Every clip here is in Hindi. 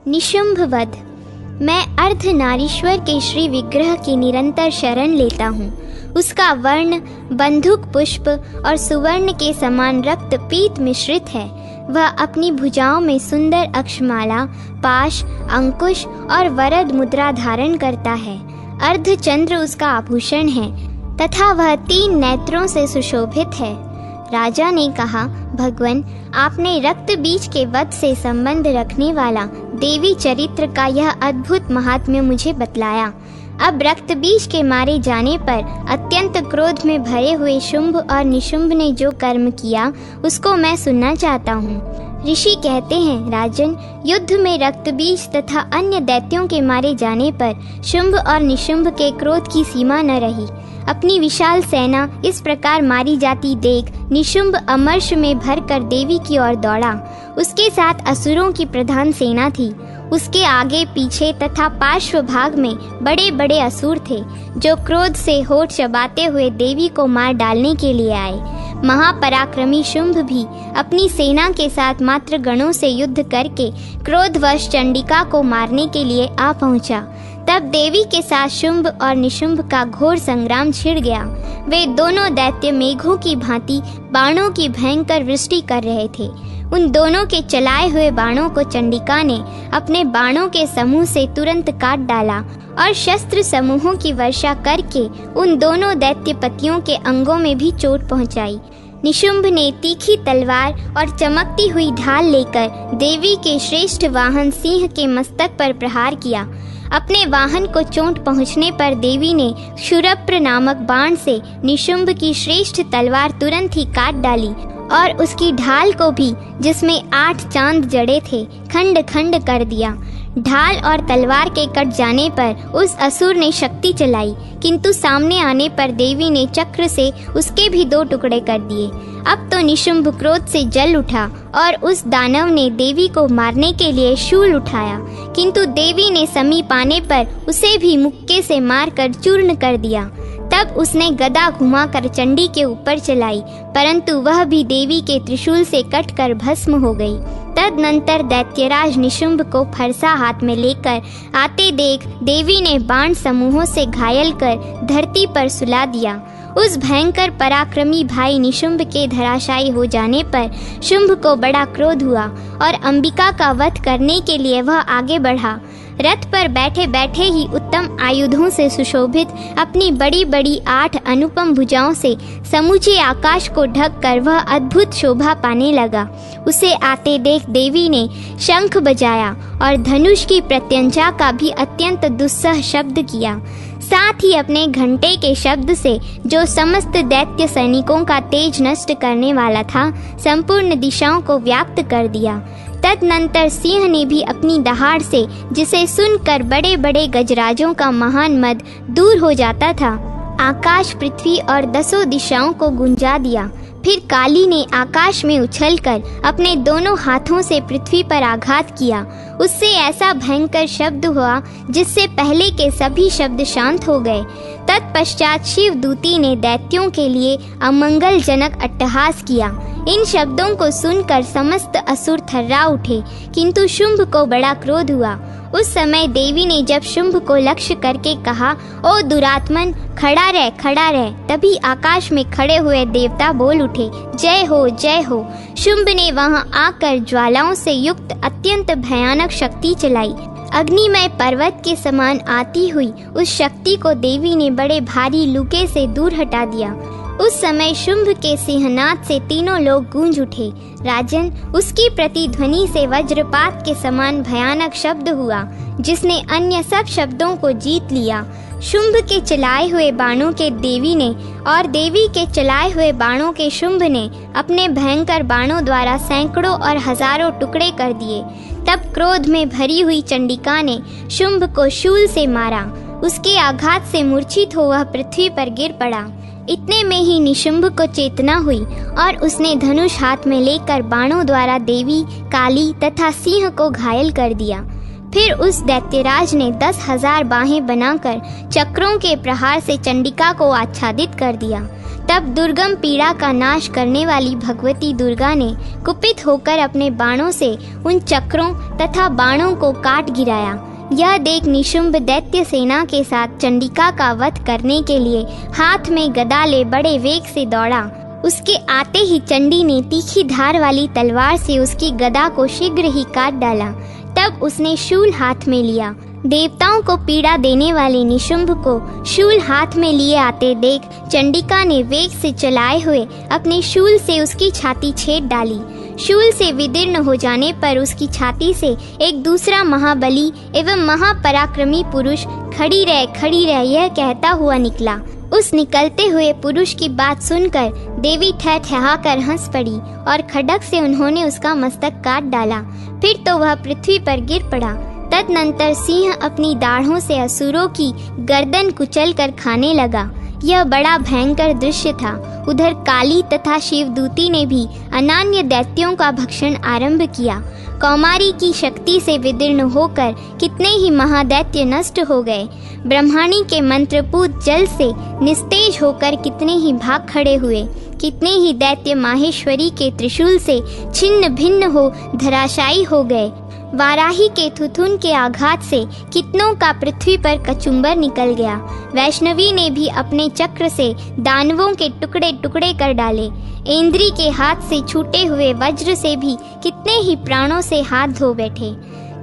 निशुंभ वध। मैं अर्धनारीश्वर के श्री विग्रह की निरंतर शरण लेता हूँ। उसका वर्ण बंदूक पुष्प और सुवर्ण के समान रक्त पीत मिश्रित है। वह अपनी भुजाओं में सुंदर अक्षमाला, पाश, अंकुश और वरद मुद्रा धारण करता है। अर्धचंद्र उसका आभूषण है तथा वह 3 नेत्रों से सुशोभित है। राजा ने कहा, भगवन, आपने रक्त बीज के वध से संबंध रखने वाला देवी चरित्र का यह अद्भुत महात्म्य मुझे बतलाया। अब रक्त बीज के मारे जाने पर अत्यंत क्रोध में भरे हुए शुंभ और निशुंभ ने जो कर्म किया उसको मैं सुनना चाहता हूँ। ऋषि कहते हैं, राजन, युद्ध में रक्त बीज तथा अन्य दैत्यों के मारे जाने पर शुंभ और निशुंभ के क्रोध की सीमा न रही। अपनी विशाल सेना इस प्रकार मारी जाती देख निशुंभ अमर्ष में भरकर देवी की ओर दौड़ा। उसके साथ असुरों की प्रधान सेना थी। उसके आगे पीछे तथा पार्श्व भाग में बड़े बड़े असुर थे, जो क्रोध से होठ चबाते हुए देवी को मार डालने के लिए आए। महापराक्रमी शुंभ भी अपनी सेना के साथ मात्र गणों से युद्ध करके क्रोधवश चंडिका को मारने के लिए आ पहुंचा। तब देवी के साथ शुंभ और निशुंभ का घोर संग्राम छिड़ गया। वे दोनों दैत्य मेघों की भांति बाणों की भयंकर वृष्टि कर रहे थे। उन दोनों के चलाए हुए बाणों को चंडिका ने अपने बाणों के समूह से तुरंत काट डाला और शस्त्र समूहों की वर्षा करके उन दोनों दैत्यपतियों के अंगों में भी चोट पहुंचाई। निशुंभ ने तीखी तलवार और चमकती हुई ढाल लेकर देवी के श्रेष्ठ वाहन सिंह के मस्तक पर प्रहार किया। अपने वाहन को चोट पहुंचने पर देवी ने क्षुरप्र नामक बाण से निशुंभ की श्रेष्ठ तलवार तुरंत ही काट डाली और उसकी ढाल को भी, जिसमें 8 चांद जड़े थे, खंड खंड कर दिया। ढाल और तलवार के कट जाने पर उस असुर ने शक्ति चलाई, किंतु सामने आने पर देवी ने चक्र से उसके भी 2 टुकड़े कर दिए। अब तो निशुंभ क्रोध से जल उठा और उस दानव ने देवी को मारने के लिए शूल उठाया, किंतु देवी ने समीप आने पर उसे भी मुक्के से मारकर चूर्ण कर दिया। तब उसने गदा घुमाकर चंडी के ऊपर चलाई, परंतु वह भी देवी के त्रिशूल से कटकर भस्म हो गई। तदनंतर दैत्यराज निशुंभ को फरसा हाथ में लेकर आते देख देवी ने बाण समूहों से घायल कर धरती पर सुला दिया। उस भयंकर पराक्रमी भाई निशुंभ के धराशायी हो जाने पर शुंभ को बड़ा क्रोध हुआ और अंबिका का वध करने के लिए वह आगे बढ़ा। रथ पर बैठे बैठे ही उत्तम आयुधों से सुशोभित अपनी बड़ी बड़ी 8 अनुपम भुजाओं से समूचे आकाश को ढक कर वह अद्भुत शोभा पाने लगा। उसे आते देख देवी ने शंख बजाया और धनुष की प्रत्यंचा का भी अत्यंत दुस्सह शब्द किया। साथ ही अपने घंटे के शब्द से, जो समस्त दैत्य सैनिकों का तेज नष्ट करने वाला था, संपूर्ण दिशाओं को व्याप्त कर दिया। तदनंतर सिंह ने भी अपनी दहाड़ से, जिसे सुनकर बड़े बड़े गजराजों का महान मद दूर हो जाता था, आकाश, पृथ्वी और 10 दिशाओं को गुंजा दिया। फिर काली ने आकाश में उछलकर अपने दोनों हाथों से पृथ्वी पर आघात किया। उससे ऐसा भयंकर शब्द हुआ जिससे पहले के सभी शब्द शांत हो गए। तत्पश्चात शिव दूती ने दैत्यों के लिए अमंगलजनक अट्टहास किया। इन शब्दों को सुनकर समस्त असुर थर्रा उठे, किंतु शुंभ को बड़ा क्रोध हुआ। उस समय देवी ने जब शुंभ को लक्ष्य करके कहा, ओ दुरात्मन, खड़ा रह, खड़ा रह। तभी आकाश में खड़े हुए देवता बोल उठे, जय हो, जय हो। शुंभ ने वहां आकर ज्वालाओं से युक्त अत्यंत भयानक शक्ति चलाई। अग्निमय पर्वत के समान आती हुई उस शक्ति को देवी ने बड़े भारी लूके से दूर हटा दिया। उस समय शुंभ के सिंहनाद से तीनों लोग गूंज उठे। राजन, उसकी प्रतिध्वनि से वज्रपात के समान भयानक शब्द हुआ, जिसने अन्य सब शब्दों को जीत लिया। शुंभ के चलाए हुए बाणों के देवी ने और देवी के चलाए हुए बाणों के शुंभ ने अपने भयंकर बाणों द्वारा सैकड़ों और हजारों टुकड़े कर दिए। तब क्रोध में भरी हुई चंडिका ने शुंभ को शूल से मारा। उसके आघात से मूर्छित हो वह पृथ्वी पर गिर पड़ा। इतने में ही निशुंभ को चेतना हुई और उसने धनुष हाथ में लेकर बाणों द्वारा देवी, काली तथा सिंह को घायल कर दिया। फिर उस दैत्यराज ने 10,000 बाहें बनाकर चक्रों के प्रहार से चंडिका को आच्छादित कर दिया। तब दुर्गम पीड़ा का नाश करने वाली भगवती दुर्गा ने कुपित होकर अपने बाणों से उन चक्रों तथा बाणों को काट गिराया। यह देख निशुंभ दैत्य सेना के साथ चंडिका का वध करने के लिए हाथ में गदा ले बड़े वेग से दौड़ा। उसके आते ही चंडी ने तीखी धार वाली तलवार से उसकी गदा को शीघ्र ही काट डाला। तब उसने शूल हाथ में लिया। देवताओं को पीड़ा देने वाले निशुंभ को शूल हाथ में लिए आते देख चंडिका ने वेग से चलाए हुए अपने शूल से उसकी छाती छेद डाली। शूल से विदीर्ण हो जाने पर उसकी छाती से एक दूसरा महाबली एवं महापराक्रमी पुरुष खड़ी रह यह कहता हुआ निकला। उस निकलते हुए पुरुष की बात सुनकर देवी ठहाकर हंस पड़ी और खड्ग से उन्होंने उसका मस्तक काट डाला। फिर तो वह पृथ्वी पर गिर पड़ा। तदनंतर सिंह अपनी दाढ़ों से असुरों की गर्दन कुचल कर खाने लगा। यह बड़ा भयंकर दृश्य था। उधर काली तथा शिवदूती ने भी अनान्य दैत्यों का भक्षण आरंभ किया। कौमारी की शक्ति से विदीर्ण होकर कितने ही महादैत्य नष्ट हो गए। ब्रह्माणी के मंत्रपूत जल से निस्तेज होकर कितने ही भाग खड़े हुए। कितने ही दैत्य माहेश्वरी के त्रिशूल से छिन्न भिन्न हो धराशायी हो गए। वाराही के थुथुन के आघात से कितनों का पृथ्वी पर कचुम्बर निकल गया। वैष्णवी ने भी अपने चक्र से दानवों के टुकड़े टुकड़े कर डाले। इंद्री के हाथ से छूटे हुए वज्र से भी कितने ही प्राणों से हाथ धो बैठे।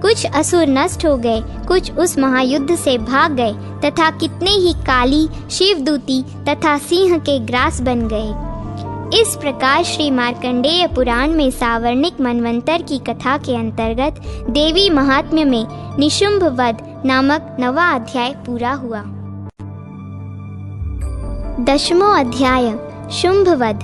कुछ असुर नष्ट हो गए, कुछ उस महायुद्ध से भाग गए तथा कितने ही काली, शिवदूती तथा सिंह के ग्रास बन गए। इस प्रकार श्री मार्कंडेय पुराण में सावर्णिक मनवंतर की कथा के अंतर्गत देवी महात्म्य में निशुंभ वध नामक 9वां अध्याय पूरा हुआ। 10वां अध्याय शुंभ वध।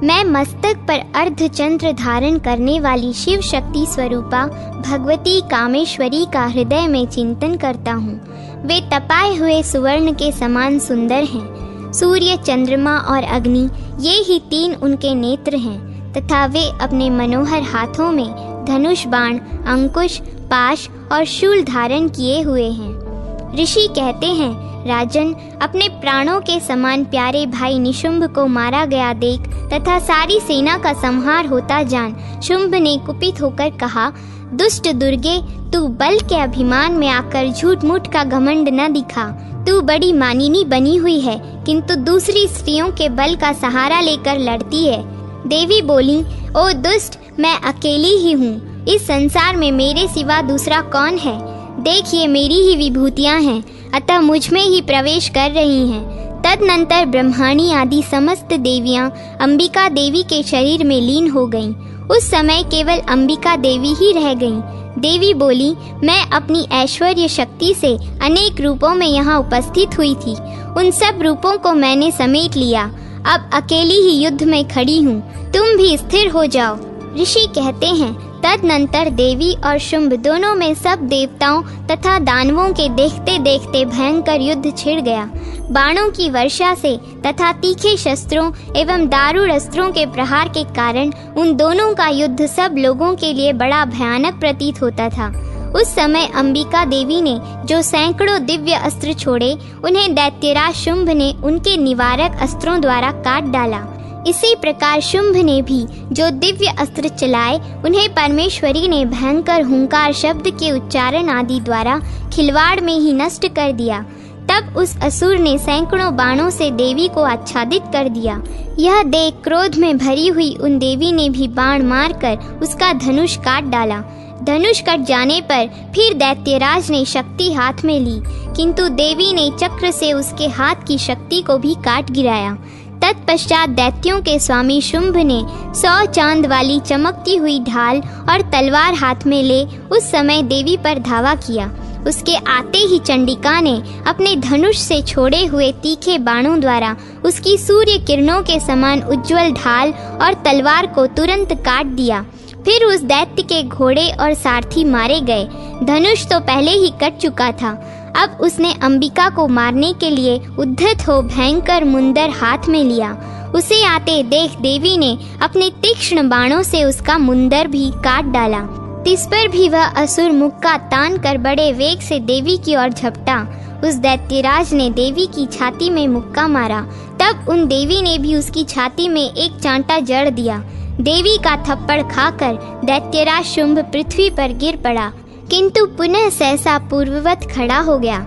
मैं मस्तक पर अर्धचंद्र धारण करने वाली शिव शक्ति स्वरूपा भगवती कामेश्वरी का हृदय में चिंतन करता हूँ। वे तपाए हुए सुवर्ण के समान सुंदर हैं। सूर्य, चंद्रमा और अग्नि ये ही 3 उनके नेत्र हैं तथा वे अपने मनोहर हाथों में धनुष, बाण, अंकुश, पाश और शूल धारण किए हुए हैं। ऋषि कहते हैं, राजन, अपने प्राणों के समान प्यारे भाई निशुंभ को मारा गया देख तथा सारी सेना का संहार होता जान शुंभ ने कुपित होकर कहा, दुष्ट दुर्गे, तू बल के अभिमान में आकर झूठ मूठ का घमंड न दिखा। तू बड़ी मानिनी बनी हुई है, किंतु दूसरी स्त्रियों के बल का सहारा लेकर लड़ती है। देवी बोली, ओ दुष्ट, मैं अकेली ही हूँ। इस संसार में मेरे सिवा दूसरा कौन है? देखिए, मेरी ही विभूतियाँ हैं, अतः मुझ में ही प्रवेश कर रही हैं। तदनंतर ब्रह्माणी आदि समस्त देवियाँ अंबिका देवी के शरीर में लीन हो गईं। उस समय केवल अंबिका देवी ही रह गईं। देवी बोली, मैं अपनी ऐश्वर्य शक्ति से अनेक रूपों में यहाँ उपस्थित हुई थी। उन सब रूपों को मैंने समेट लिया। अब अकेली ही युद्ध में खड़ी हूँ। तुम भी स्थिर हो जाओ। ऋषि कहते हैं, तदनंतर देवी और शुंभ दोनों में सब देवताओं तथा दानवों के देखते देखते भयंकर युद्ध छिड़ गया। बाणों की वर्षा से तथा तीखे शस्त्रों एवं दारुण अस्त्रों के प्रहार के कारण उन दोनों का युद्ध सब लोगों के लिए बड़ा भयानक प्रतीत होता था। उस समय अंबिका देवी ने जो सैकड़ों दिव्य अस्त्र छोड़े, उन्हें दैत्यराज शुंभ ने उनके निवारक अस्त्रों द्वारा काट डाला। इसी प्रकार शुंभ ने भी जो दिव्य अस्त्र चलाए, उन्हें परमेश्वरी ने भयंकर हुंकार शब्द के उच्चारण आदि द्वारा खिलवाड़ में ही नष्ट कर दिया। तब उस असुर ने सैकड़ों बाणों से देवी को आच्छादित कर दिया। यह देख क्रोध में भरी हुई उन देवी ने भी बाण मारकर उसका धनुष काट डाला। धनुष कट जाने पर फिर दैत्यराज ने शक्ति हाथ में ली, किंतु देवी ने चक्र से उसके हाथ की शक्ति को भी काट गिराया। तत्पश्चात दैत्यों के स्वामी शुंभ ने 100 चांद वाली चमकती हुई ढाल और तलवार हाथ में ले उस समय देवी पर धावा किया। उसके आते ही चंडिका ने अपने धनुष से छोड़े हुए तीखे बाणों द्वारा उसकी सूर्य किरणों के समान उज्जवल ढाल और तलवार को तुरंत काट दिया। फिर उस दैत्य के घोड़े और सारथी मारे गए। धनुष तो पहले ही कट चुका था। अब उसने अंबिका को मारने के लिए उद्धत हो भयंकर मुंदर हाथ में लिया। उसे आते देख देवी ने अपने तीक्ष्ण बाणों से उसका मुंदर भी काट डाला। तिस पर भी वह असुर मुक्का तान कर बड़े वेग से देवी की ओर झपटा। उस दैत्यराज ने देवी की छाती में मुक्का मारा। तब तब उन देवी ने भी उसकी छाती में एक चांटा जड़ दिया। देवी का थप्पड़ खाकर दैत्यराज शुंभ पृथ्वी पर गिर पड़ा, किंतु पुनः सहसा पूर्ववत खड़ा हो गया।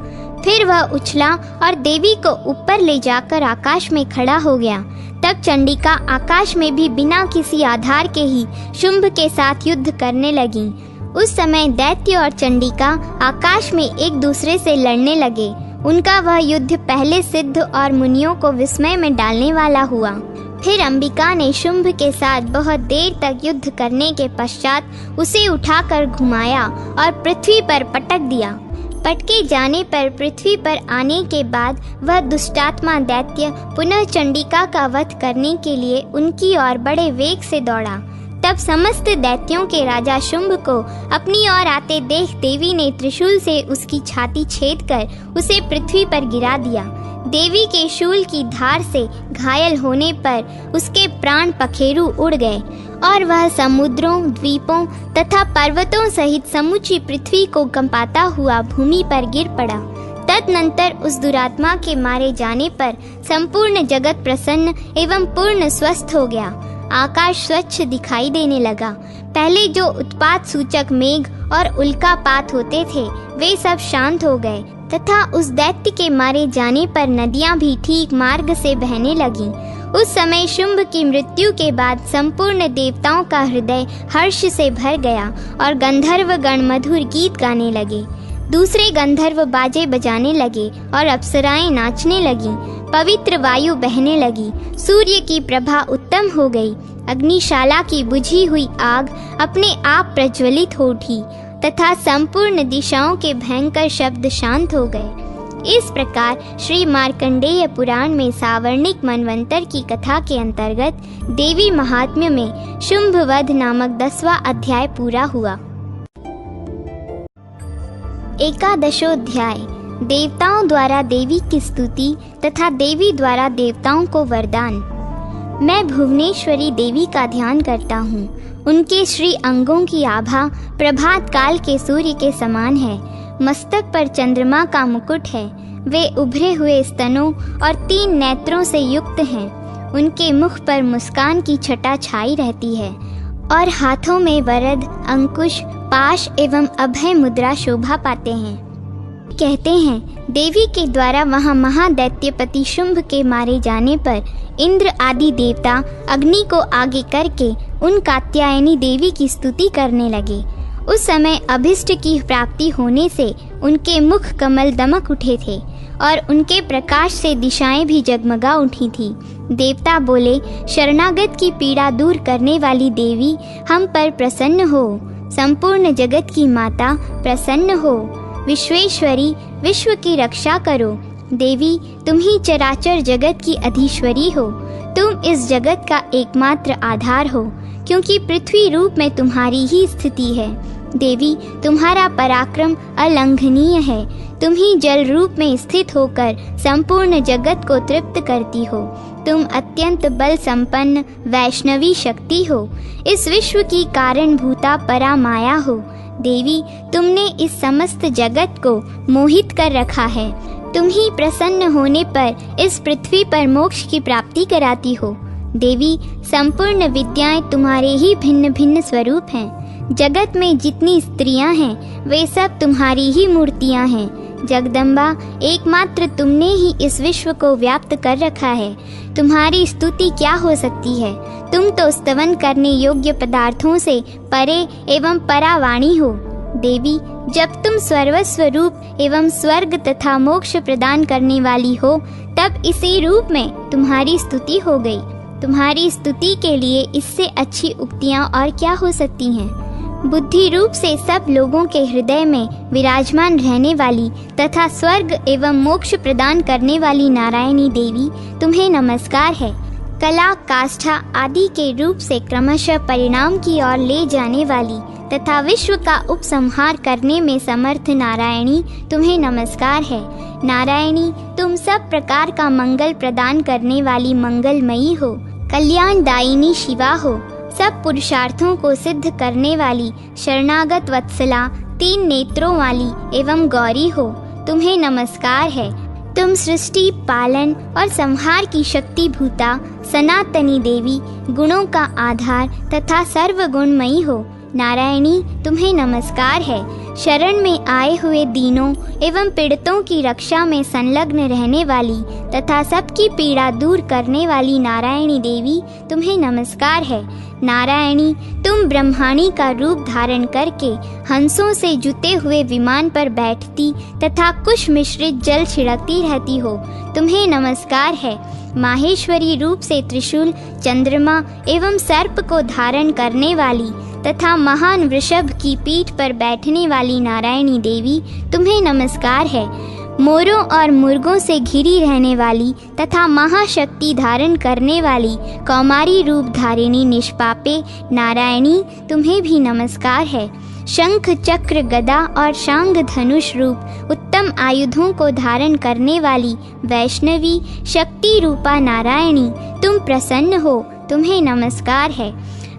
फिर वह उछला और देवी को ऊपर ले जाकर आकाश में खड़ा हो गया। तब चंडिका आकाश में भी बिना किसी आधार के ही शुंभ के साथ युद्ध करने लगी। उस समय दैत्य और चंडिका आकाश में एक दूसरे से लड़ने लगे। उनका वह युद्ध पहले सिद्ध और मुनियों को विस्मय में डालने वाला हुआ। फिर अंबिका ने शुंभ के साथ बहुत देर तक युद्ध करने के पश्चात उसे उठाकर घुमाया और पृथ्वी पर पटक दिया। पटके जाने पर पृथ्वी पर आने के बाद वह दुष्टात्मा दैत्य पुनः चंडिका का वध करने के लिए उनकी ओर बड़े वेग से दौड़ा। तब समस्त दैत्यों के राजा शुंभ को अपनी ओर आते देख देवी ने त्रिशूल से उसकी छाती छेद कर उसे पृथ्वी पर गिरा दिया। देवी के शूल की धार से घायल होने पर उसके प्राण पखेरु उड़ गए और वह समुद्रों, द्वीपों तथा पर्वतों सहित समूची पृथ्वी को कंपाता हुआ भूमि पर गिर पड़ा। तदनंतर उस दुरात्मा के मारे जाने पर संपूर्ण जगत प्रसन्न एवं पूर्ण स्वस्थ हो गया। आकाश स्वच्छ दिखाई देने लगा। पहले जो उत्पात सूचक मेघ और उल्कापात होते थे वे सब शांत हो गए तथा उस दैत्य के मारे जाने पर नदियां भी ठीक मार्ग से बहने लगीं। उस समय शुंभ की मृत्यु के बाद संपूर्ण देवताओं का हृदय हर्ष से भर गया और गंधर्व गण मधुर गीत गाने लगे। दूसरे गंधर्व बाजे बजाने लगे और अप्सराएं नाचने लगीं। पवित्र वायु बहने लगी। सूर्य की प्रभा उत्तम हो गई। अग्निशाला की बुझी हुई आग अपने आप प्रज्वलित हो उठी तथा संपूर्ण दिशाओं के भयंकर शब्द शांत हो गए। इस प्रकार श्री मार्कंडेय पुराण में सावर्णिक मनवंतर की कथा के अंतर्गत देवी महात्म्य में शुंभ वध नामक 10वां अध्याय पूरा हुआ। एकादशोध्याय देवताओं द्वारा देवी की स्तुति तथा देवी द्वारा देवताओं को वरदान। मैं भुवनेश्वरी देवी का ध्यान करता हूँ। उनके श्री अंगों की आभा प्रभात काल के सूर्य के समान है। मस्तक पर चंद्रमा का मुकुट है। वे उभरे हुए स्तनों और 3 नेत्रों से युक्त हैं। उनके मुख पर मुस्कान की छटा छाई रहती है और हाथों में वरद, अंकुश, पाश एवं अभय मुद्रा शोभा पाते हैं। कहते हैं देवी के द्वारा वहां महादैत्यपति शुंभ के मारे जाने पर इंद्र आदि देवता अग्नि को आगे करके उन कात्यायनी देवी की स्तुति करने लगे। उस समय अभिष्ट की प्राप्ति होने से उनके मुख कमल दमक उठे थे और उनके प्रकाश से दिशाएं भी जगमगा उठी थी। देवता बोले, शरणागत की पीड़ा दूर करने वाली देवी हम पर प्रसन्न हो। संपूर्ण जगत की माता प्रसन्न हो। विश्वेश्वरी विश्व की रक्षा करो। देवी तुम ही चराचर जगत की अधीश्वरी हो। तुम इस जगत का एकमात्र आधार हो, क्योंकि पृथ्वी रूप में तुम्हारी ही स्थिति है। देवी तुम्हारा पराक्रम अलंघनीय है। तुम ही जल रूप में स्थित होकर संपूर्ण जगत को तृप्त करती हो। तुम अत्यंत बल संपन्न वैष्णवी शक्ति हो। इस विश्व की कारण भूता परा माया हो। देवी तुमने इस समस्त जगत को मोहित कर रखा है। तुम ही प्रसन्न होने पर इस पृथ्वी पर मोक्ष की प्राप्ति कराती हो। देवी संपूर्ण विद्याएं तुम्हारे ही भिन्न भिन्न स्वरूप हैं। जगत में जितनी स्त्रियां हैं वे सब तुम्हारी ही मूर्तियां हैं। जगदम्बा एकमात्र तुमने ही इस विश्व को व्याप्त कर रखा है। तुम्हारी स्तुति क्या हो सकती है। तुम तो स्तवन करने योग्य पदार्थों से परे एवं परावाणी हो। देवी जब तुम सर्वस्व रूप एवं स्वर्ग तथा मोक्ष प्रदान करने वाली हो तब इसी रूप में तुम्हारी स्तुति हो गई। तुम्हारी स्तुति के लिए इससे अच्छी उक्तियां और क्या हो सकती हैं। बुद्धि रूप से सब लोगों के हृदय में विराजमान रहने वाली तथा स्वर्ग एवं मोक्ष प्रदान करने वाली नारायणी देवी तुम्हें नमस्कार है। कला, काष्ठा आदि के रूप से क्रमशः परिणाम की ओर ले जाने वाली तथा विश्व का उपसंहार करने में समर्थ नारायणी तुम्हें नमस्कार है। नारायणी तुम सब प्रकार का मंगल प्रदान करने वाली मंगलमयी हो। कल्याणदायिनी शिवा हो। सब पुरुषार्थों को सिद्ध करने वाली शरणागत वत्सला, 3 नेत्रों वाली एवं गौरी हो। तुम्हें नमस्कार है। तुम सृष्टि, पालन और संहार की शक्ति भूता सनातनी देवी, गुणों का आधार तथा सर्वगुणमयी हो। नारायणी, तुम्हें नमस्कार है। शरण में आए हुए दीनों एवं पीड़ितों की रक्षा में संलग्न रहने वाली तथा सबकी पीड़ा दूर करने वाली नारायणी देवी, तुम्हें नमस्कार है। नारायणी, तुम ब्रह्माणी का रूप धारण करके हंसों से जुते हुए विमान पर बैठती तथा कुश मिश्रित जल छिड़कती रहती हो, तुम्हें नमस्कार है। माहेश्वरी रूप से त्रिशूल, चंद्रमा एवं सर्प को धारण करने वाली तथा महान वृषभ की पीठ पर बैठने वाली नारायणी देवी, तुम्हें नमस्कार है। मोरों और मुर्गों से घिरी रहने वाली तथा महाशक्ति धारण करने वाली कौमारी रूप धारिणी निष्पापे नारायणी, तुम्हें भी नमस्कार है। शंख, चक्र, गदा और शांग धनुष रूप उत्तम आयुधों को धारण करने वाली वैष्णवी शक्ति रूपा नारायणी, तुम प्रसन्न हो, तुम्हें नमस्कार है।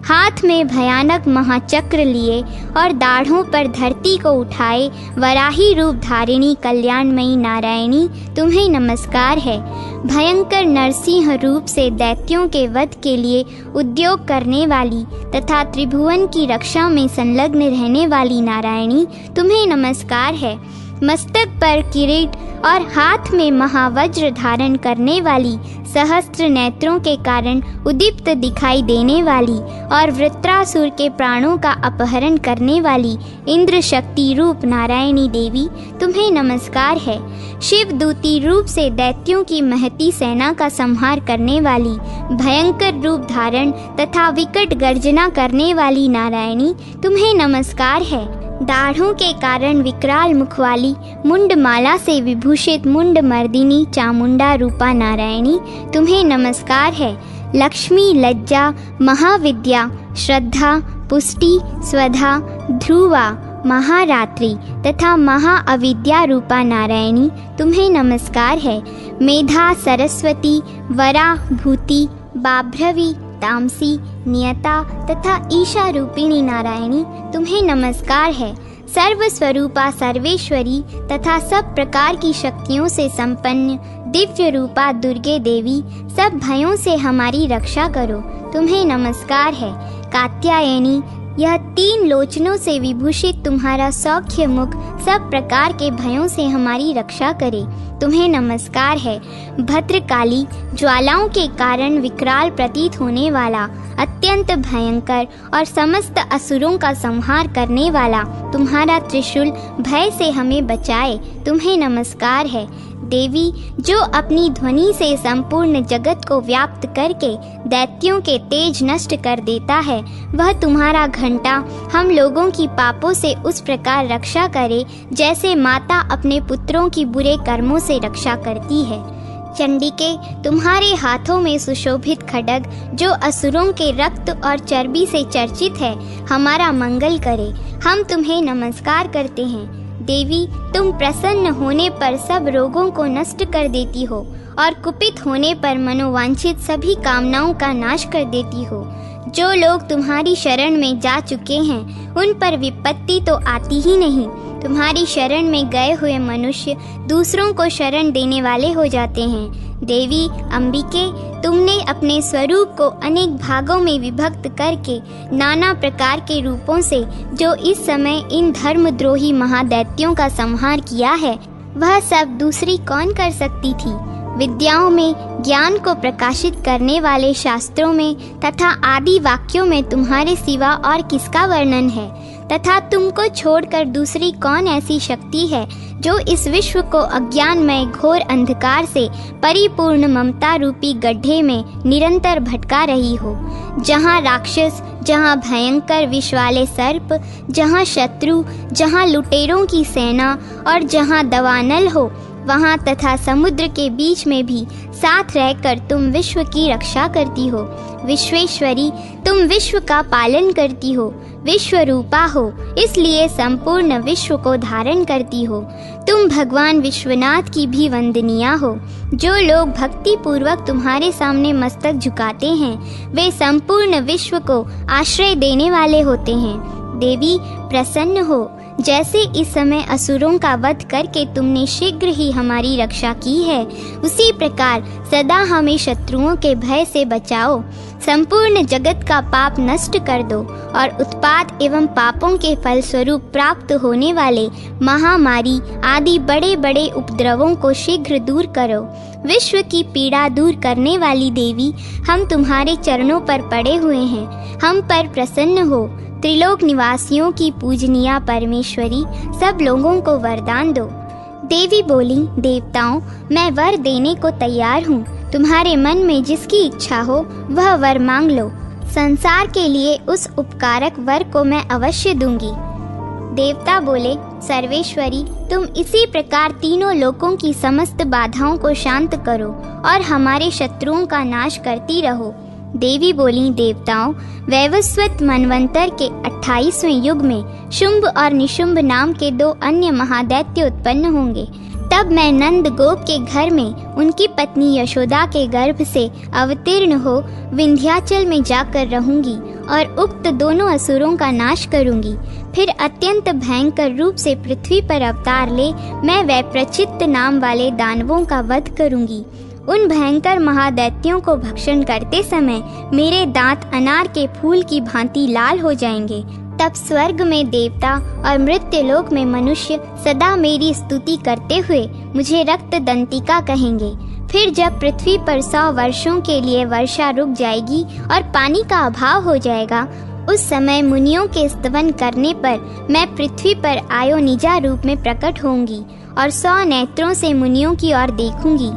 हाथ में भयानक महाचक्र लिए और दाढ़ों पर धरती को उठाए वराही रूप धारिणी कल्याणमयी नारायणी, तुम्हें नमस्कार है। भयंकर नरसिंह रूप से दैत्यों के वध के लिए उद्योग करने वाली तथा त्रिभुवन की रक्षा में संलग्न रहने वाली नारायणी, तुम्हें नमस्कार है। मस्तक पर किरीट और हाथ में महावज्र धारण करने वाली, सहस्त्र नेत्रों के कारण उदीप्त दिखाई देने वाली और वृत्रासुर के प्राणों का अपहरण करने वाली इंद्र शक्ति रूप नारायणी देवी, तुम्हें नमस्कार है। शिव दूती रूप से दैत्यों की महती सेना का संहार करने वाली, भयंकर रूप धारण तथा विकट गर्जना करने वाली नारायणी, तुम्हें नमस्कार है। दाढ़ों के कारण विकराल मुख वाली, मुंडमाला से विभूषित मुंड मर्दिनी चामुंडा रूपा नारायणी, तुम्हें नमस्कार है। लक्ष्मी, लज्जा, महाविद्या, श्रद्धा, पुष्टि, स्वधा, ध्रुवा, महारात्रि तथा महाअविद्या रूपा नारायणी, तुम्हें नमस्कार है। मेधा, सरस्वती, वरा, भूति, बाभ्रवी, तामसी, नियता तथा ईशा रूपिणी नारायणी, तुम्हें नमस्कार है। सर्वस्वरूपा सर्वेश्वरी तथा सब प्रकार की शक्तियों से संपन्न दिव्य रूपा दुर्गे देवी, सब भयों से हमारी रक्षा करो, तुम्हें नमस्कार है। कात्यायनी, यह 3 लोचनों से विभूषित तुम्हारा सौख्य मुख सब प्रकार के भयों से हमारी रक्षा करे, तुम्हें नमस्कार है। भद्रकाली, ज्वालाओं के कारण विकराल प्रतीत होने वाला, अत्यंत भयंकर और समस्त असुरों का संहार करने वाला तुम्हारा त्रिशूल भय से हमें बचाए, तुम्हें नमस्कार है। देवी, जो अपनी ध्वनि से संपूर्ण जगत को व्याप्त करके दैत्यों के तेज नष्ट कर देता है, वह तुम्हारा घंटा हम लोगों की पापों से उस प्रकार रक्षा करे जैसे माता अपने पुत्रों की बुरे कर्मों से रक्षा करती है। चंडिके, तुम्हारे हाथों में सुशोभित खड्ग जो असुरों के रक्त और चर्बी से चर्चित है, हमारा मंगल करे, हम तुम्हें नमस्कार करते हैं। देवी, तुम प्रसन्न होने पर सब रोगों को नष्ट कर देती हो और कुपित होने पर मनोवांछित सभी कामनाओं का नाश कर देती हो। जो लोग तुम्हारी शरण में जा चुके हैं, उन पर विपत्ति तो आती ही नहीं। तुम्हारी शरण में गए हुए मनुष्य दूसरों को शरण देने वाले हो जाते हैं। देवी अंबिके, तुमने अपने स्वरूप को अनेक भागों में विभक्त करके नाना प्रकार के रूपों से जो इस समय इन धर्मद्रोही महादैत्यों का संहार किया है, वह सब दूसरी कौन कर सकती थी। विद्याओं में ज्ञान को प्रकाशित करने वाले शास्त्रों में तथा आदि वाक्यों में तुम्हारे सिवा और किसका वर्णन है, तथा तुमको छोड़कर दूसरी कौन ऐसी शक्ति है जो इस विश्व को अज्ञानमय घोर अंधकार से परिपूर्ण ममता रूपी गड्ढे में निरंतर भटका रही हो। जहाँ राक्षस, जहाँ भयंकर विष वाले सर्प, जहाँ शत्रु, जहाँ लुटेरों की सेना और जहाँ दवानल हो, वहाँ तथा समुद्र के बीच में भी साथ रहकर तुम विश्व की रक्षा करती हो। विश्वेश्वरी, तुम विश्व का पालन करती हो, विश्व रूपा हो, इसलिए संपूर्ण विश्व को धारण करती हो। तुम भगवान विश्वनाथ की भी वंदनीय हो। जो लोग भक्ति पूर्वक तुम्हारे सामने मस्तक झुकाते हैं, वे संपूर्ण विश्व को आश्रय देने वाले होते हैं। देवी प्रसन्न हो, जैसे इस समय असुरों का वध करके तुमने शीघ्र ही हमारी रक्षा की है, उसी प्रकार सदा हमें शत्रुओं के भय से बचाओ। संपूर्ण जगत का पाप नष्ट कर दो और उत्पात एवं पापों के फलस्वरूप प्राप्त होने वाले महामारी आदि बड़े बड़े उपद्रवों को शीघ्र दूर करो। विश्व की पीड़ा दूर करने वाली देवी, हम तुम्हारे चरणों पर पड़े हुए हैं, हम पर प्रसन्न हो। त्रिलोक निवासियों की पूजनीया परमेश्वरी, सब लोगों को वरदान दो। देवी बोली, देवताओं, मैं वर देने को तैयार हूँ। तुम्हारे मन में जिसकी इच्छा हो वह वर मांग लो। संसार के लिए उस उपकारक वर को मैं अवश्य दूंगी। देवता बोले, सर्वेश्वरी, तुम इसी प्रकार तीनों लोकों की समस्त बाधाओं को शांत करो और हमारे शत्रुओं का नाश करती रहो। देवी बोली, देवताओं, वैवस्वत मनवंतर के 28वें युग में शुंभ और निशुंभ नाम के 2 अन्य महादैत्य उत्पन्न होंगे। तब मैं नंद गोप के घर में उनकी पत्नी यशोदा के गर्भ से अवतीर्ण हो विंध्याचल में जाकर रहूंगी और उक्त दोनों असुरों का नाश करूंगी। फिर अत्यंत भयंकर रूप से पृथ्वी पर अवतार ले मैं वैप्रचित्त नाम वाले दानवों का वध करूंगी। उन भयंकर महादैत्यों को भक्षण करते समय मेरे दांत अनार के फूल की भांति लाल हो जाएंगे। तब स्वर्ग में देवता और मृत्युलोक में मनुष्य सदा मेरी स्तुति करते हुए मुझे रक्त दंतिका कहेंगे। फिर जब पृथ्वी पर 100 वर्षों के लिए वर्षा रुक जाएगी और पानी का अभाव हो जाएगा, उस समय मुनियों के स्तवन करने पर मैं पृथ्वी पर आयोनिजा रूप में प्रकट होंगी और 100 नेत्रों से मुनियों की ओर देखूंगी।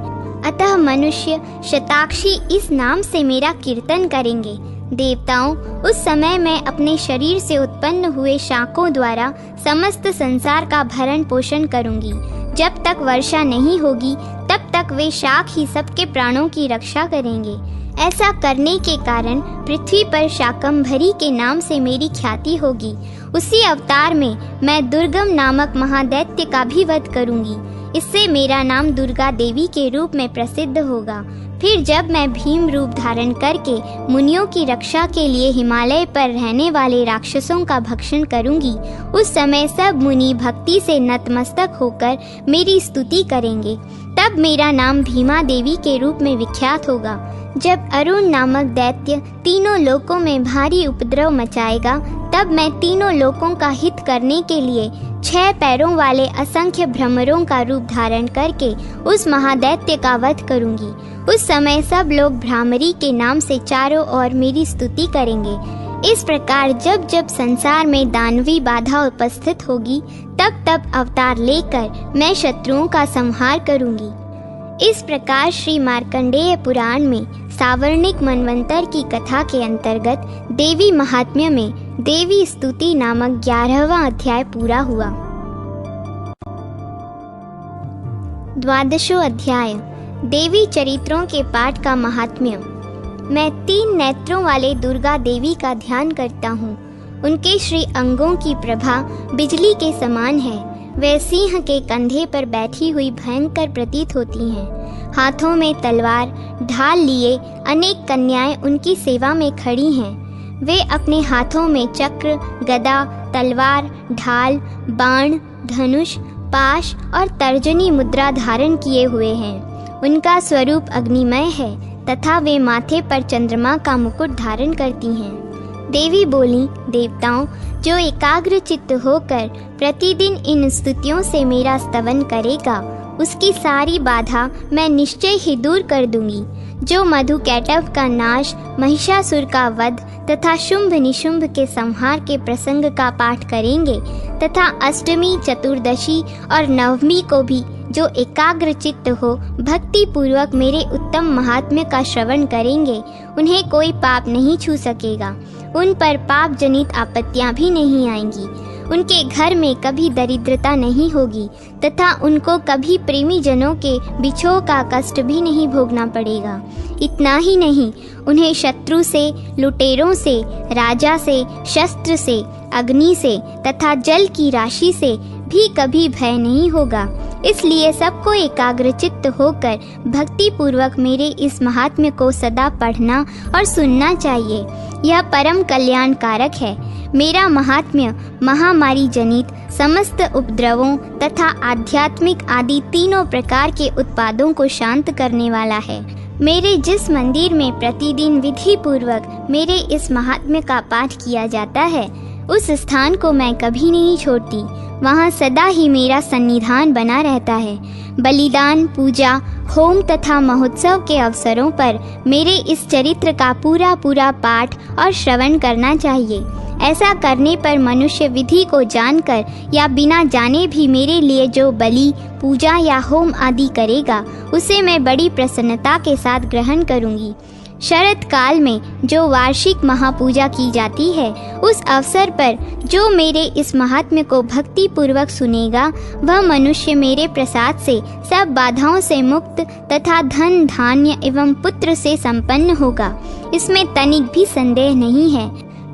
अतः मनुष्य शताक्षी इस नाम से मेरा कीर्तन करेंगे। देवताओं, उस समय मैं अपने शरीर से उत्पन्न हुए शाकों द्वारा समस्त संसार का भरण पोषण करूंगी। जब तक वर्षा नहीं होगी तब तक वे शाक ही सबके प्राणों की रक्षा करेंगे। ऐसा करने के कारण पृथ्वी पर शाकंभरी के नाम से मेरी ख्याति होगी। उसी अवतार में मैं दुर्गम नामक महादैत्य का भी वध करूंगी। इससे मेरा नाम दुर्गा देवी के रूप में प्रसिद्ध होगा। फिर जब मैं भीम रूप धारण करके मुनियों की रक्षा के लिए हिमालय पर रहने वाले राक्षसों का भक्षण करूंगी, उस समय सब मुनि भक्ति से नतमस्तक होकर मेरी स्तुति करेंगे। तब मेरा नाम भीमा देवी के रूप में विख्यात होगा। जब अरुण नामक दैत्य तीनों लोकों में भारी उपद्रव मचाएगा, तब मैं तीनों लोकों का हित करने के लिए 6 पैरों वाले असंख्य भ्रमरों का रूप धारण करके उस महादैत्य का वध करूंगी। उस समय सब लोग भ्रामरी के नाम से चारों ओर मेरी स्तुति करेंगे। इस प्रकार जब जब संसार में दानवी बाधा उपस्थित होगी, तब तब अवतार लेकर मैं शत्रुओं का संहार करूंगी। इस प्रकार श्री मार्कंडेय पुराण में सावर्णिक मनवंतर की कथा के अंतर्गत देवी महात्म्य में देवी स्तुति नामक 11वां अध्याय पूरा हुआ। 12वां अध्याय देवी चरित्रों के पाठ का महात्म्य। मैं 3 नेत्रों वाले दुर्गा देवी का ध्यान करता हूँ। उनके श्री अंगों की प्रभा बिजली के समान है। वे सिंह के कंधे पर बैठी हुई भयंकर प्रतीत होती हैं। हाथों में तलवार ढाल लिए अनेक कन्याएं उनकी सेवा में खड़ी हैं। वे अपने हाथों में चक्र, गदा, तलवार, ढाल, बाण, धनुष, पाश और तर्जनी मुद्रा धारण किए हुए हैं। उनका स्वरूप अग्निमय है तथा वे माथे पर चंद्रमा का मुकुट धारण करती हैं। देवी बोली, देवताओं, जो एकाग्र चित्त होकर प्रतिदिन इन स्तुतियों से मेरा स्तवन करेगा, उसकी सारी बाधा मैं निश्चय ही दूर कर दूंगी। जो मधुकैटभ का नाश, महिषासुर का वध तथा शुंभ निशुंभ के संहार के प्रसंग का पाठ करेंगे तथा अष्टमी, चतुर्दशी और नवमी को भी जो एकाग्र चित्त हो भक्ति पूर्वक मेरे उत्तम महात्म्य का श्रवण करेंगे, उन्हें कोई पाप नहीं छू सकेगा। उन पर पाप जनित आपत्तियां भी नहीं आएंगी। उनके घर में कभी दरिद्रता नहीं होगी तथा उनको कभी प्रेमी जनों के बिछोह का कष्ट भी नहीं भोगना पड़ेगा। इतना ही नहीं, उन्हें शत्रु से, लुटेरों से, राजा से, शस्त्र से, अग्नि से तथा जल की राशि से भी कभी भय नहीं होगा। इसलिए सबको एकाग्रचित्त होकर भक्ति पूर्वक मेरे इस महात्म्य को सदा पढ़ना और सुनना चाहिए। यह परम कल्याण कारक है। मेरा महात्म्य महामारी जनित समस्त उपद्रवों तथा आध्यात्मिक आदि तीनों प्रकार के उत्पादों को शांत करने वाला है। मेरे जिस मंदिर में प्रतिदिन विधि पूर्वक मेरे इस महात्म्य का पाठ किया जाता है, उस स्थान को मैं कभी नहीं छोड़ती। वहाँ सदा ही मेरा सन्निधान बना रहता है। बलिदान, पूजा, होम तथा महोत्सव के अवसरों पर मेरे इस चरित्र का पूरा पूरा पाठ और श्रवण करना चाहिए। ऐसा करने पर मनुष्य विधि को जानकर या बिना जाने भी मेरे लिए जो बलि, पूजा या होम आदि करेगा, उसे मैं बड़ी प्रसन्नता के साथ ग्रहण करूँगी। शरद काल में जो वार्षिक महापूजा की जाती है, उस अवसर पर जो मेरे इस महात्म्य को भक्ति पूर्वक सुनेगा, वह मनुष्य मेरे प्रसाद से सब बाधाओं से मुक्त तथा धन, धान्य एवं पुत्र से संपन्न होगा। इसमें तनिक भी संदेह नहीं है।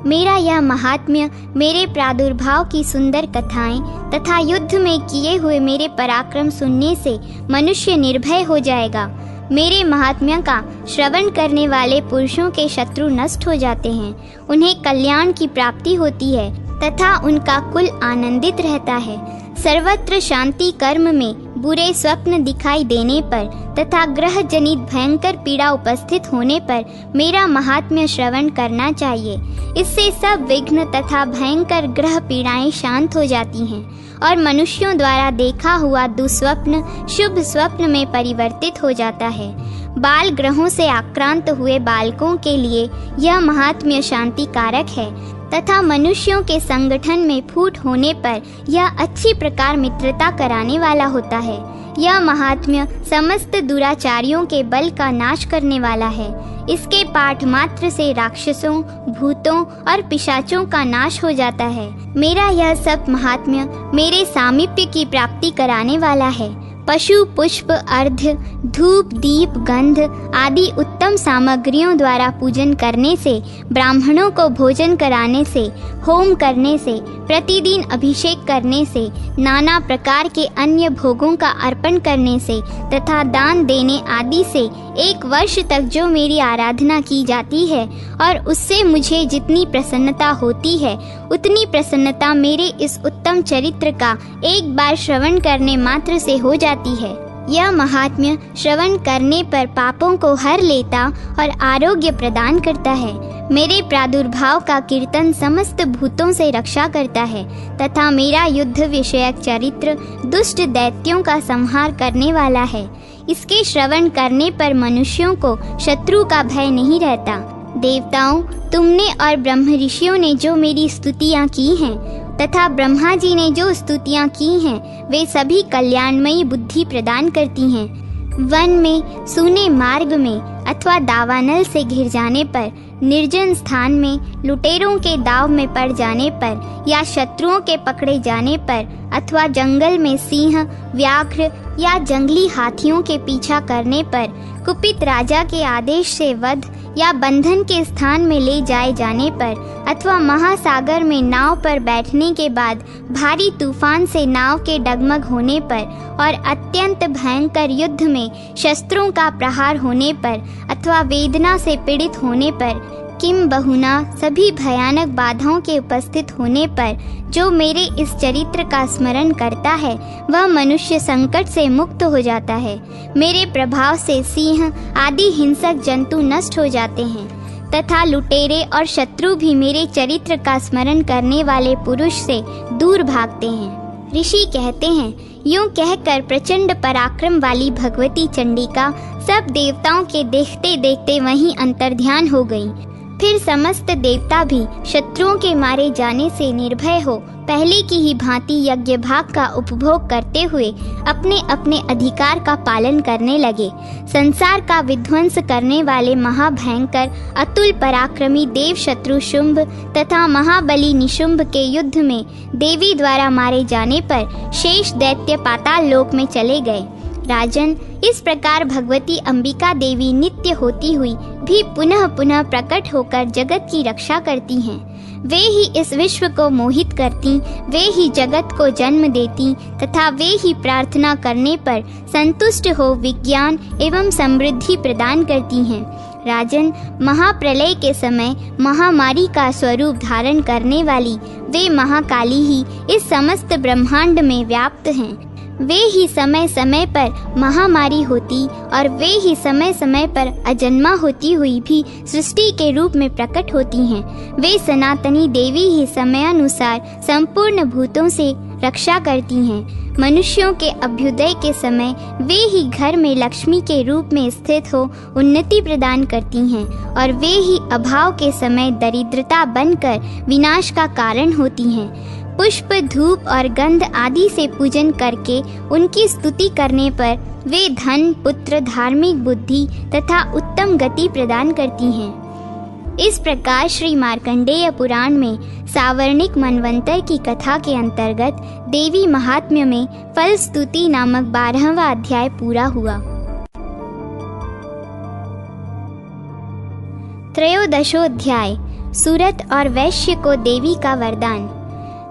मेरा यह महात्म्य, मेरे प्रादुर्भाव की सुंदर कथाएं तथा युद्ध में किए हुए मेरे पराक्रम सुनने से मनुष्य निर्भय हो जाएगा। मेरे महात्म्य का श्रवण करने वाले पुरुषों के शत्रु नष्ट हो जाते हैं, उन्हें कल्याण की प्राप्ति होती है तथा उनका कुल आनंदित रहता है। सर्वत्र शांति कर्म में बुरे स्वप्न दिखाई देने पर तथा ग्रह जनित भयंकर पीड़ा उपस्थित होने पर मेरा महात्म्य श्रवण करना चाहिए। इससे सब विघ्न तथा भयंकर ग्रह पीड़ाएं शांत हो जाती हैं और मनुष्यों द्वारा देखा हुआ दुस्वप्न शुभ स्वप्न में परिवर्तित हो जाता है। बाल ग्रहों से आक्रांत हुए बालकों के लिए यह महात्म्य शांति कारक है तथा मनुष्यों के संगठन में फूट होने पर यह अच्छी प्रकार मित्रता कराने वाला होता है। यह महात्म्य समस्त दुराचारियों के बल का नाश करने वाला है। इसके पाठ मात्र से राक्षसों, भूतों और पिशाचों का नाश हो जाता है। मेरा यह सब महात्म्य मेरे सामीप्य की प्राप्ति कराने वाला है। पशु, पुष्प, अर्घ्य, धूप, दीप, गंध आदि उत्तम सामग्रियों द्वारा पूजन करने से, ब्राह्मणों को भोजन कराने से, होम करने से, प्रतिदिन अभिषेक करने से, नाना प्रकार के अन्य भोगों का अर्पण करने से तथा दान देने आदि से 1 वर्ष तक जो मेरी आराधना की जाती है और उससे मुझे जितनी प्रसन्नता होती है, उतनी प्रसन्नता मेरे इस उत्तम चरित्र का एक बार श्रवण करने मात्र से हो जाती है। यह महात्म्य श्रवण करने पर पापों को हर लेता और आरोग्य प्रदान करता है। मेरे प्रादुर्भाव का कीर्तन समस्त भूतों से रक्षा करता है तथा मेरा युद्ध विषयक चरित्र दुष्ट दैत्यों का संहार करने वाला है। इसके श्रवण करने पर मनुष्यों को शत्रु का भय नहीं रहता। देवताओं, तुमने और ब्रह्म ऋषियों ने जो मेरी स्तुतियाँ की हैं तथा ब्रह्मा जी ने जो स्तुतियाँ की हैं, वे सभी कल्याणमयी बुद्धि प्रदान करती हैं। वन में, सूने मार्ग में अथवा दावानल से घिर जाने पर, निर्जन स्थान में, लुटेरों के दाव में पड़ जाने पर या शत्रुओं के पकड़े जाने पर अथवा जंगल में सिंह, व्याघ्र या जंगली हाथियों के पीछा करने पर, कुपित राजा के आदेश से वध या बंधन के स्थान में ले जाए जाने पर अथवा महासागर में नाव पर बैठने के बाद भारी तूफान से नाव के डगमग होने पर और अत्यंत भयंकर युद्ध में शस्त्रों का प्रहार होने पर अथवा वेदना से पीड़ित होने पर, किम बहुना सभी भयानक बाधाओं के उपस्थित होने पर जो मेरे इस चरित्र का स्मरण करता है, वह मनुष्य संकट से मुक्त हो जाता है। मेरे प्रभाव से सिंह आदि हिंसक जंतु नष्ट हो जाते हैं तथा लुटेरे और शत्रु भी मेरे चरित्र का स्मरण करने वाले पुरुष से दूर भागते हैं। ऋषि कहते हैं, यूं कहकर प्रचंड पराक्रम वाली भगवती चंडिका सब देवताओं के देखते देखते वहीं अंतर्ध्यान हो गई। फिर समस्त देवता भी शत्रुओं के मारे जाने से निर्भय हो पहले की ही भांति यज्ञ भाग का उपभोग करते हुए अपने अपने अधिकार का पालन करने लगे। संसार का विध्वंस करने वाले महाभयंकर अतुल पराक्रमी देव शत्रु शुंभ तथा महाबली निशुंभ के युद्ध में देवी द्वारा मारे जाने पर शेष दैत्य पाताल लोक में चले गए। राजन, इस प्रकार भगवती अंबिका देवी नित्य होती हुई भी पुनः पुनः प्रकट होकर जगत की रक्षा करती हैं। वे ही इस विश्व को मोहित करती, वे ही जगत को जन्म देती तथा वे ही प्रार्थना करने पर संतुष्ट हो विज्ञान एवं समृद्धि प्रदान करती हैं। राजन, महाप्रलय के समय महामारी का स्वरूप धारण करने वाली वे महाकाली ही इस समस्त ब्रह्मांड में व्याप्त हैं। वे ही समय समय पर महामारी होती और वे ही समय समय पर अजन्मा होती हुई भी सृष्टि के रूप में प्रकट होती हैं। वे सनातनी देवी ही समयानुसार संपूर्ण भूतों से रक्षा करती हैं। मनुष्यों के अभ्युदय के समय वे ही घर में लक्ष्मी के रूप में स्थित हो उन्नति प्रदान करती हैं और वे ही अभाव के समय दरिद्रता बनकर विनाश का कारण होती हैं। पुष्प, धूप और गंध आदि से पूजन करके उनकी स्तुति करने पर वे धन, पुत्र, धार्मिक बुद्धि तथा उत्तम गति प्रदान करती हैं। इस प्रकार श्री मार्कंडेय पुराण में सावर्णिक मनवंतर की कथा के अंतर्गत देवी महात्म्य में फल स्तुति नामक 12वां अध्याय पूरा हुआ। त्रयोदशोध्याय सूरत और वैश्य को देवी का वरदान।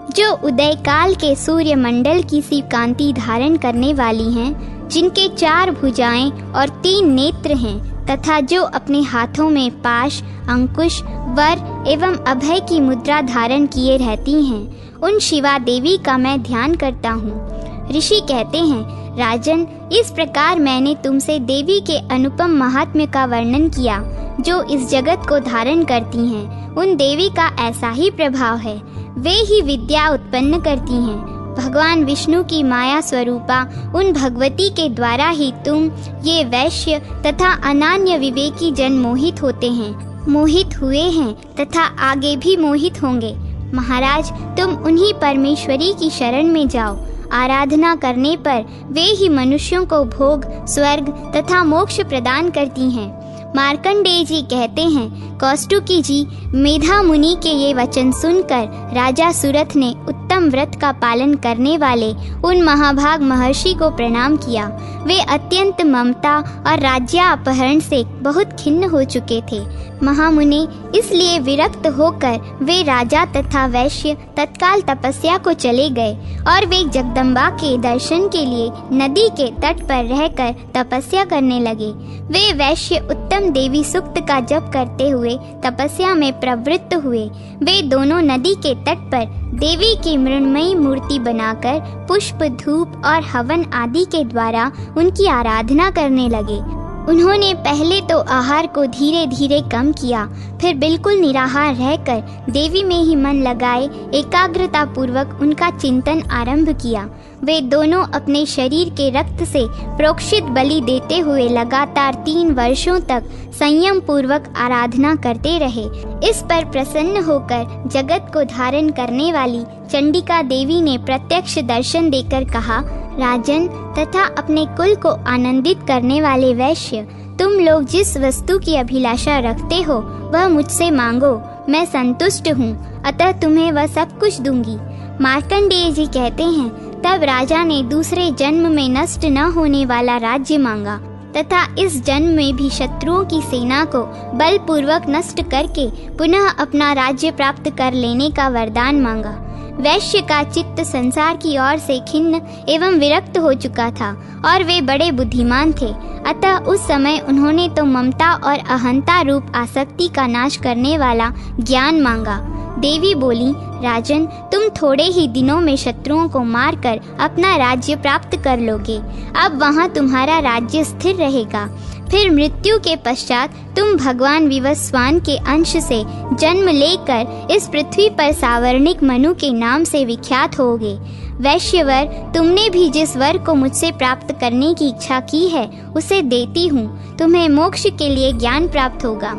जो उदय काल के सूर्य मंडल की सी कांति धारण करने वाली हैं, जिनके 4 भुजाएं और 3 नेत्र हैं तथा जो अपने हाथों में पाश, अंकुश, वर एवं अभय की मुद्रा धारण किए रहती हैं, उन शिवा देवी का मैं ध्यान करता हूँ। ऋषि कहते हैं, राजन, इस प्रकार मैंने तुमसे देवी के अनुपम महात्म्य का वर्णन किया जो इस जगत को धारण करती हैं। उन देवी का ऐसा ही प्रभाव है। वे ही विद्या उत्पन्न करती हैं। भगवान विष्णु की माया स्वरूपा उन भगवती के द्वारा ही तुम ये वैश्य तथा अनान्य विवेकी जन मोहित होते हैं, मोहित हुए हैं तथा आगे भी मोहित होंगे। महाराज, तुम उन्हीं परमेश्वरी की शरण में जाओ। आराधना करने पर वे ही मनुष्यों को भोग, स्वर्ग तथा मोक्ष प्रदान करती हैं। मार्कंडेय जी कहते हैं, कौस्तुकी जी, मेधा मुनि के ये वचन सुनकर राजा सूरत ने उत्तम व्रत का पालन करने वाले उन महाभाग महर्षि को प्रणाम किया। वे अत्यंत ममता और राज्यापहरण से बहुत खिन्न हो चुके थे। महामुनि, इसलिए विरक्त होकर वे राजा तथा वैश्य तत्काल तपस्या को चले गए और वे जगदम्बा के दर्शन के लिए नदी के तट पर रहकर तपस्या करने लगे। वे वैश्य उत्तम देवी सूक्त का जप करते हुए तपस्या में प्रवृत्त हुए। वे दोनों नदी के तट पर देवी की मृण्मयी मूर्ति बनाकर पुष्प, धूप और हवन आदि के द्वारा उनकी आराधना करने लगे। उन्होंने पहले तो आहार को धीरे धीरे कम किया, फिर बिल्कुल निराहार रहकर देवी में ही मन लगाए एकाग्रता पूर्वक उनका चिंतन आरंभ किया। वे दोनों अपने शरीर के रक्त से प्रोक्षित बलि देते हुए लगातार 3 वर्षों तक संयम पूर्वक आराधना करते रहे। इस पर प्रसन्न होकर जगत को धारण करने वाली चंडिका देवी ने प्रत्यक्ष दर्शन देकर कहा, राजन तथा अपने कुल को आनंदित करने वाले वैश्य, तुम लोग जिस वस्तु की अभिलाषा रखते हो वह मुझसे मांगो, मैं संतुष्ट हूँ, अतः तुम्हें वह सब कुछ दूंगी। मार्कंडेय जी कहते हैं, तब राजा ने दूसरे जन्म में नष्ट न होने वाला राज्य मांगा तथा इस जन्म में भी शत्रुओं की सेना को बलपूर्वक नष्ट करके पुनः अपना राज्य प्राप्त कर लेने का वरदान मांगा। वैश्य का चित्त संसार की ओर से खिन्न एवं विरक्त हो चुका था और वे बड़े बुद्धिमान थे, अतः उस समय उन्होंने तो ममता और अहंता रूप आसक्ति का नाश करने वाला ज्ञान मांगा। देवी बोली, राजन, तुम थोड़े ही दिनों में शत्रुओं को मारकर अपना राज्य प्राप्त कर लोगे। अब वहाँ तुम्हारा राज्य स्थिर रहेगा। फिर मृत्यु के पश्चात तुम भगवान विवस्वान के अंश से जन्म लेकर इस पृथ्वी पर सावर्णिक मनु के नाम से विख्यात होगे। वैश्यवर, तुमने भी जिस वर को मुझसे प्राप्त करने की इच्छा की है उसे देती हूँ। तुम्हें मोक्ष के लिए ज्ञान प्राप्त होगा।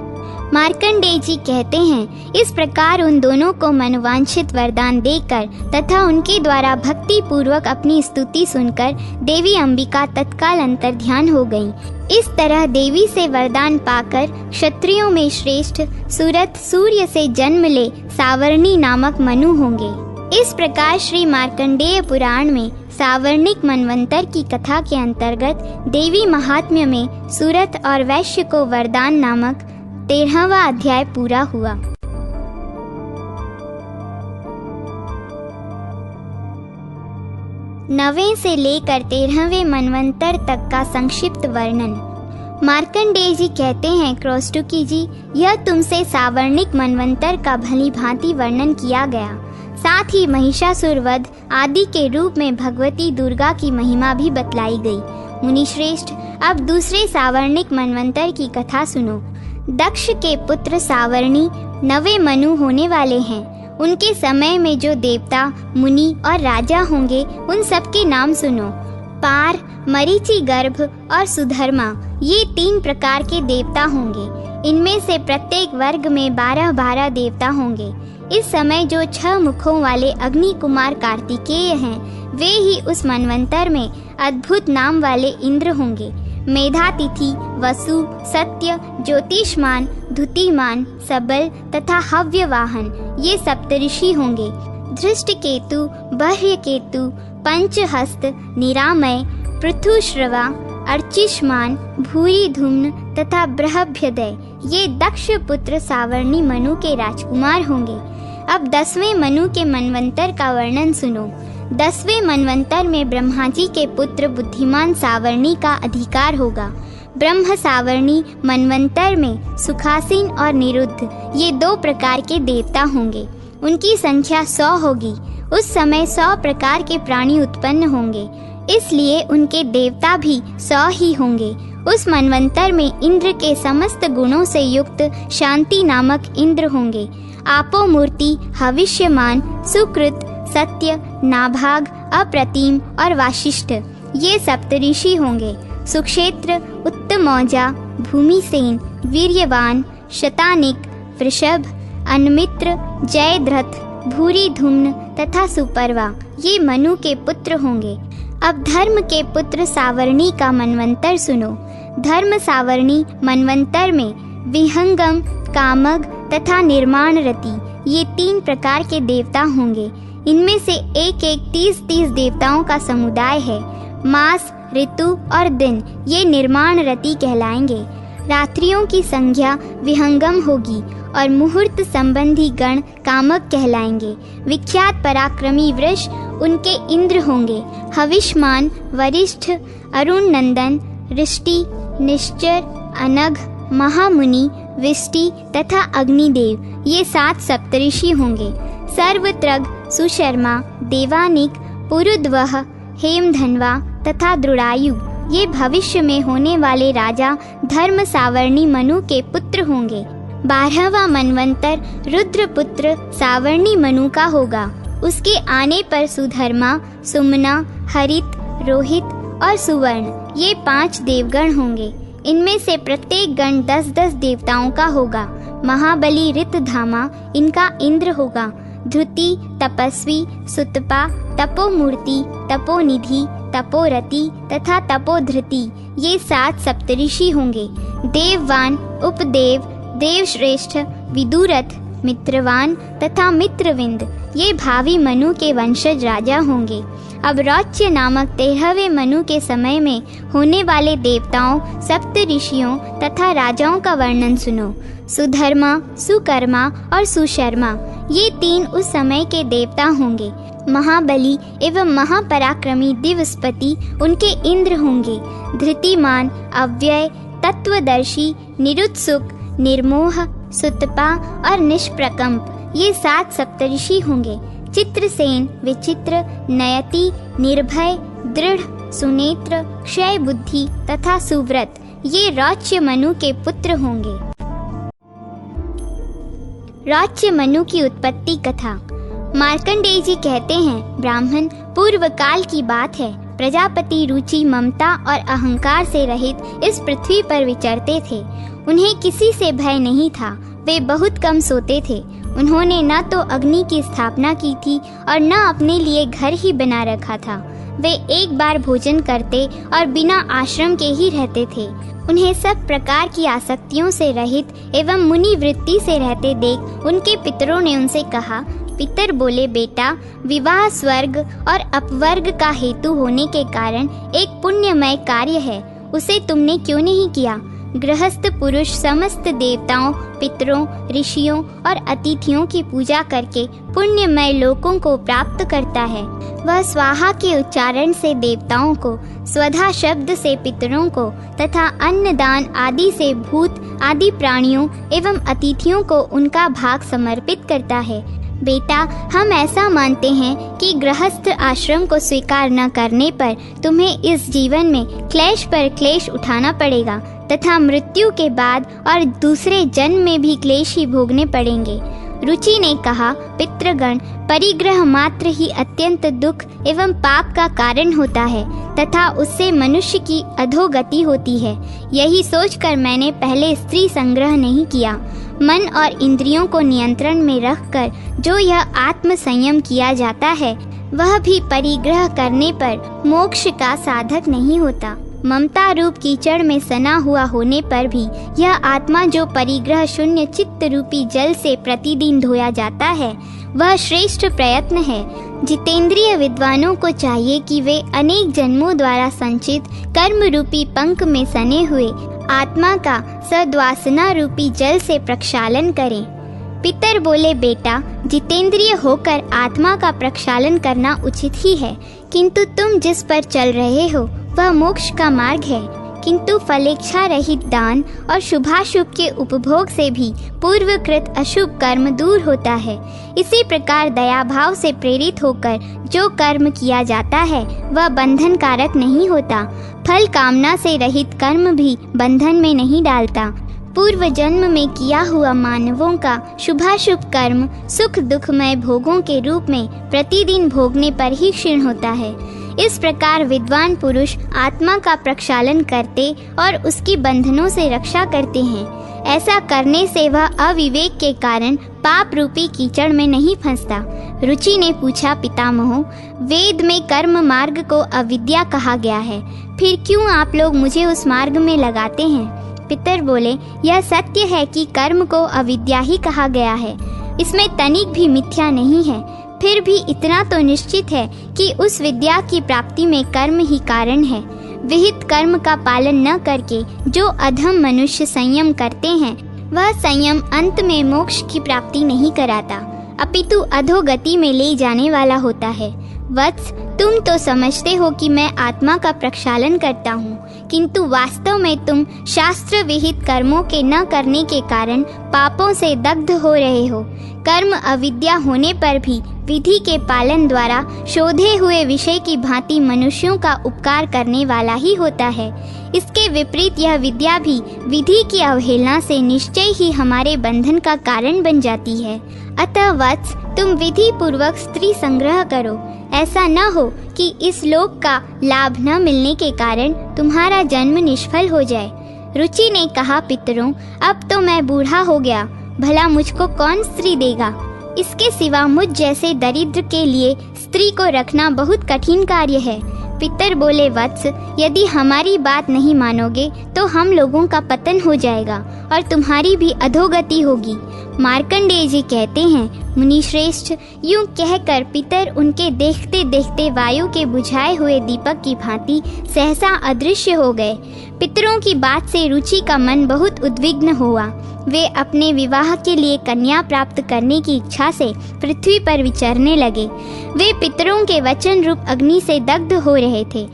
मार्कंडेय जी कहते हैं, इस प्रकार उन दोनों को मनोवांछित वरदान देकर तथा उनके द्वारा भक्ति पूर्वक अपनी स्तुति सुनकर देवी अंबिका तत्काल अंतर्ध्यान हो गईं। इस तरह देवी से वरदान पाकर क्षत्रियों में श्रेष्ठ सूरत सूर्य से जन्म ले सावर्णी नामक मनु होंगे। इस प्रकार श्री मार्कंडेय पुराण में सावर्णिक मनवंतर की कथा के अंतर्गत देवी महात्म्य में सूरत और वैश्य को वरदान नामक 13वां अध्याय पूरा हुआ। 9वें से लेकर 13वें मनवंतर तक का संक्षिप्त वर्णन। मार्कंडेय जी कहते हैं, क्रौष्टुकी जी, यह तुमसे सावर्णिक मनवंतर का भली भांति वर्णन किया गया। साथ ही महिषासुर वध आदि के रूप में भगवती दुर्गा की महिमा भी बतलाई गई। मुनिश्रेष्ठ, अब दूसरे सावर्णिक मनवंतर की कथा सुनो। दक्ष के पुत्र सावर्णी 9वें मनु होने वाले हैं। उनके समय में जो देवता, मुनि और राजा होंगे, उन सब के नाम सुनो। पार, मरीचि गर्भ और सुधर्मा, ये 3 प्रकार के देवता होंगे। इनमें से प्रत्येक वर्ग में 12-12 देवता होंगे। इस समय जो 6 मुखों वाले अग्नि कुमार कार्तिकेय हैं, वे ही उस मनवंतर में अद्भुत नाम वाले इंद्र होंगे। मेधातिथि, वसु, सत्य, ज्योतिष्मान, धुतिमान, सबल तथा हव्यवाहन, ये सप्तऋषि होंगे। धृष्टकेतु, बर्ह्यकेतु, पंचहस्त, निरामय, पृथुश्रवा, अर्चिष्मान, भूरि धूम्न तथा बृहभ्यदय, ये दक्ष पुत्र सावर्णी मनु के राजकुमार होंगे। अब 10वें मनु के मनवंतर का वर्णन सुनो। 10वें मनवंतर में ब्रह्मा जी के पुत्र बुद्धिमान सावर्णी का अधिकार होगा। ब्रह्म सावर्णी मनवंतर में सुखासीन और निरुद्ध, ये 2 प्रकार के देवता होंगे। उनकी संख्या 100 होगी। उस समय 100 प्रकार के प्राणी उत्पन्न होंगे, इसलिए उनके देवता भी 100 ही होंगे। उस मनवंतर में इंद्र के समस्त गुणों से युक्त शांति नामक इंद्र होंगे। आपो मूर्ति, हविष्यमान, सुकृत, सत्य, नाभाग, अप्रतिम और वाशिष्ठ, ये सप्तऋषि होंगे। सुक्षेत्र, उत्तमौजा, भूमिसेन, वीर्यवान, शतानिक, वृषभ, अन्मित्र, जयद्रथ, भूरि धूम्न तथा सुपर्वा, ये मनु के पुत्र होंगे। अब धर्म के पुत्र सावर्णी का मनवंतर सुनो। धर्म सावर्णी मनवंतर में विहंगम, कामग तथा निर्माण रति, ये 3 प्रकार के देवता होंगे। इनमें से एक 30 देवताओं का समुदाय है। मास, ऋतु और दिन, ये निर्माण रति कहलाएंगे। रात्रियों की संज्ञा विहंगम होगी और मुहूर्त संबंधी गण कामक कहलाएंगे। विख्यात पराक्रमी वृष उनके इंद्र होंगे। हविष्मान, वरिष्ठ, अरुण नंदन, ऋष्टि, निश्चर, अनघ, महामुनि, विष्टि तथा अग्निदेव, ये 7 सप्तऋषि होंगे। सर्वत्रग, सुशर्मा, देवानिक, पुरुद्वह, हेमधन्वा तथा दृढ़ायु, ये भविष्य में होने वाले राजा धर्म सावर्णी मनु के पुत्र होंगे। 12वां मनवंतर रुद्रपुत्र सावर्णी मनु का होगा। उसके आने पर सुधर्मा, सुमना, हरित, रोहित और सुवर्ण, ये 5 देवगण होंगे। इनमें से प्रत्येक गण 10-10 देवताओं का होगा। महाबली ऋतधामा इनका इंद्र होगा। धृति, तपस्वी, सुतपा, तपोमूर्ति, तपोनिधि, तपोरति तथा तपोधृति, ये 7 सप्तऋषि होंगे। देववान, उपदेव, देवश्रेष्ठ, विदुरथ, मित्रवान तथा मित्रविंद, ये भावी मनु के वंशज राजा होंगे। अब रौच्य नामक 13वें मनु के समय में होने वाले देवताओं, सप्तऋषियों तथा राजाओं का वर्णन सुनो। सुधर्मा, सुकर्मा और सुशर्मा, ये 3 उस समय के देवता होंगे। महाबली एवं महापराक्रमी दिवस्पति उनके इंद्र होंगे। धृतिमान, अव्यय, तत्वदर्शी, निरुत्सुक, निर्मोह, सुतपा और निष्प्रकंप, ये 7 सप्तऋषि होंगे। चित्रसेन, विचित्र, नयति, निर्भय, दृढ़, सुनेत्र, क्षय बुद्धि तथा सुव्रत, ये रौच्य मनु के पुत्र होंगे। रौच्य मनु की उत्पत्ति कथा। मार्कंडेय जी कहते हैं, ब्राह्मण, पूर्व काल की बात है। प्रजापति रुचि, ममता और अहंकार से रहित इस पृथ्वी पर विचरते थे। उन्हें किसी से भय नहीं था। वे बहुत कम सोते थे। उन्होंने न तो अग्नि की स्थापना की थी और न अपने लिए घर ही बना रखा था। वे एक बार भोजन करते और बिना आश्रम के ही रहते थे। उन्हें सब प्रकार की आसक्तियों से रहित एवं मुनि वृत्ति से रहते देख उनके पितरों ने उनसे कहा। पितर बोले, बेटा, विवाह स्वर्ग और अपवर्ग का हेतु होने के कारण एक पुण्यमय कार्य है, उसे तुमने क्यों नहीं किया? गृहस्थ पुरुष समस्त देवताओं, पितरों, ऋषियों और अतिथियों की पूजा करके पुण्यमय लोकों को प्राप्त करता है। वह स्वाहा के उच्चारण से देवताओं को, स्वधा शब्द से पितरों को तथा अन्नदान आदि से भूत आदि प्राणियों एवं अतिथियों को उनका भाग समर्पित करता है। बेटा, हम ऐसा मानते हैं कि गृहस्थ आश्रम को स्वीकार न करने पर तुम्हें इस जीवन में क्लेश पर क्लेश उठाना पड़ेगा तथा मृत्यु के बाद और दूसरे जन्म में भी क्लेश ही भोगने पड़ेंगे। रुचि ने कहा, पितृगण, परिग्रह मात्र ही अत्यंत दुख एवं पाप का कारण होता है तथा उससे मनुष्य की अधोगति होती है। यही सोचकर मैंने पहले स्त्री संग्रह नहीं किया। मन और इंद्रियों को नियंत्रण में रखकर जो यह आत्म संयम किया जाता है, वह भी परिग्रह करने पर मोक्ष का साधक नहीं होता। ममता रूप कीचड़ में सना हुआ होने पर भी यह आत्मा जो परिग्रह शून्य चित्त रूपी जल से प्रतिदिन धोया जाता है, वह श्रेष्ठ प्रयत्न है। जितेंद्रिय विद्वानों को चाहिए कि वे अनेक जन्मों द्वारा संचित कर्म रूपी पंख में सने हुए आत्मा का सद्वासना रूपी जल से प्रक्षालन करें। पितर बोले, बेटा, जितेंद्रिय होकर आत्मा का प्रक्षालन करना उचित ही है, किंतु तुम जिस पर चल रहे हो वह मोक्ष का मार्ग है। किंतु फलेच्छा रहित दान और शुभाशुभ के उपभोग से भी पूर्वकृत अशुभ कर्म दूर होता है। इसी प्रकार दया भाव से प्रेरित होकर जो कर्म किया जाता है वह बंधन कारक नहीं होता। फल कामना से रहित कर्म भी बंधन में नहीं डालता। पूर्व जन्म में किया हुआ मानवों का शुभाशुभ कर्म सुख दुखमय भोगों के रूप में प्रतिदिन भोगने पर ही क्षीण होता है। इस प्रकार विद्वान पुरुष आत्मा का प्रक्षालन करते और उसकी बंधनों से रक्षा करते हैं। ऐसा करने से वह अविवेक के कारण पाप रूपी कीचड़ में नहीं फंसता। रुचि ने पूछा, पितामह, वेद में कर्म मार्ग को अविद्या कहा गया है, फिर क्यों आप लोग मुझे उस मार्ग में लगाते हैं? पितर बोले, यह सत्य है कि कर्म को अविद्या ही कहा गया है, इसमें तनिक भी मिथ्या नहीं है। फिर भी इतना तो निश्चित है कि उस विद्या की प्राप्ति में कर्म ही कारण है। विहित कर्म का पालन न करके जो अधम मनुष्य संयम करते हैं, वह संयम अंत में मोक्ष की प्राप्ति नहीं कराता, अपितु अधोगति में ले जाने वाला होता है। वत्स, तुम तो समझते हो कि मैं आत्मा का प्रक्षालन करता हूँ, किंतु वास्तव में तुम शास्त्र विहित कर्मों के न करने के कारण पापों से दग्ध हो रहे हो। कर्म अविद्या होने पर भी विधि के पालन द्वारा शोधे हुए विषय की भांति मनुष्यों का उपकार करने वाला ही होता है। इसके विपरीत यह विद्या भी विधि की अवहेलना से निश्चय ही हमारे बंधन का कारण बन जाती है। अतः वत्स, तुम विधि पूर्वक स्त्री संग्रह करो। ऐसा न हो कि इस लोक का लाभ न मिलने के कारण तुम्हारा जन्म निष्फल हो जाए। रुचि ने कहा, पितरों, अब तो मैं बूढ़ा हो गया, भला मुझको कौन स्त्री देगा? इसके सिवा मुझ जैसे दरिद्र के लिए स्त्री को रखना बहुत कठिन कार्य है। पितर बोले, वत्स, यदि हमारी बात नहीं मानोगे तो हम लोगों का पतन हो जाएगा और तुम्हारी भी अधोगति होगी। मार्कंडेय जी कहते हैं, मुनिश्रेष्ठ, यूं कहकर पितर उनके देखते देखते वायु के बुझाए हुए दीपक की भांति सहसा अदृश्य हो गए। पितरों की बात से रुचि का मन बहुत उद्विग्न हुआ। वे अपने विवाह के लिए कन्या प्राप्त करने की इच्छा से पृथ्वी पर विचरने लगे। वे पितरों के वचन रूप अग्नि से दग्ध हो रहे थे।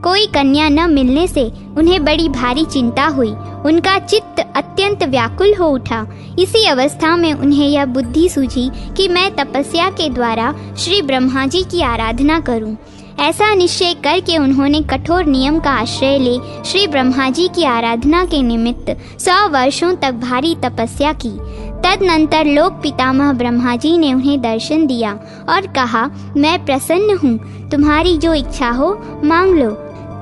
कोई कन्या न मिलने से उन्हें बड़ी भारी चिंता हुई। उनका चित्त अत्यंत व्याकुल हो उठा। इसी अवस्था में उन्हें यह बुद्धि सूझी कि मैं तपस्या के द्वारा श्री ब्रह्मा जी की आराधना करूं। ऐसा निश्चय करके उन्होंने कठोर नियम का आश्रय ले श्री ब्रह्मा जी की आराधना के निमित्त 100 वर्षों तक भारी तपस्या की। तदनंतर लोक पितामह ब्रह्मा जी ने उन्हें दर्शन दिया और कहा, मैं प्रसन्न हूँ, तुम्हारी जो इच्छा हो मांग लो।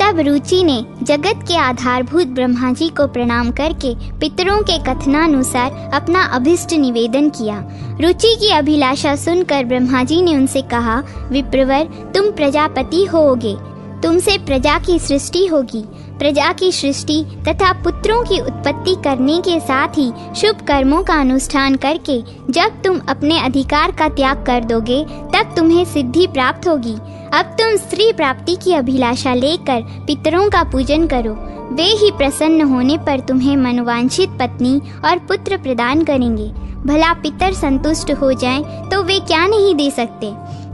तब रुचि ने जगत के आधारभूत ब्रह्मा जी को प्रणाम करके पितरों के कथनानुसार अपना अभिष्ट निवेदन किया। रुचि की अभिलाषा सुनकर ब्रह्मा जी ने उनसे कहा, विप्रवर, तुम प्रजापति होोगे, तुमसे प्रजा की सृष्टि होगी। प्रजा की सृष्टि तथा पुत्रों की उत्पत्ति करने के साथ ही शुभ कर्मों का अनुष्ठान करके जब तुम अपने अधिकार का त्याग कर दोगे तब तुम्हें सिद्धि प्राप्त होगी। अब तुम स्त्री प्राप्ति की अभिलाषा लेकर पितरों का पूजन करो। वे ही प्रसन्न होने पर तुम्हें मनोवांछित पत्नी और पुत्र प्रदान करेंगे। भला पितर संतुष्ट हो जाएं तो वे क्या नहीं दे सकते।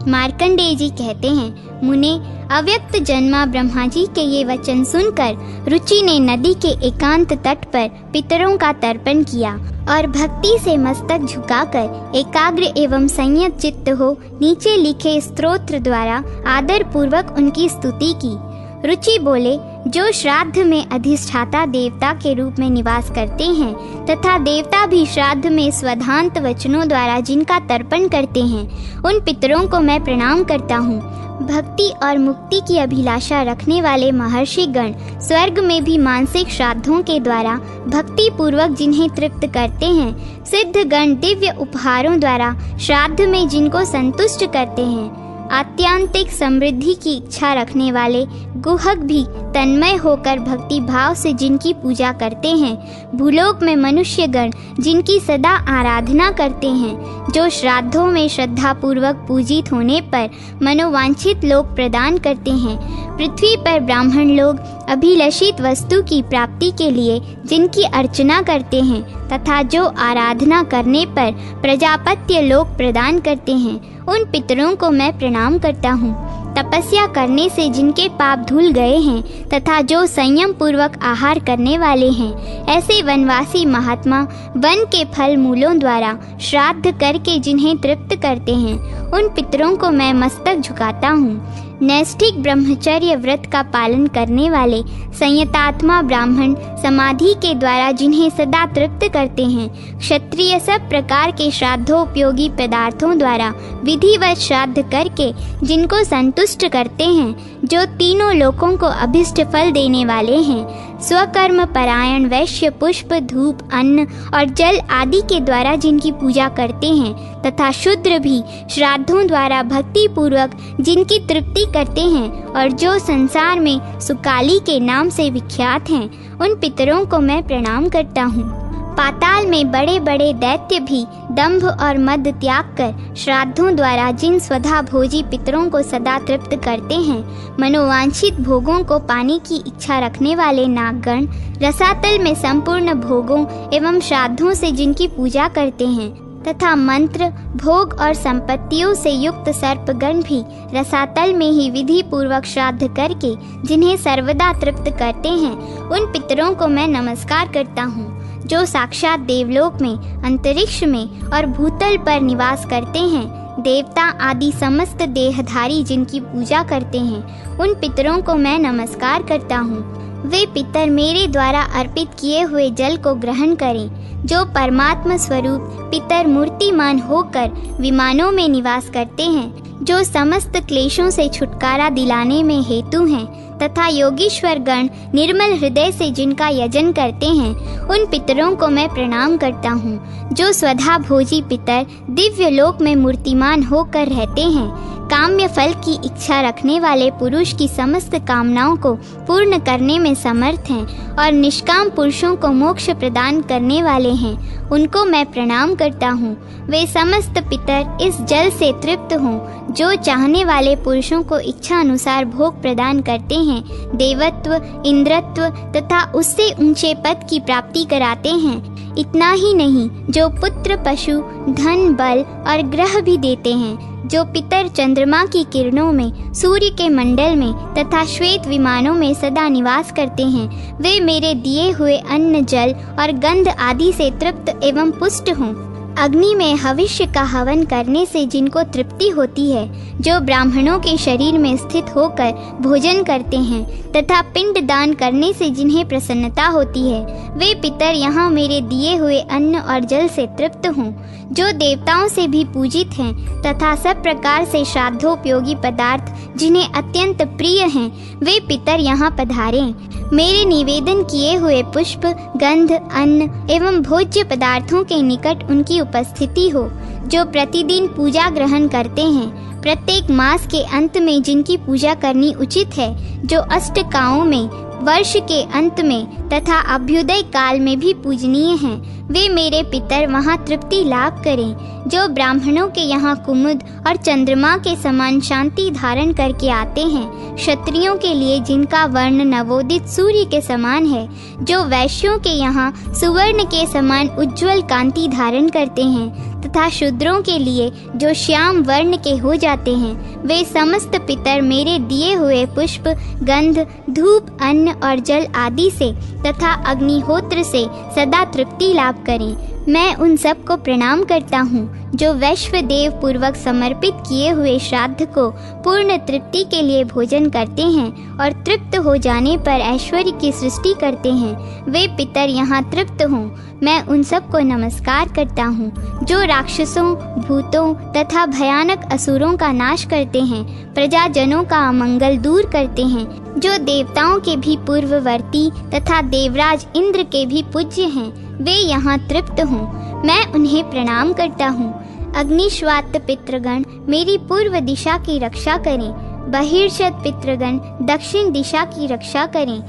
मार्कंडेय जी कहते हैं, मुने, अव्यक्त जन्मा ब्रह्मा जी के ये वचन सुनकर रुचि ने नदी के एकांत तट पर पितरों का तर्पण किया और भक्ति से मस्तक झुकाकर एकाग्र एवं संयत चित्त हो नीचे लिखे स्तोत्र द्वारा आदर पूर्वक उनकी स्तुति की। रुचि बोले, जो श्राद्ध में अधिष्ठाता देवता के रूप में निवास करते हैं तथा देवता भी श्राद्ध में स्वधांत वचनों द्वारा जिनका तर्पण करते हैं, उन पितरों को मैं प्रणाम करता हूँ। भक्ति और मुक्ति की अभिलाषा रखने वाले महर्षि गण स्वर्ग में भी मानसिक श्राद्धों के द्वारा भक्ति पूर्वक जिन्हें तृप्त करते हैं, सिद्ध गण दिव्य उपहारों द्वारा श्राद्ध में जिनको संतुष्ट करते हैं, आत्यांतिक समृद्धि की इच्छा रखने वाले गुहक भी तन्मय होकर भक्ति भाव से जिनकी पूजा करते हैं, भूलोक में मनुष्य गण जिनकी सदा आराधना करते हैं, जो श्राद्धों में श्रद्धा पूर्वक पूजित होने पर मनोवांछित लोक प्रदान करते हैं, पृथ्वी पर ब्राह्मण लोग अभिलषित वस्तु की प्राप्ति के लिए जिनकी अर्चना करते हैं तथा जो आराधना करने पर प्रजापत्य लोक प्रदान करते हैं, उन पितरों को मैं प्रणाम करता हूँ। तपस्या करने से जिनके पाप धुल गए हैं तथा जो संयम पूर्वक आहार करने वाले हैं, ऐसे वनवासी महात्मा वन के फल मूलों द्वारा श्राद्ध करके जिन्हें तृप्त करते हैं, उन पितरों को मैं मस्तक झुकाता हूँ। नैष्ठिक ब्रह्मचर्य व्रत का पालन करने वाले संयतात्मा ब्राह्मण समाधि के द्वारा जिन्हें सदा तृप्त करते हैं, क्षत्रिय सब प्रकार के श्राद्धोपयोगी पदार्थों द्वारा विधिवत श्राद्ध करके जिनको संतुष्ट करते हैं, जो तीनों लोकों को अभिष्ट फल देने वाले हैं, स्वकर्म परायण वैश्य पुष्प धूप अन्न और जल आदि के द्वारा जिनकी पूजा करते हैं तथा शूद्र भी श्राद्धों द्वारा भक्ति पूर्वक जिनकी तृप्ति करते हैं और जो संसार में सुकाली के नाम से विख्यात हैं, उन पितरों को मैं प्रणाम करता हूँ। पाताल में बड़े बड़े दैत्य भी दंभ और मद त्याग कर श्राद्धों द्वारा जिन स्वधा भोजी पितरों को सदा तृप्त करते हैं, मनोवांछित भोगों को पाने की इच्छा रखने वाले नागगण रसातल में संपूर्ण भोगों एवं श्राद्धों से जिनकी पूजा करते हैं तथा मंत्र भोग और संपत्तियों से युक्त सर्पगण भी रसातल में ही विधि पूर्वक श्राद्ध करके जिन्हें सर्वदा तृप्त करते हैं, उन पितरों को मैं नमस्कार करता हूँ। जो साक्षात देवलोक में, अंतरिक्ष में और भूतल पर निवास करते हैं, देवता आदि समस्त देहधारी जिनकी पूजा करते हैं, उन पितरों को मैं नमस्कार करता हूँ। वे पितर मेरे द्वारा अर्पित किए हुए जल को ग्रहण करें। जो परमात्मा स्वरूप पितर मूर्तिमान होकर विमानों में निवास करते हैं, जो समस्त क्लेशों से छुटकारा दिलाने में हेतु हैं तथा योगीश्वर गण निर्मल हृदय से जिनका यजन करते हैं, उन पितरों को मैं प्रणाम करता हूँ। जो स्वधा भोजी पितर दिव्य लोक में मूर्तिमान होकर रहते हैं, काम्य फल की इच्छा रखने वाले पुरुष की समस्त कामनाओं को पूर्ण करने में समर्थ हैं और निष्काम पुरुषों को मोक्ष प्रदान करने वाले हैं, उनको मैं प्रणाम करता हूँ। वे समस्त पितर इस जल से तृप्त हों, जो चाहने वाले पुरुषों को इच्छा अनुसार भोग प्रदान करते हैं, देवत्व, इंद्रत्व तथा उससे ऊंचे पद की प्राप्ति कराते हैं। इतना ही नहीं, जो पुत्र, पशु, धन, बल और ग्रह भी देते हैं। जो पितर चंद्रमा की किरणों में, सूर्य के मंडल में तथा श्वेत विमानों में सदा निवास करते हैं, वे मेरे दिए हुए अन्न, जल और गंध आदि से तृप्त एवं पुष्ट हों। अग्नि में हविष्य का हवन करने से जिनको तृप्ति होती है, जो ब्राह्मणों के शरीर में स्थित होकर भोजन करते हैं तथा पिंड दान करने से जिन्हें प्रसन्नता होती है, वे पितर यहाँ मेरे दिए हुए अन्न और जल से तृप्त हों। जो देवताओं से भी पूजित हैं तथा सब प्रकार से श्राद्धोपयोगी पदार्थ जिन्हें अत्यंत प्रिय हैं, वे पितर यहाँ पधारें। मेरे निवेदन किए हुए पुष्प, गंध, अन्न एवं भोज्य पदार्थों के निकट उनकी उपस्थिति हो। जो प्रतिदिन पूजा ग्रहण करते हैं, प्रत्येक मास के अंत में जिनकी पूजा करनी उचित है, जो अष्टकाओं में वर्ष के अंत में तथा अभ्युदय काल में भी पूजनीय हैं। वे मेरे पितर वहाँ तृप्ति लाभ करें। जो ब्राह्मणों के यहाँ कुमुद और चंद्रमा के समान शांति धारण करके आते हैं, क्षत्रियों के लिए जिनका वर्ण नवोदित सूर्य के समान है, जो वैश्यों के यहाँ सुवर्ण के समान उज्ज्वल कांति धारण करते हैं, तथा शूद्रों के लिए जो श्याम वर्ण के हो जाते हैं, वे समस्त पितर मेरे दिए हुए पुष्प, गंध, धूप, अन्न और जल आदि से तथा अग्निहोत्र से सदा तृप्ति लाभ करें। मैं उन सब को प्रणाम करता हूँ जो वैश्वदेव पूर्वक समर्पित किए हुए श्राद्ध को पूर्ण तृप्ति के लिए भोजन करते हैं और तृप्त हो जाने पर ऐश्वर्य की सृष्टि करते हैं। वे पितर यहाँ तृप्त हों। मैं उन सब को नमस्कार करता हूँ जो राक्षसों, भूतों तथा भयानक असुरों का नाश करते हैं, प्रजाजनों का अमंगल दूर करते हैं, जो देवताओं के भी पूर्ववर्ती तथा देवराज इंद्र के भी पूज्य हैं। वे यहाँ तृप्त हों। मैं उन्हें प्रणाम करता हूँ। अग्निश्वात पितृगण मेरी पूर्व दिशा की रक्षा करें। बहिर्षद पितृगण दक्षिण दिशा की रक्षा करें।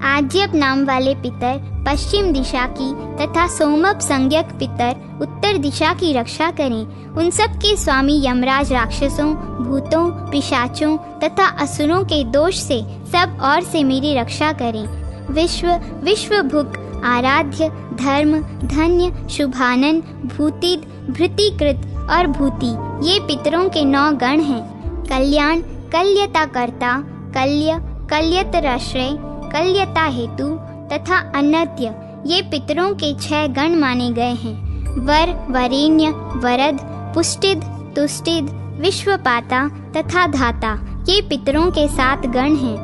आज्यप नाम वाले पितर पश्चिम दिशा की तथा सोमप संज्ञक पितर उत्तर दिशा की रक्षा करें। उन सब के स्वामी यमराज राक्षसों, भूतों, पिशाचों तथा असुरों के दोष से सब और से मेरी रक्षा करें। विश्वभुक, आराध्य, धर्म, धन्य, शुभानन, भूतिद, भृतिकृत और भूति ये पितरों के 9 गण हैं। कल्याण, कल्यता कर्ता, कल्य, कल्यतराश्रय, कल्यता हेतु तथा अनद्य ये पितरों के 6 गण माने गए हैं। वर, वरेण्य, वरद, पुष्टिद, तुष्टिद, विश्वपाता तथा धाता ये पितरों के 7 गण हैं।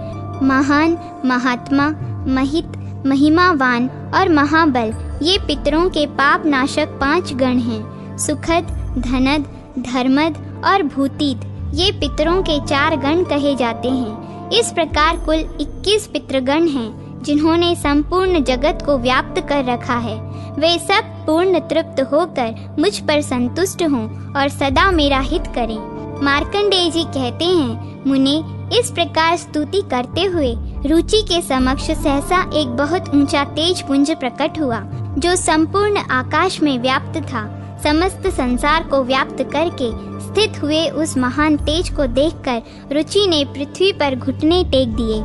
महान, महात्मा, महित, महिमावान और महाबल ये पितरों के पाप नाशक 5 गण हैं। सुखद, धनद, धर्मद और भूतिद ये पितरों के 4 गण कहे जाते हैं। इस प्रकार कुल 21 पितृगण हैं जिन्होंने संपूर्ण जगत को व्याप्त कर रखा है। वे सब पूर्ण तृप्त होकर मुझ पर संतुष्ट हों और सदा मेरा हित करें। मार्कंडेय जी कहते हैं, मुने इस प्रकार स्तुति करते हुए रुचि के समक्ष सहसा एक बहुत ऊंचा तेज पुंज प्रकट हुआ जो संपूर्ण आकाश में व्याप्त था। समस्त संसार को व्याप्त करके स्थित हुए उस महान तेज को देखकर रुचि ने पृथ्वी पर घुटने टेक दिए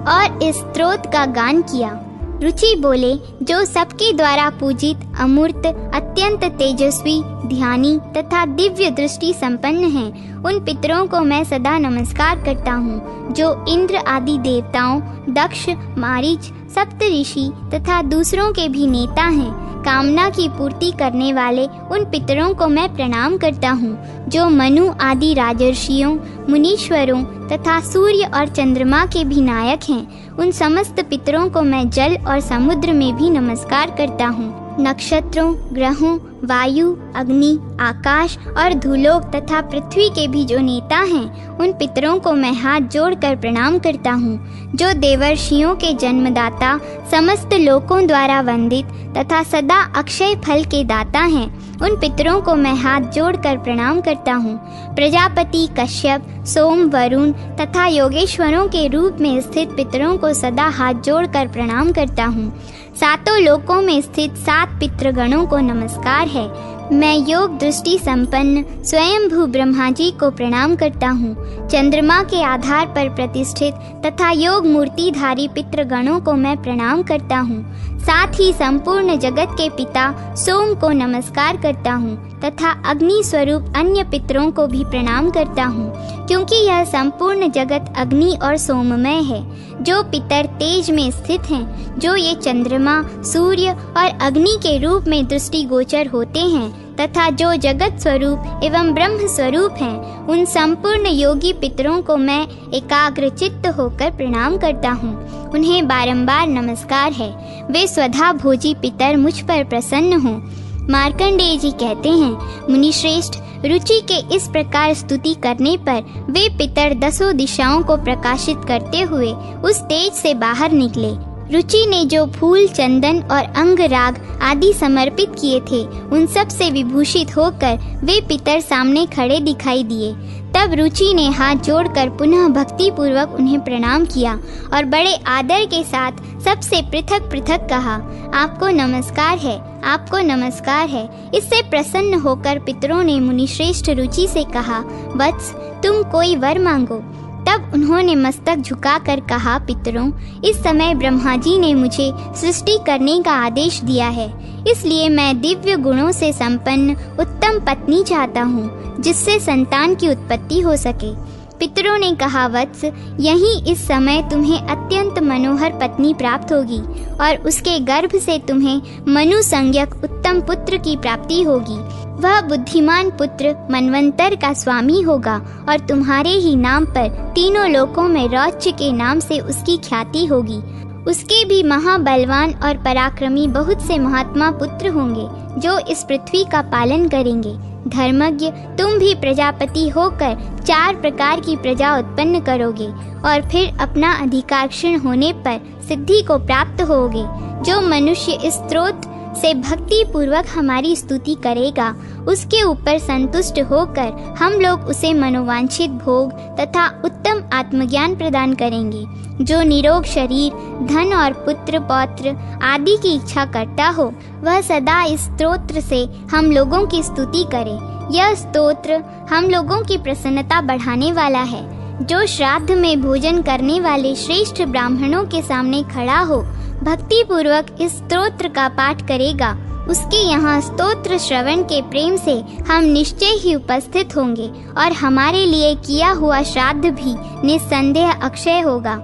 और इस स्तोत्र का गान किया। रुचि बोले, जो सबके द्वारा पूजित, अमूर्त, अत्यंत तेजस्वी, ध्यानी तथा दिव्य दृष्टि संपन्न हैं, उन पितरों को मैं सदा नमस्कार करता हूँ। जो इंद्र आदि देवताओं, दक्ष, मारीच, सप्त ऋषि तथा दूसरों के भी नेता हैं, कामना की पूर्ति करने वाले उन पितरों को मैं प्रणाम करता हूँ। जो मनु आदि राजर्षियों, मुनीश्वरों तथा सूर्य और चंद्रमा के भी नायक हैं, उन समस्त पितरों को मैं जल और समुद्र में भी नमस्कार करता हूँ। नक्षत्रों, ग्रहों, वायु, अग्नि, आकाश और धूलोक तथा पृथ्वी के भी जो नेता हैं, उन पितरों को मैं हाथ जोड़कर प्रणाम करता हूँ। जो देवर्षियों के जन्मदाता, समस्त लोकों द्वारा वंदित तथा सदा अक्षय फल के दाता हैं, उन पितरों को मैं हाथ जोड़कर प्रणाम करता हूँ। प्रजापति, कश्यप, सोम, वरुण तथा योगेश्वरों के रूप में स्थित पितरों को सदा हाथ जोड़कर प्रणाम करता हूँ। 7 लोकों में स्थित 7 पितृगणों को नमस्कार है। मैं योग दृष्टि संपन्न स्वयंभू ब्रह्मा जी को प्रणाम करता हूँ। चंद्रमा के आधार पर प्रतिष्ठित तथा योग मूर्तिधारी पितृगणों को मैं प्रणाम करता हूँ। साथ ही संपूर्ण जगत के पिता सोम को नमस्कार करता हूँ तथा अग्नि स्वरूप अन्य पितरों को भी प्रणाम करता हूँ, क्योंकि यह संपूर्ण जगत अग्नि और सोममय है। जो पितर तेज में स्थित हैं, जो ये चंद्रमा, सूर्य और अग्नि के रूप में दृष्टि गोचर होते हैं तथा जो जगत स्वरूप एवं ब्रह्म स्वरूप हैं, उन संपूर्ण योगी पितरों को मैं एकाग्र चित्त होकर प्रणाम करता हूँ। उन्हें बारंबार नमस्कार है। वे स्वधा भोजी पितर मुझ पर प्रसन्न हों। मार्कंडेय जी कहते हैं, मुनिश्रेष्ठ, रुचि के इस प्रकार स्तुति करने पर वे पितर 10 दिशाओं को प्रकाशित करते हुए उस तेज से बाहर निकले। रुचि ने जो फूल, चंदन और अंगराग आदि समर्पित किए थे, उन सब से विभूषित होकर वे पितर सामने खड़े दिखाई दिए। तब तब रुचि ने हाथ जोड़कर पुनः भक्ति पूर्वक उन्हें प्रणाम किया और बड़े आदर के साथ सबसे पृथक पृथक कहा, आपको नमस्कार है, आपको नमस्कार है। इससे प्रसन्न होकर पितरों ने मुनिश्रेष्ठ रुचि से कहा, वत्स, तुम कोई वर मांगो। तब उन्होंने मस्तक झुकाकर कहा, पितरों, इस समय ब्रह्मा जी ने मुझे सृष्टि करने का आदेश दिया है, इसलिए मैं दिव्य गुणों से संपन्न उत्तम पत्नी चाहता हूँ, जिससे संतान की उत्पत्ति हो सके। पितरों ने कहा, वत्स, यही इस समय तुम्हें अत्यंत मनोहर पत्नी प्राप्त होगी और उसके गर्भ से तुम्हें मनु संज्ञक उत्तम पुत्र की प्राप्ति होगी। वह बुद्धिमान पुत्र मनवंतर का स्वामी होगा और तुम्हारे ही नाम पर तीनों लोकों में रौच्य के नाम से उसकी ख्याति होगी। उसके भी महाबलवान और पराक्रमी बहुत से महात्मा पुत्र होंगे जो इस पृथ्वी का पालन करेंगे। धर्मज्ञ, तुम भी प्रजापति होकर 4 प्रकार की प्रजा उत्पन्न करोगे और फिर अपना अधिकार क्षीण होने पर सिद्धि को प्राप्त होगे। जो मनुष्य इस स्तोत्र से भक्ति पूर्वक हमारी स्तुति करेगा, उसके ऊपर संतुष्ट होकर हम लोग उसे मनोवांछित भोग तथा उत्तम आत्मज्ञान प्रदान करेंगे। जो निरोग शरीर, धन और पुत्र पौत्र आदि की इच्छा करता हो, वह सदा इस स्तोत्र से हम लोगों की स्तुति करे। यह स्तोत्र हम लोगों की प्रसन्नता बढ़ाने वाला है। जो श्राद्ध में भोजन करने वाले श्रेष्ठ ब्राह्मणों के सामने खड़ा हो, भक्ति पूर्वक इस स्तोत्र का पाठ करेगा, उसके यहाँ स्तोत्र श्रवण के प्रेम से हम निश्चय ही उपस्थित होंगे और हमारे लिए किया हुआ श्राद्ध भी निस्संदेह अक्षय होगा।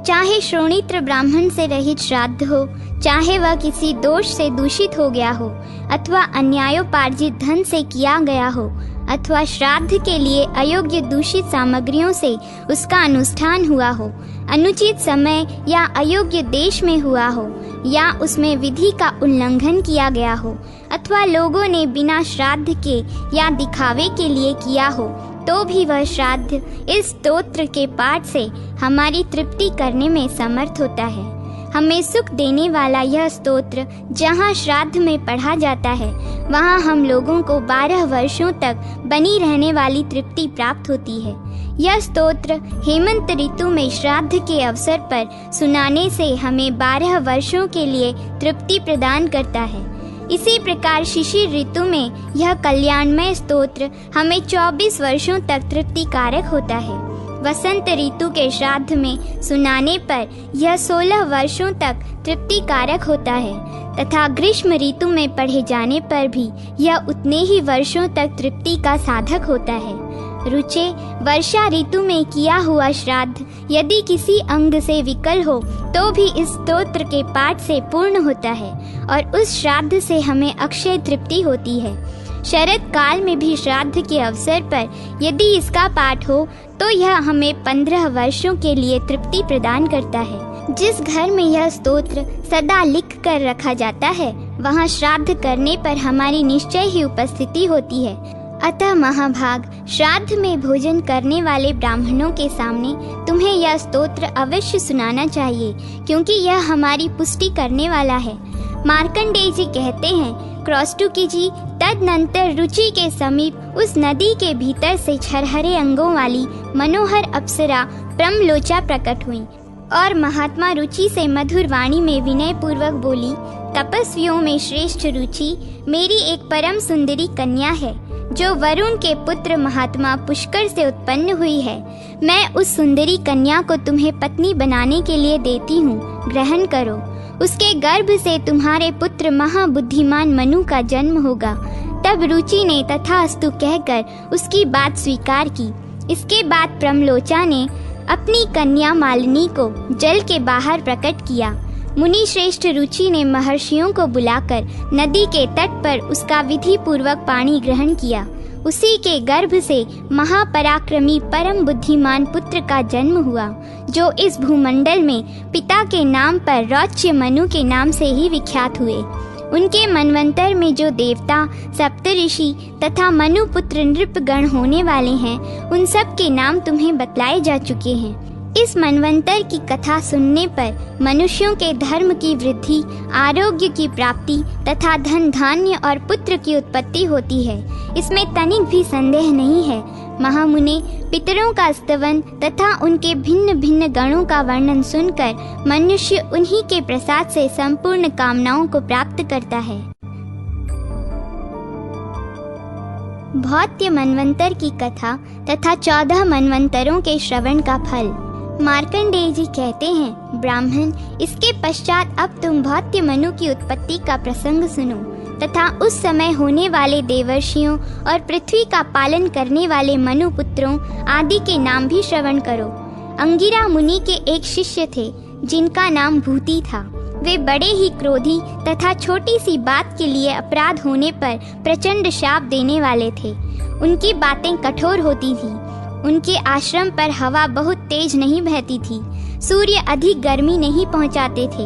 चाहे श्रोणित्र ब्राह्मण से रहित श्राद्ध हो, चाहे वह किसी दोष से दूषित हो गया हो, अथवा अन्यायोपार्जित धन से किया गया हो, अथवा श्राद्ध के लिए अयोग्य दूषित सामग्रियों से उसका अनुष्ठान हुआ हो, अनुचित समय या अयोग्य देश में हुआ हो, या उसमें विधि का उल्लंघन किया गया हो, अथवा लोगों ने बिना श्राद्ध के या दिखावे के लिए किया हो, तो भी वह श्राद्ध इस स्तोत्र के पाठ से हमारी तृप्ति करने में समर्थ होता है। हमें सुख देने वाला यह स्तोत्र जहाँ श्राद्ध में पढ़ा जाता है, वहाँ हम लोगों को 12 वर्षों तक बनी रहने वाली तृप्ति प्राप्त होती है। यह स्तोत्र हेमंत ऋतु में श्राद्ध के अवसर पर सुनाने से हमें 12 वर्षों के लिए तृप्ति प्रदान करता है। इसी प्रकार शिशिर ऋतु में यह कल्याणमय स्तोत्र हमें 24 वर्षों तक तृप्तिकारक होता है। वसंत ऋतु के श्राद्ध में सुनाने पर यह 16 वर्षों तक तृप्तिकारक होता है तथा ग्रीष्म ऋतु में पढ़े जाने पर भी यह उतने ही वर्षों तक तृप्ति का साधक होता है। रुचे, वर्षा ऋतु में किया हुआ श्राद्ध यदि किसी अंग से विकल हो तो भी इस स्तोत्र के पाठ से पूर्ण होता है और उस श्राद्ध से हमें अक्षय तृप्ति होती है। शरद काल में भी श्राद्ध के अवसर पर यदि इसका पाठ हो तो यह हमें 15 वर्षों के लिए तृप्ति प्रदान करता है। जिस घर में यह स्तोत्र सदा लिख कर रखा जाता है, वहाँ श्राद्ध करने पर हमारी निश्चय ही उपस्थिति होती है। अतः महाभाग, श्राद्ध में भोजन करने वाले ब्राह्मणों के सामने तुम्हें यह स्तोत्र अवश्य सुनाना चाहिए, क्योंकि यह हमारी पुष्टि करने वाला है। मार्कंडेय जी कहते हैं, क्रौष्टुकी जी, तदनंतर रुचि के समीप उस नदी के भीतर से छरहरे अंगों वाली मनोहर अप्सरा प्रमलोचा प्रकट हुई और महात्मा रुचि से मधुर वाणी में विनय पूर्वक बोली, तपस्वियों में श्रेष्ठ रुचि, मेरी एक परम सुंदरी कन्या है जो वरुण के पुत्र महात्मा पुष्कर से उत्पन्न हुई है। मैं उस सुंदरी कन्या को तुम्हें पत्नी बनाने के लिए देती हूँ, ग्रहण करो। उसके गर्भ से तुम्हारे पुत्र महाबुद्धिमान मनु का जन्म होगा। तब रुचि ने तथास्तु कहकर उसकी बात स्वीकार की। इसके बाद प्रमलोचा ने अपनी कन्या मालिनी को जल के बाहर प्रकट किया। मुनि श्रेष्ठ रुचि ने महर्षियों को बुलाकर नदी के तट पर उसका विधि पूर्वक पानी ग्रहण किया। उसी के गर्भ से महापराक्रमी परम बुद्धिमान पुत्र का जन्म हुआ, जो इस भूमंडल में पिता के नाम पर रौच्य मनु के नाम से ही विख्यात हुए। उनके मनवंतर में जो देवता, सप्तऋषि तथा मनु पुत्र नृपगण होने वाले हैं, उन सब के नाम तुम्हें बतलाए जा चुके हैं। इस मनवंतर की कथा सुनने पर मनुष्यों के धर्म की वृद्धि, आरोग्य की प्राप्ति तथा धन धान्य और पुत्र की उत्पत्ति होती है। इसमें तनिक भी संदेह नहीं है। महामुने पितरों का स्तवन तथा उनके भिन्न भिन्न गणों का वर्णन सुनकर मनुष्य उन्हीं के प्रसाद से संपूर्ण कामनाओं को प्राप्त करता है। भौत्य मनवंतर की कथा तथा 14 मनवंतरों के श्रवण का फल। मार्कंडेय जी कहते हैं, ब्राह्मण, इसके पश्चात अब तुम भौत्य मनु की उत्पत्ति का प्रसंग सुनो तथा उस समय होने वाले देवर्षियों और पृथ्वी का पालन करने वाले मनु पुत्रों आदि के नाम भी श्रवण करो। अंगिरा मुनि के एक शिष्य थे जिनका नाम भूति था। वे बड़े ही क्रोधी तथा छोटी सी बात के लिए अपराध होने पर प्रचंड शाप देने वाले थे। उनकी बातें कठोर होती थी। उनके आश्रम पर हवा बहुत तेज नहीं बहती थी, सूर्य अधिक गर्मी नहीं पहुंचाते थे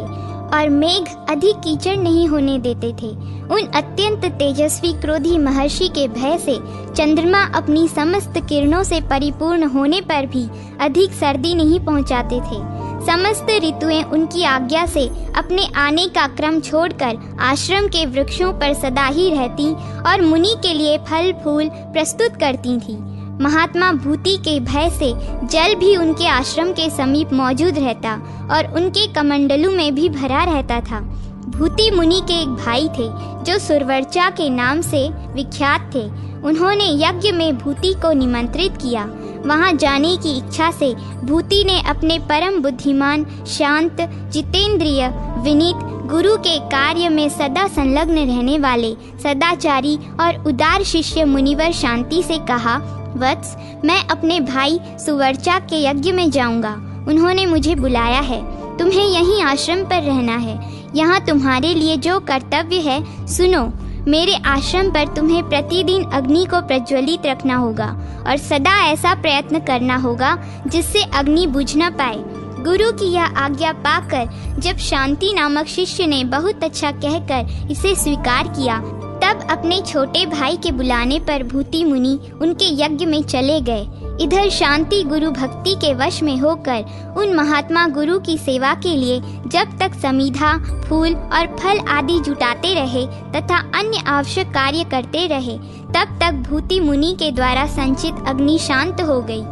और मेघ अधिक कीचड़ नहीं होने देते थे। उन अत्यंत तेजस्वी क्रोधी महर्षि के भय से चंद्रमा अपनी समस्त किरणों से परिपूर्ण होने पर भी अधिक सर्दी नहीं पहुंचाते थे। समस्त ऋतुएं उनकी आज्ञा से अपने आने का क्रम छोड़कर आश्रम के वृक्षों पर सदा ही रहती और मुनि के लिए फल फूल प्रस्तुत करती थीं। महात्मा भूति के भय से जल भी उनके आश्रम के समीप मौजूद रहता और उनके कमंडलू में भी भरा रहता था। भूति मुनि के एक भाई थे जो सुरवर्चा के नाम से विख्यात थे। उन्होंने यज्ञ में भूति को निमंत्रित किया। वहां जाने की इच्छा से भूति ने अपने परम बुद्धिमान, शांत, जितेंद्रिय, विनीत, गुरु के कार्य में सदा संलग्न रहने वाले सदाचारी और उदार शिष्य मुनिवर शांति से कहा, वत्स, मैं अपने भाई सुवर्चा के यज्ञ में जाऊंगा। उन्होंने मुझे बुलाया है। तुम्हें यहीं आश्रम पर रहना है। यहाँ तुम्हारे लिए जो कर्तव्य है सुनो। मेरे आश्रम पर तुम्हें प्रतिदिन अग्नि को प्रज्वलित रखना होगा और सदा ऐसा प्रयत्न करना होगा जिससे अग्नि बुझ न पाए। गुरु की यह आज्ञा पाकर जब शांति नामक शिष्य ने बहुत अच्छा कहकर इसे स्वीकार किया, तब अपने छोटे भाई के बुलाने पर भूति मुनि उनके यज्ञ में चले गए। इधर शांति गुरु भक्ति के वश में होकर उन महात्मा गुरु की सेवा के लिए जब तक समीधा, फूल और फल आदि जुटाते रहे तथा अन्य आवश्यक कार्य करते रहे, तब तक भूति मुनि के द्वारा संचित अग्नि शांत हो गई।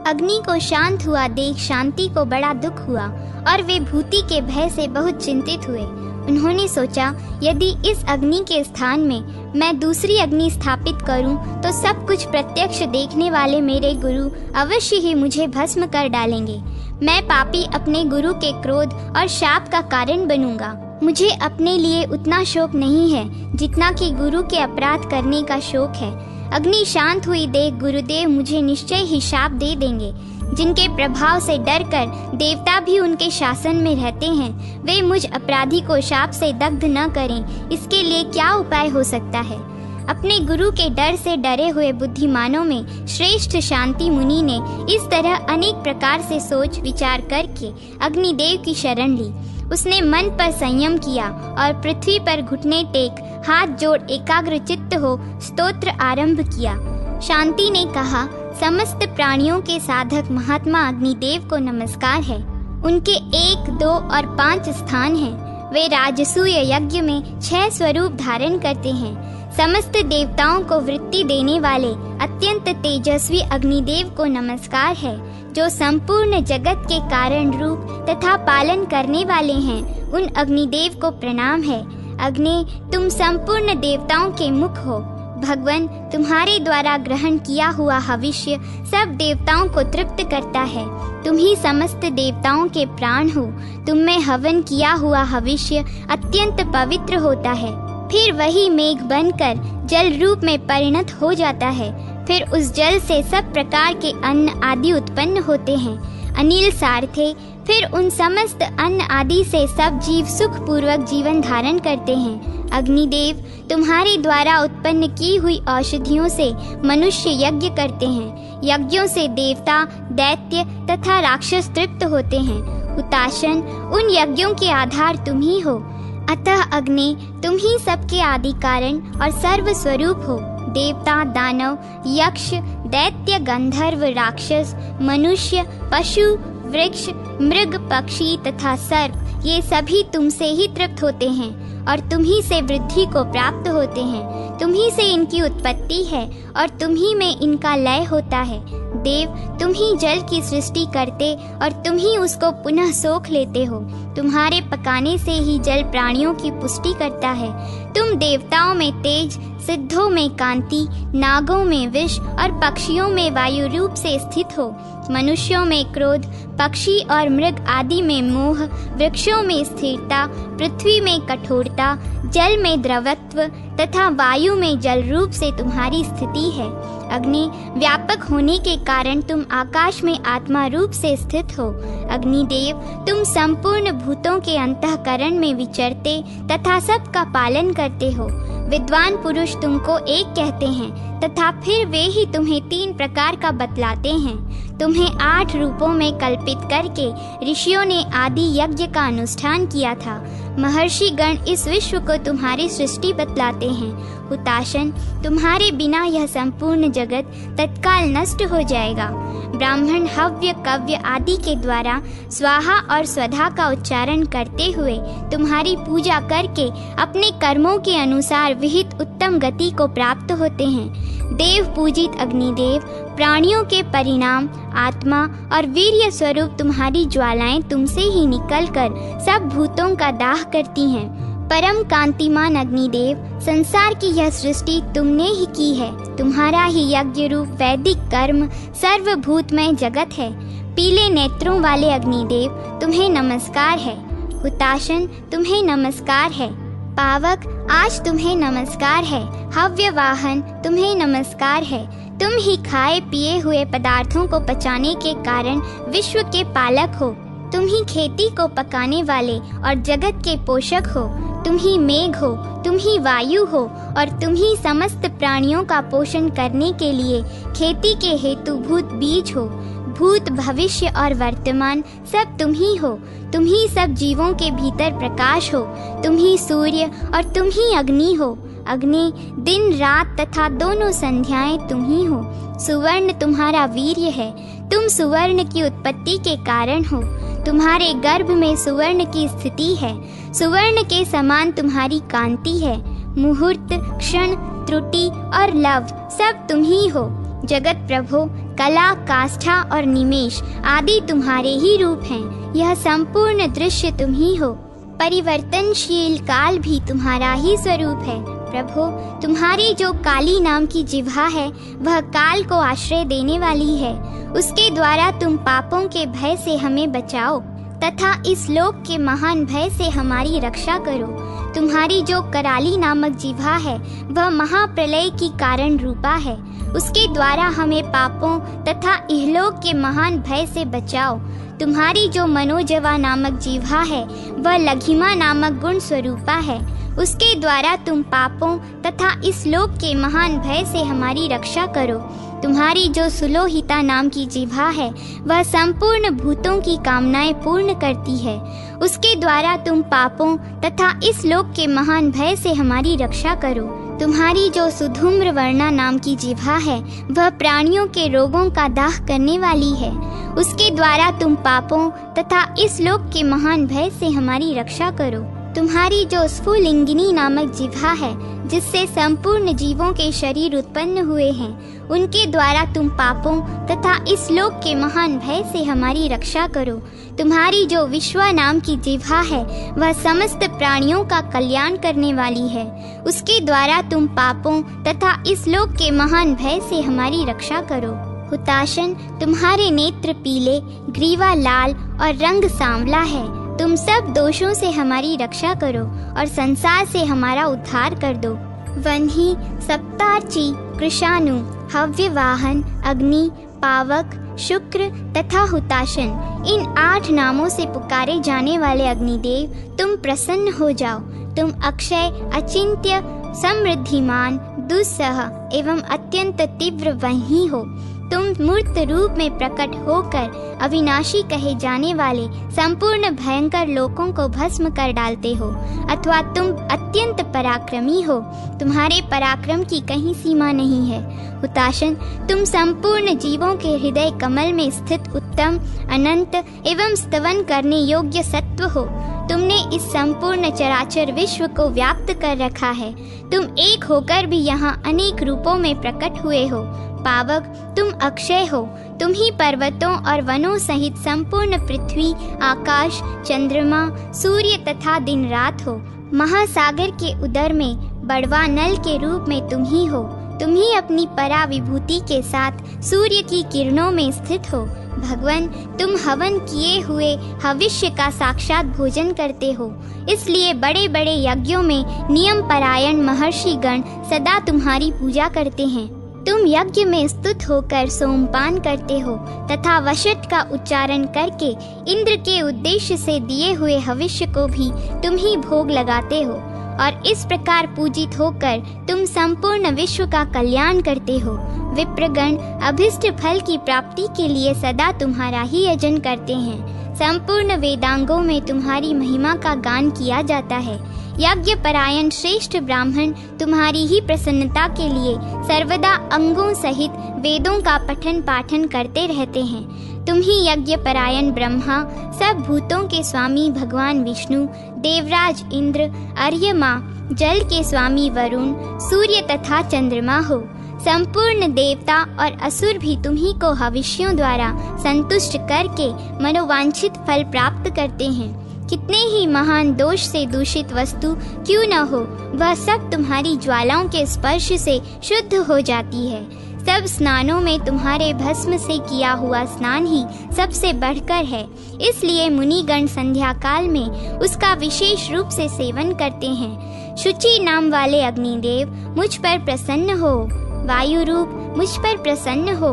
अग्नि को शांत हुआ देख शांति को बड़ा दुख हुआ और वे भूति के भय से बहुत चिंतित हुए। उन्होंने सोचा, यदि इस अग्नि के स्थान में मैं दूसरी अग्नि स्थापित करूं, तो सब कुछ प्रत्यक्ष देखने वाले मेरे गुरु अवश्य ही मुझे भस्म कर डालेंगे। मैं पापी अपने गुरु के क्रोध और शाप का कारण बनूंगा। मुझे अपने लिए उतना शोक नहीं है जितना कि गुरु के अपराध करने का शोक है। अग्नि शांत हुई देख गुरुदेव मुझे निश्चय ही शाप दे देंगे, जिनके प्रभाव से डरकर देवता भी उनके शासन में रहते हैं। वे मुझ अपराधी को शाप से दग्ध न करें, इसके लिए क्या उपाय हो सकता है? अपने गुरु के डर से डरे हुए बुद्धिमानों में श्रेष्ठ शांति मुनि ने इस तरह अनेक प्रकार से सोच विचार करके अग्निदेव की शरण ली। उसने मन पर संयम किया और पृथ्वी पर घुटने टेक हाथ जोड़ एकाग्र चित्त हो स्तोत्र आरंभ किया। शांति ने कहा, समस्त प्राणियों के साधक महात्मा अग्निदेव को नमस्कार है। उनके 1, 2 और 5 स्थान हैं। वे राजसूय यज्ञ में 6 स्वरूप धारण करते हैं। समस्त देवताओं को वृत्ति देने वाले अत्यंत तेजस्वी अग्निदेव को नमस्कार है, जो संपूर्ण जगत के कारण रूप तथा पालन करने वाले हैं। उन अग्निदेव को प्रणाम है। अग्नि, तुम संपूर्ण देवताओं के मुख हो। भगवान, तुम्हारे द्वारा ग्रहण किया हुआ हविष्य सब देवताओं को तृप्त करता है। तुम ही समस्त देवताओं के प्राण हो। तुम में हवन किया हुआ हविष्य अत्यंत पवित्र होता है। फिर वही मेघ बनकर जल रूप में परिणत हो जाता है। फिर उस जल से सब प्रकार के अन्न आदि उत्पन्न होते हैं। अनिल सारथे, फिर उन समस्त अन्न आदि से सब जीव सुख पूर्वक जीवन धारण करते हैं। अग्निदेव, तुम्हारे द्वारा उत्पन्न की हुई औषधियों से मनुष्य यज्ञ करते हैं। यज्ञों से देवता, दैत्य तथा राक्षस तृप्त होते हैं। हुताशन, उन यज्ञों के आधार तुम ही हो। अतः अग्नि, तुम ही सबके आदि कारण और सर्व स्वरूप हो। देवता, दानव, यक्ष, दैत्य, गंधर्व, राक्षस, मनुष्य, पशु, वृक्ष, मृग, पक्षी तथा सर्प, ये सभी तुमसे ही तृप्त होते हैं और तुम ही से वृद्धि को प्राप्त होते हैं। तुम ही से इनकी उत्पत्ति है और तुम ही में इनका लय होता है। देव, तुम ही जल की सृष्टि करते और तुम ही उसको पुनः सोख लेते हो। तुम्हारे पकाने से ही जल प्राणियों की पुष्टि करता है। तुम देवताओं में तेज, सिद्धों में कांति, नागों में विष और पक्षियों में वायु रूप से स्थित हो। मनुष्यों में क्रोध, पक्षी और मृग आदि में मोह, वृक्षों में स्थिरता, पृथ्वी में कठोरता, जल में द्रवत्व तथा वायु में जल रूप से तुम्हारी स्थिति है। अग्नि, व्यापक होने के कारण तुम आकाश में आत्मा रूप से स्थित हो। अग्निदेव, तुम संपूर्ण भूतों के अंतःकरण में विचरते तथा सबका पालन करते हो। विद्वान पुरुष तुमको एक कहते हैं तथा फिर वे ही तुम्हें 3 प्रकार का बतलाते हैं। तुम्हें 8 रूपों में कल्पित करके ऋषियों ने आदि यज्ञ का अनुष्ठान किया था। महर्षि गण इस विश्व को तुम्हारी सृष्टि बतलाते हैं। हुताशन, तुम्हारे बिना यह संपूर्ण जगत तत्काल नष्ट हो जाएगा। ब्राह्मण हव्य, कव्य आदि के द्वारा स्वाहा और स्वधा का उच्चारण करते हुए तुम्हारी पूजा करके अपने कर्मों के अनुसार विहित उत्तम गति को प्राप्त होते हैं। देव पूजित अग्निदेव, प्राणियों के परिणाम, आत्मा और वीर्य स्वरूप तुम्हारी ज्वालाएं तुमसे ही निकलकर सब भूतों का दाह करती हैं। परम कांतिमान अग्निदेव, संसार की यह सृष्टि तुमने ही की है। तुम्हारा ही यज्ञ रूप वैदिक कर्म सर्वभूतमय जगत है। पीले नेत्रों वाले अग्निदेव, तुम्हें नमस्कार है। हुताशन, तुम्हें नमस्कार है। पावक, आज तुम्हें नमस्कार है। हव्यवाहन, तुम्हें नमस्कार है। तुम ही खाए पिए हुए पदार्थों को पचाने के कारण विश्व के पालक हो। तुम ही खेती को पकाने वाले और जगत के पोषक हो। तुम ही मेघ हो, तुम ही वायु हो और तुम ही समस्त प्राणियों का पोषण करने के लिए खेती के हेतुभूत बीज हो। भूत, भविष्य और वर्तमान सब तुम ही हो। तुम ही सब जीवों के भीतर प्रकाश हो। तुम ही सूर्य और तुम ही अग्नि हो। अग्नि, दिन रात तथा दोनों संध्याएं तुम ही हो। सुवर्ण तुम्हारा वीर्य है। तुम सुवर्ण की उत्पत्ति के कारण हो। तुम्हारे गर्भ में सुवर्ण की स्थिति है। सुवर्ण के समान तुम्हारी कांति है। मुहूर्त, क्षण, त्रुटि और लव सब तुम ही हो। जगत प्रभु, कला, काष्ठा और निमेष आदि तुम्हारे ही रूप हैं। यह संपूर्ण दृश्य तुम ही हो। परिवर्तनशील काल भी तुम्हारा ही स्वरूप है। प्रभु, तुम्हारी जो काली नाम की जिह्वा है वह काल को आश्रय देने वाली है। उसके द्वारा तुम पापों के भय से हमें बचाओ तथा इस लोक के महान भय से हमारी रक्षा करो। तुम्हारी जो कराली नामक जिह्वा है वह महाप्रलय की कारण रूपा है। उसके द्वारा हमें पापों तथा इहलोक के महान भय से बचाओ। तुम्हारी जो मनोजवा नामक जिह्वा है वह लघिमा नामक गुण स्वरूपा है। उसके द्वारा तुम पापों तथा इस लोक के महान भय से हमारी रक्षा करो। तुम्हारी जो सुलोहिता नाम की जिह्वा है वह संपूर्ण भूतों की कामनाएं पूर्ण करती है। उसके द्वारा तुम पापों तथा इस लोक के महान भय से हमारी रक्षा करो। तुम्हारी जो सुधूम्र वर्णा नाम की जिह्वा है वह प्राणियों के रोगों का दाह करने वाली है। उसके द्वारा तुम पापों तथा इस लोक के महान भय से हमारी रक्षा करो। तुम्हारी जो स्फुलिंगिनी नामक जिह्वा है जिससे संपूर्ण जीवों के शरीर उत्पन्न हुए हैं, उनके द्वारा तुम पापों तथा इस लोक के महान भय से हमारी रक्षा करो। तुम्हारी जो विश्वा नाम की जिह्वा है वह समस्त प्राणियों का कल्याण करने वाली है। उसके द्वारा तुम पापों तथा इस लोक के महान भय से हमारी रक्षा करो। हुताशन, तुम्हारे नेत्र पीले, ग्रीवा लाल और रंग सांवला है। तुम सब दोषों से हमारी रक्षा करो और संसार से हमारा उद्धार कर दो। वन्ही, सप्तार्ची, कृशानु, हव्यवाहन, अग्नि, पावक, शुक्र तथा हुताशन, इन 8 नामों से पुकारे जाने वाले अग्निदेव, तुम प्रसन्न हो जाओ। तुम अक्षय, अचिंत्य, समृद्धिमान, दुस्सह एवं अत्यंत तीव्र वही हो। तुम मूर्त रूप में प्रकट होकर अविनाशी कहे जाने वाले संपूर्ण भयंकर लोकों को भस्म कर डालते हो, अथवा तुम अत्यंत पराक्रमी हो। तुम्हारे पराक्रम की कहीं सीमा नहीं है। हुताशन, तुम संपूर्ण जीवों के हृदय कमल में स्थित उत्तम, अनंत एवं स्तवन करने योग्य सत्व हो। तुमने इस संपूर्ण चराचर विश्व को व्याप्त कर रखा है। तुम एक होकर भी यहाँ अनेक रूपों में प्रकट हुए हो। पावक, तुम अक्षय हो। तुम ही पर्वतों और वनों सहित संपूर्ण पृथ्वी, आकाश, चंद्रमा, सूर्य तथा दिन रात हो। महासागर के उदर में बड़वा नल के रूप में तुम ही हो। तुम ही अपनी परा विभूति के साथ सूर्य की किरणों में स्थित हो। भगवान, तुम हवन किए हुए हविष्य का साक्षात भोजन करते हो, इसलिए बड़े बड़े यज्ञों में नियम परायण महर्षि गण सदा तुम्हारी पूजा करते हैं। तुम यज्ञ में स्तुत होकर सोमपान करते हो तथा वशट का उच्चारण करके इंद्र के उद्देश्य से दिए हुए हविष्य को भी तुम ही भोग लगाते हो, और इस प्रकार पूजित होकर तुम संपूर्ण विश्व का कल्याण करते हो। विप्रगण अभिष्ट फल की प्राप्ति के लिए सदा तुम्हारा ही यजन करते हैं। संपूर्ण वेदांगों में तुम्हारी महिमा का गान किया जाता है। यज्ञ परायण श्रेष्ठ ब्राह्मण तुम्हारी ही प्रसन्नता के लिए सर्वदा अंगों सहित वेदों का पठन पाठन करते रहते हैं। तुम ही यज्ञ परायण ब्रह्मा, सब भूतों के स्वामी भगवान विष्णु, देवराज इंद्र, अर्यमा, जल के स्वामी वरुण, सूर्य तथा चंद्रमा हो। संपूर्ण देवता और असुर भी तुम्ही को हविष्यों द्वारा संतुष्ट करके मनोवांछित फल प्राप्त करते हैं। कितने ही महान दोष से दूषित वस्तु क्यों न हो, वह सब तुम्हारी ज्वालाओं के स्पर्श से शुद्ध हो जाती है। सब स्नानों में तुम्हारे भस्म से किया हुआ स्नान ही सबसे बढ़कर है, इसलिए मुनिगण संध्या काल में उसका विशेष रूप से सेवन करते हैं। शुचि नाम वाले अग्निदेव मुझ पर प्रसन्न हो। वायु रूप मुझ पर प्रसन्न हो।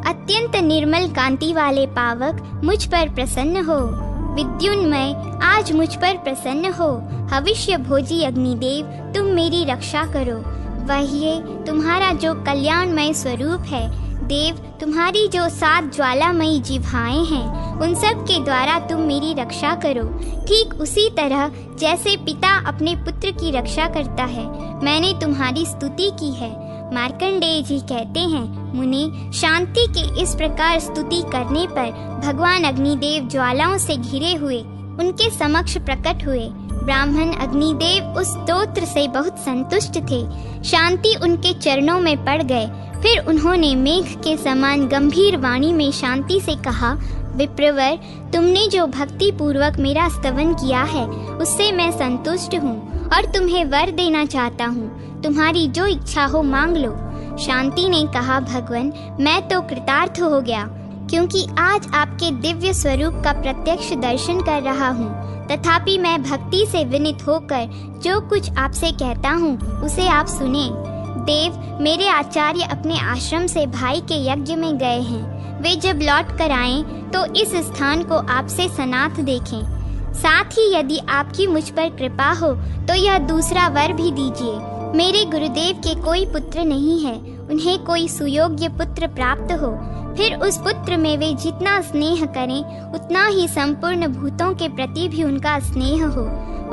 अत्यंत निर्मल कांति वाले पावक मुझ पर प्रसन्न हो। विद्युन्मय आज मुझ पर प्रसन्न हो। हविष्य भोजी अग्निदेव तुम मेरी रक्षा करो। वही तुम्हारा जो कल्याणमय स्वरूप है। देव, तुम्हारी जो 7 ज्वालामयी जिह्वाएं हैं, उन सब के द्वारा तुम मेरी रक्षा करो। ठीक उसी तरह जैसे पिता अपने पुत्र की रक्षा करता है, मैंने तुम्हारी स्तुति की है। मार्कंडेय जी कहते हैं, मुनि, शांति की इस प्रकार स्तुति करने पर भगवान अग्निदेव ज्वालाओं से घिरे हुए उनके समक्ष प्रकट हुए। ब्राह्मण अग्निदेव उस स्तोत्र से बहुत संतुष्ट थे। शांति उनके चरणों में पड़ गए। फिर उन्होंने मेघ के समान गंभीर वाणी में शांति से कहा, विप्रवर, तुमने जो भक्ति पूर्वक मेरा स्तवन किया है उससे मैं संतुष्ट हूँ और तुम्हें वर देना चाहता हूँ। तुम्हारी जो इच्छा हो मांग लो। शांति ने कहा, भगवान, मैं तो कृतार्थ हो गया, क्योंकि आज आपके दिव्य स्वरूप का प्रत्यक्ष दर्शन कर रहा हूँ। तथापि मैं भक्ति से विनीत होकर जो कुछ आपसे कहता हूँ उसे आप सुने। देव, मेरे आचार्य अपने आश्रम से भाई के यज्ञ में गए हैं। वे जब लौट कर आएं तो इस स्थान को आपसे सनाथ देखें। साथ ही यदि आपकी मुझ पर कृपा हो तो यह दूसरा वर भी दीजिए। मेरे गुरुदेव के कोई पुत्र नहीं है, उन्हें कोई सुयोग्य पुत्र प्राप्त हो। फिर उस पुत्र में वे जितना स्नेह करें उतना ही संपूर्ण भूतों के प्रति भी उनका स्नेह हो।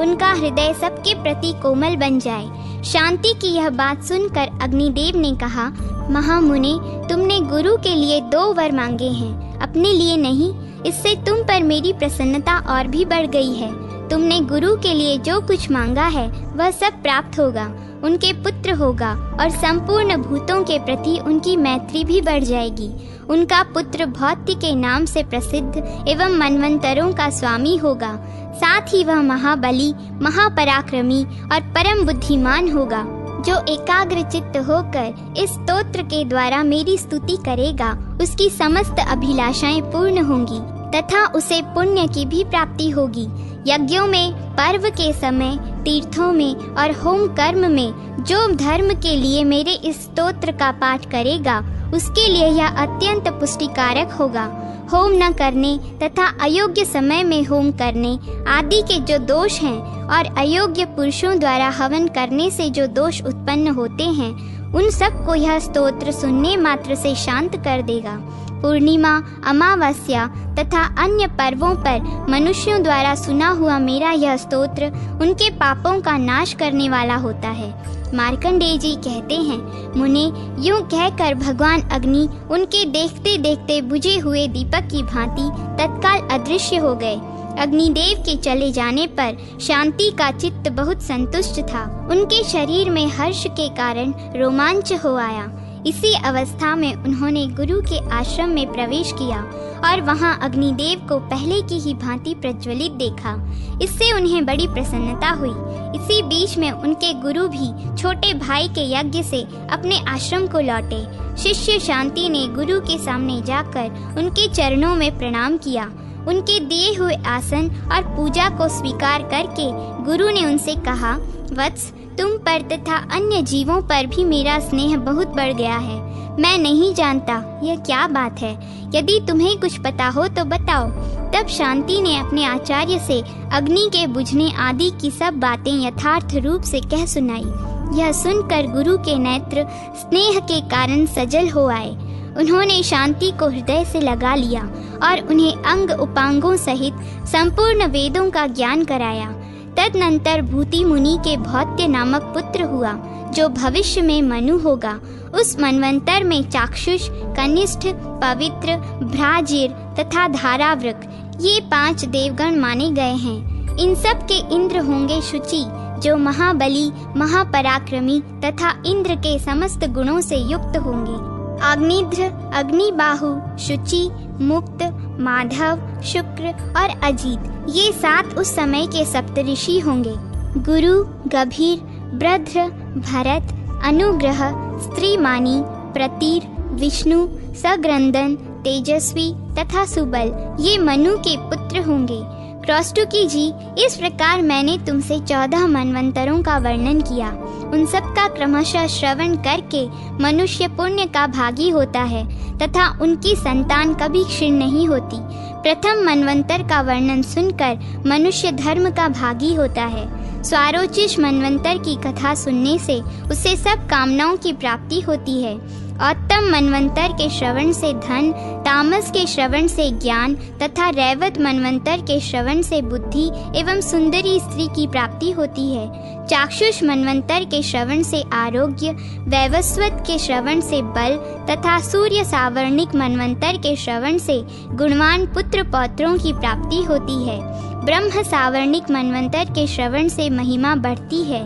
उनका हृदय सबके प्रति कोमल बन जाए। शांति की यह बात सुनकर अग्निदेव ने कहा, महामुनि, तुमने गुरु के लिए 2 वर मांगे हैं, अपने लिए नहीं। इससे तुम पर मेरी प्रसन्नता और भी बढ़ गई है। तुमने गुरु के लिए जो कुछ मांगा है वह सब प्राप्त होगा, उनके पुत्र होगा और संपूर्ण भूतों के प्रति उनकी मैत्री भी बढ़ जाएगी। उनका पुत्र भौत्य के नाम से प्रसिद्ध एवं मनवंतरों का स्वामी होगा। साथ ही वह महाबली, महापराक्रमी और परम बुद्धिमान होगा, जो एकाग्र चित्त होकर इस स्तोत्र के द्वारा मेरी स्तुति करेगा। उसकी समस्त अभिलाषाएं पूर्ण होंगी तथा उसे पुण्य की भी प्राप्ति होगी। यज्ञों में, पर्व के समय, तीर्थों में और होम कर्म में जो धर्म के लिए मेरे इस स्तोत्र का पाठ करेगा उसके लिए यह अत्यंत पुष्टिकारक होगा। होम न करने तथा अयोग्य समय में होम करने आदि के जो दोष हैं और अयोग्य पुरुषों द्वारा हवन करने से जो दोष उत्पन्न होते हैं, उन सब को यह स्तोत्र सुनने मात्र से शांत कर देगा। पूर्णिमा, अमावस्या तथा अन्य पर्वों पर मनुष्यों द्वारा सुना हुआ मेरा यह स्तोत्र उनके पापों का नाश करने वाला होता है। मार्कंडेय जी कहते हैं, मुने, यूं कहकर भगवान अग्नि उनके देखते देखते बुझे हुए दीपक की भांति तत्काल अदृश्य हो गए। अग्निदेव के चले जाने पर शांति का चित्त बहुत संतुष्ट था। उनके शरीर में हर्ष के कारण रोमांच हो आया। इसी अवस्था में उन्होंने गुरु के आश्रम में प्रवेश किया और वहां अग्निदेव को पहले की ही भांति प्रज्वलित देखा। इससे उन्हें बड़ी प्रसन्नता हुई। इसी बीच में उनके गुरु भी छोटे भाई के यज्ञ से अपने आश्रम को लौटे। शिष्य शांति ने गुरु के सामने जाकर उनके चरणों में प्रणाम किया। उनके दिए हुए आसन और पूजा को स्वीकार करके गुरु ने उनसे कहा, वत्स, तुम पर तथा अन्य जीवों पर भी मेरा स्नेह बहुत बढ़ गया है। मैं नहीं जानता यह क्या बात है। यदि तुम्हें कुछ पता हो तो बताओ। तब शांति ने अपने आचार्य से अग्नि के बुझने आदि की सब बातें यथार्थ रूप से कह सुनाई। यह सुनकर गुरु के नेत्र स्नेह के कारण सजल हो आए। उन्होंने शांति को हृदय से लगा लिया और उन्हें अंग उपांगों सहित संपूर्ण वेदों का ज्ञान कराया। तदनंतर भूति मुनि के भौत्य नामक पुत्र हुआ, जो भविष्य में मनु होगा। उस मनवंतर में चाक्षुष, कनिष्ठ, पवित्र, भ्राजिर तथा धारावृक ये 5 देवगण माने गए हैं। इन सब के इंद्र होंगे शुचि, जो महाबली, महापराक्रमी तथा इंद्र के समस्त गुणों से युक्त होंगे। अग्निध्र, अग्निबाहु, शुचि, मुक्त, माधव, शुक्र और अजीत ये 7 उस समय के सप्तऋषि होंगे। गुरु, गभीर, ब्रध्र, भरत, अनुग्रह, स्त्रीमानी, प्रतीर, विष्णु, सग्रंदन, तेजस्वी तथा सुबल ये मनु के पुत्र होंगे। क्रौष्टुकी जी, इस प्रकार मैंने तुमसे 14 मनवंतरों का वर्णन किया। उन सब का क्रमशः श्रवण करके मनुष्य पुण्य का भागी होता है तथा उनकी संतान कभी क्षीण नहीं होती। प्रथम मनवंतर का वर्णन सुनकर मनुष्य धर्म का भागी होता है। स्वारोचिष मनवंतर की कथा सुनने से उसे सब कामनाओं की प्राप्ति होती है। उत्तम मनवंतर के श्रवण से धन, तामस के श्रवण से ज्ञान तथा रैवत मनवंतर के श्रवण से बुद्धि एवं सुंदरी स्त्री की प्राप्ति होती है। चाक्षुष मनवंतर के श्रवण से आरोग्य, वैवस्वत के श्रवण से बल तथा सूर्य सावर्णिक मनवंतर के श्रवण से गुणवान पुत्र पौत्रों की प्राप्ति होती है। ब्रह्म सावर्णिक मनवंतर के श्रवण से महिमा बढ़ती है।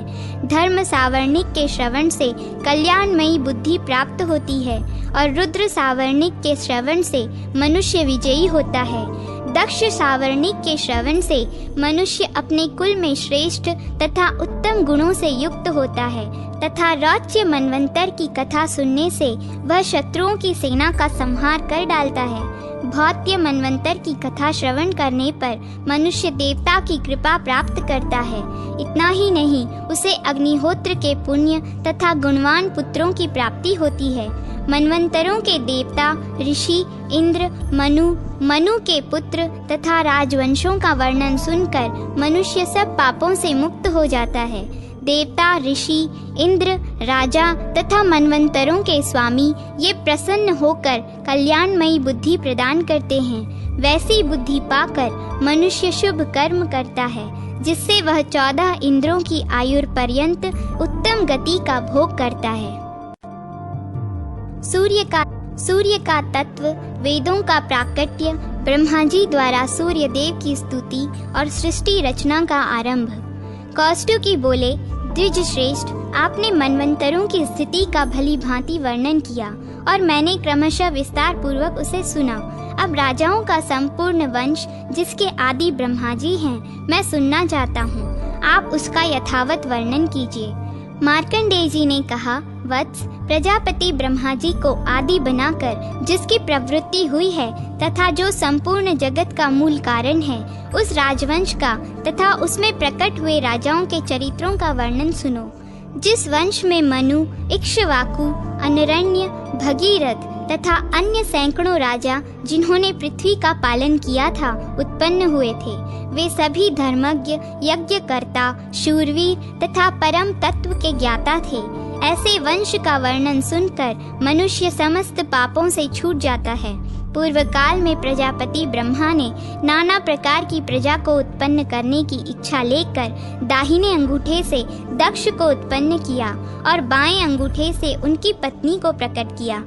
धर्म सावर्णिक के श्रवण से कल्याणमयी बुद्धि प्राप्त होती है और रुद्र सावर्णिक के श्रवण से मनुष्य विजयी होता है। दक्ष सावर्णिक के श्रवण से मनुष्य अपने कुल में श्रेष्ठ तथा उत्तम गुणों से युक्त होता है तथा रौच्य मनवंतर की कथा सुनने से वह शत्रुओं की सेना का संहार कर डालता है। भौत्य मनवंतर की कथा श्रवण करने पर मनुष्य देवता की कृपा प्राप्त करता है। इतना ही नहीं, उसे अग्निहोत्र के पुण्य तथा गुणवान पुत्रों की प्राप्ति होती है। मनवंतरों के देवता, ऋषि, इंद्र, मनु के पुत्र तथा राजवंशों का वर्णन सुनकर मनुष्य सब पापों से मुक्त हो जाता है। देवता, ऋषि, इंद्र, राजा तथा मनवंतरों के स्वामी ये प्रसन्न होकर कल्याणमयी बुद्धि प्रदान करते हैं। वैसी बुद्धि पाकर मनुष्य शुभ कर्म करता है, जिससे वह 14 इंद्रों की आयु पर्यंत उत्तम गति का भोग करता है। सूर्य का तत्व, वेदों का प्राकट्य, ब्रह्मा जी द्वारा सूर्य देव की स्तुति और सृष्टि रचना का आरंभ। कौष्टुकी बोले, द्विज श्रेष्ठ, आपने मनवंतरों की स्थिति का भली भांति वर्णन किया और मैंने क्रमशः विस्तार पूर्वक उसे सुना। अब राजाओं का संपूर्ण वंश, जिसके आदि ब्रह्मा जी हैं, मैं सुनना चाहता हूँ। आप उसका यथावत वर्णन कीजिए। मार्कंडेय जी ने कहा, वत्स, प्रजापति ब्रह्मा जी को आदि बनाकर जिसकी प्रवृत्ति हुई है तथा जो संपूर्ण जगत का मूल कारण है, उस राजवंश का तथा उसमें प्रकट हुए राजाओं के चरित्रों का वर्णन सुनो। जिस वंश में मनु, इक्ष्वाकु, अनरण्य, भगीरथ तथा अन्य सैकड़ों राजा जिन्होंने पृथ्वी का पालन किया था उत्पन्न हुए थे, वे सभी धर्मज्ञ, यज्ञकर्ता, शूरवीर तथा परम तत्व के ज्ञाता थे। ऐसे वंश का वर्णन सुनकर मनुष्य समस्त पापों से छूट जाता है। पूर्व काल में प्रजापति ब्रह्मा ने नाना प्रकार की प्रजा को उत्पन्न करने की इच्छा लेकर दाहिने अंगूठे से दक्ष को उत्पन्न किया और बाएं अंगूठे से उनकी पत्नी को प्रकट किया।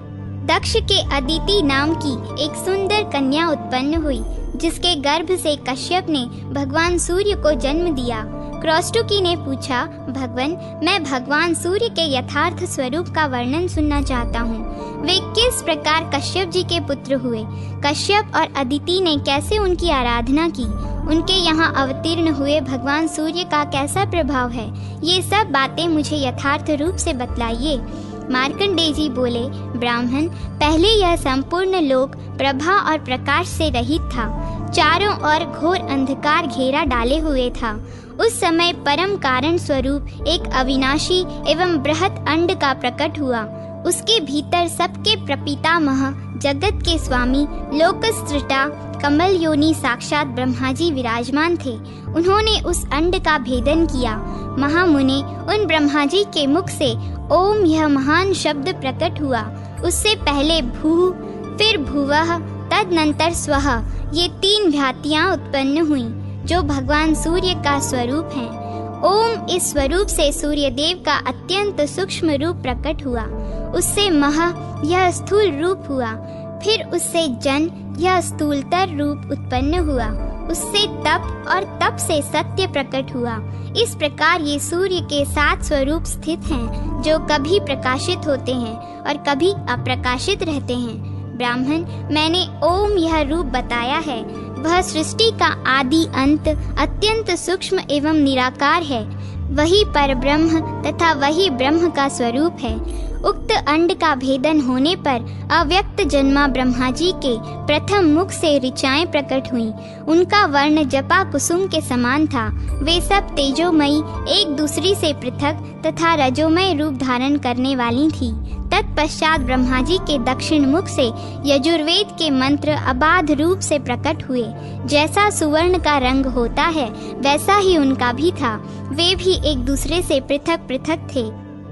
दक्ष के अदिति नाम की एक सुंदर कन्या उत्पन्न हुई, जिसके गर्भ से कश्यप ने भगवान सूर्य को जन्म दिया। क्रौष्टुकी ने पूछा, भगवन, मैं भगवान सूर्य के यथार्थ स्वरूप का वर्णन सुनना चाहता हूँ। वे किस प्रकार कश्यप जी के पुत्र हुए? कश्यप और अदिति ने कैसे उनकी आराधना की? उनके यहाँ अवतीर्ण हुए भगवान सूर्य का कैसा प्रभाव है? ये सब बातें मुझे यथार्थ रूप से बतलाइए। मार्कंडेय जी बोले, ब्राह्मण, पहले यह संपूर्ण लोक प्रभा और प्रकाश से रहित था। चारों ओर घोर अंधकार घेरा डाले हुए था। उस समय परम कारण स्वरूप एक अविनाशी एवं बृहत अंड का प्रकट हुआ। उसके भीतर सबके प्रपितामह, जगत के स्वामी, लोकसृष्टा, कमल योनि साक्षात ब्रह्मा जी विराजमान थे। उन्होंने उस अंड का भेदन किया। महामुने, उन ब्रह्मा जी के मुख से ओम यह महान शब्द प्रकट हुआ। उससे पहले भू, फिर भुवः, तदनंतर स्वः, ये 3 भ्रातियां उत्पन्न हुई जो भगवान सूर्य का स्वरूप हैं। ओम इस स्वरूप से सूर्य देव का अत्यंत सूक्ष्म रूप प्रकट हुआ। उससे मह, यह स्थूल रूप हुआ। फिर उससे जन, यह स्थूलतर रूप उत्पन्न हुआ। उससे तप और तप से सत्य प्रकट हुआ। इस प्रकार ये सूर्य के 7 स्वरूप स्थित हैं, जो कभी प्रकाशित होते हैं और कभी अप्रकाशित रहते हैं। ब्राह्मण, मैंने ओम यह रूप बताया है। वह सृष्टि का आदि अंत, अत्यंत सूक्ष्म एवं निराकार है। वही परब्रह्म तथा वही ब्रह्म का स्वरूप है। उक्त अंड का भेदन होने पर अव्यक्त जन्मा ब्रह्मा जी के प्रथम मुख से ऋचाएं प्रकट हुईं। उनका वर्ण जपा कुसुम के समान था। वे सब तेजोमयी, एक दूसरी से पृथक तथा रजोमय रूप धारण करने वाली थी। तत्पश्चात ब्रह्मा जी के दक्षिण मुख से यजुर्वेद के मंत्र अबाध रूप से प्रकट हुए। जैसा सुवर्ण का रंग होता है वैसा ही उनका भी था। वे भी एक दूसरे से पृथक पृथक थे।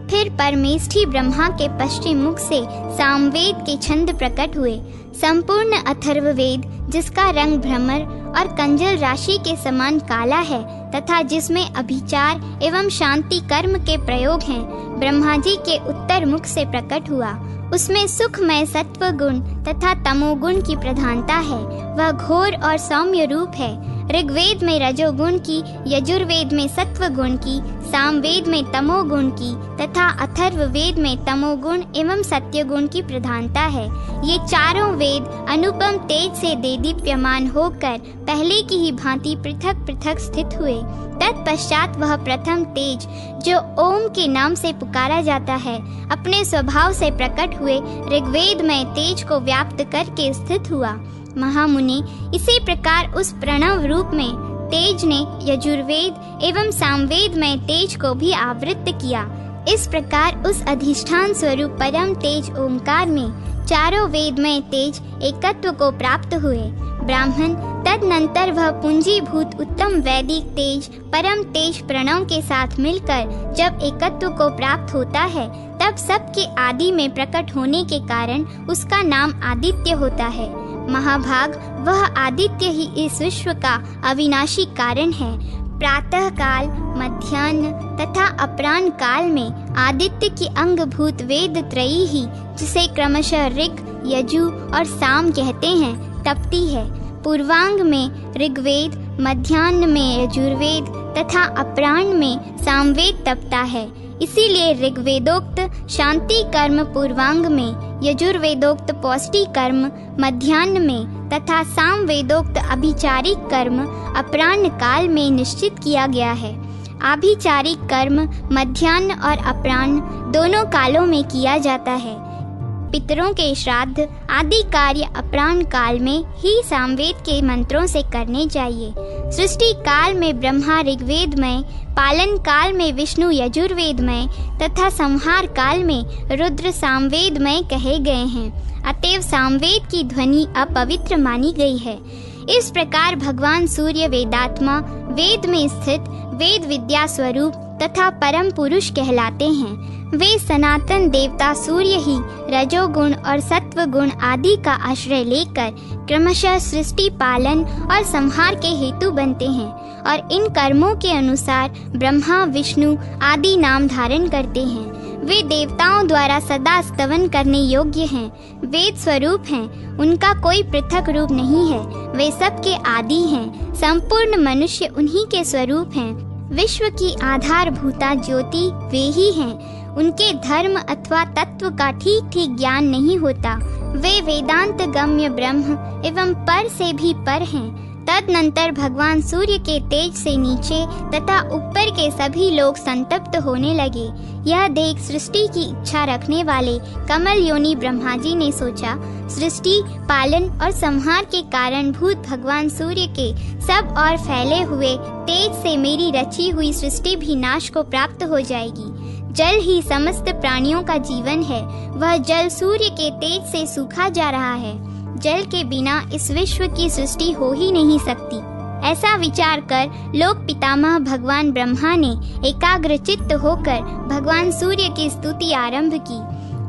फिर परमेष्ठी ब्रह्मा के पश्चिम मुख से सामवेद के छंद प्रकट हुए। संपूर्ण अथर्ववेद, जिसका रंग भ्रमर और कंजल राशि के समान काला है तथा जिसमें अभिचार एवं शांति कर्म के प्रयोग हैं, ब्रह्मा जी के उत्तर मुख से प्रकट हुआ। उसमें सुखमय सत्व गुण तथा तमोगुण की प्रधानता है। वह घोर और सौम्य रूप है। ऋग्वेद में रजोगुण की, यजुर्वेद में सत्व गुण की, सामवेद में तमोगुण की तथा अथर्ववेद में तमोगुण एवं सत्यगुण की प्रधानता है। ये चारों वेद अनुपम तेज से देदीप्यमान होकर पहले की ही भांति पृथक पृथक स्थित हुए। तत्पश्चात वह प्रथम तेज, जो ओम के नाम से पुकारा जाता है, अपने स्वभाव से प्रकट हुए ऋग्वेद में तेज को व्याप्त करके स्थित हुआ। महामुनि, इसी प्रकार उस प्रणव रूप में तेज ने यजुर्वेद एवं सामवेद में तेज को भी आवृत किया। इस प्रकार उस अधिष्ठान स्वरूप परम तेज ओंकार में चारों वेद में तेज एकत्व को प्राप्त हुए। ब्राह्मण, तदनंतर वह पूंजीभूत उत्तम वैदिक तेज परम तेज प्रणव के साथ मिलकर जब एकत्व को प्राप्त होता है, तब सबके आदि में प्रकट होने के कारण उसका नाम आदित्य होता है। महाभाग, वह आदित्य ही इस विश्व का अविनाशी कारण है। प्रातः काल, मध्याह्न तथा अपराह्न काल में आदित्य की अंगभूत वेद त्रयी ही, जिसे क्रमशः ऋग, यजु और साम कहते हैं, तपती है। पूर्वांग में ऋग्वेद, मध्याह्न में यजुर्वेद तथा अपराह्न में सामवेद तपता है। इसीलिए ऋग्वेदोक्त शांति कर्म पूर्वांग में, यजुर्वेदोक्त पौष्टि कर्म मध्याह्न में तथा सामवेदोक्त अभिचारिक कर्म अपराह्न काल में निश्चित किया गया है। आभिचारिक कर्म मध्याह्न और अपराह्न दोनों कालों में किया जाता है। पितरों के श्राद्ध आदि कार्य अपराह्न काल में ही सामवेद के मंत्रों से करने चाहिए। सृष्टि काल में ब्रह्मा ऋग्वेद में, पालन काल में विष्णु यजुर्वेद में तथा संहार काल में रुद्र सामवेद में कहे गए हैं। अतएव सामवेद की ध्वनि अपवित्र मानी गई है। इस प्रकार भगवान सूर्य वेदात्मा, वेद में स्थित वेद विद्या स्वरूप तथा परम पुरुष कहलाते हैं। वे सनातन देवता सूर्य ही रजोगुण और सत्व गुण आदि का आश्रय लेकर क्रमशः सृष्टि पालन और संहार के हेतु बनते हैं और इन कर्मों के अनुसार ब्रह्मा विष्णु आदि नाम धारण करते हैं। वे देवताओं द्वारा सदा स्तवन करने योग्य हैं, वेद स्वरूप हैं, उनका कोई पृथक रूप नहीं है, वे सबके आदि हैं, संपूर्ण मनुष्य उन्हीं के स्वरूप हैं, विश्व की आधारभूता ज्योति वे ही हैं, उनके धर्म अथवा तत्व का ठीक ठीक ज्ञान नहीं होता, वे वेदांत गम्य ब्रह्म एवं पर से भी पर हैं। तदनंतर भगवान सूर्य के तेज से नीचे तथा ऊपर के सभी लोग संतप्त होने लगे। यह देख सृष्टि की इच्छा रखने वाले कमल योनि ब्रह्मा जी ने सोचा, सृष्टि पालन और संहार के कारण भूत भगवान सूर्य के सब और फैले हुए तेज से मेरी रची हुई सृष्टि भी नाश को प्राप्त हो जाएगी। जल ही समस्त प्राणियों का जीवन है, वह जल सूर्य के तेज से सूखा जा रहा है, जल के बिना इस विश्व की सृष्टि हो ही नहीं सकती। ऐसा विचार कर लोक पितामह भगवान ब्रह्मा ने एकाग्रचित्त होकर भगवान सूर्य की स्तुति आरंभ की।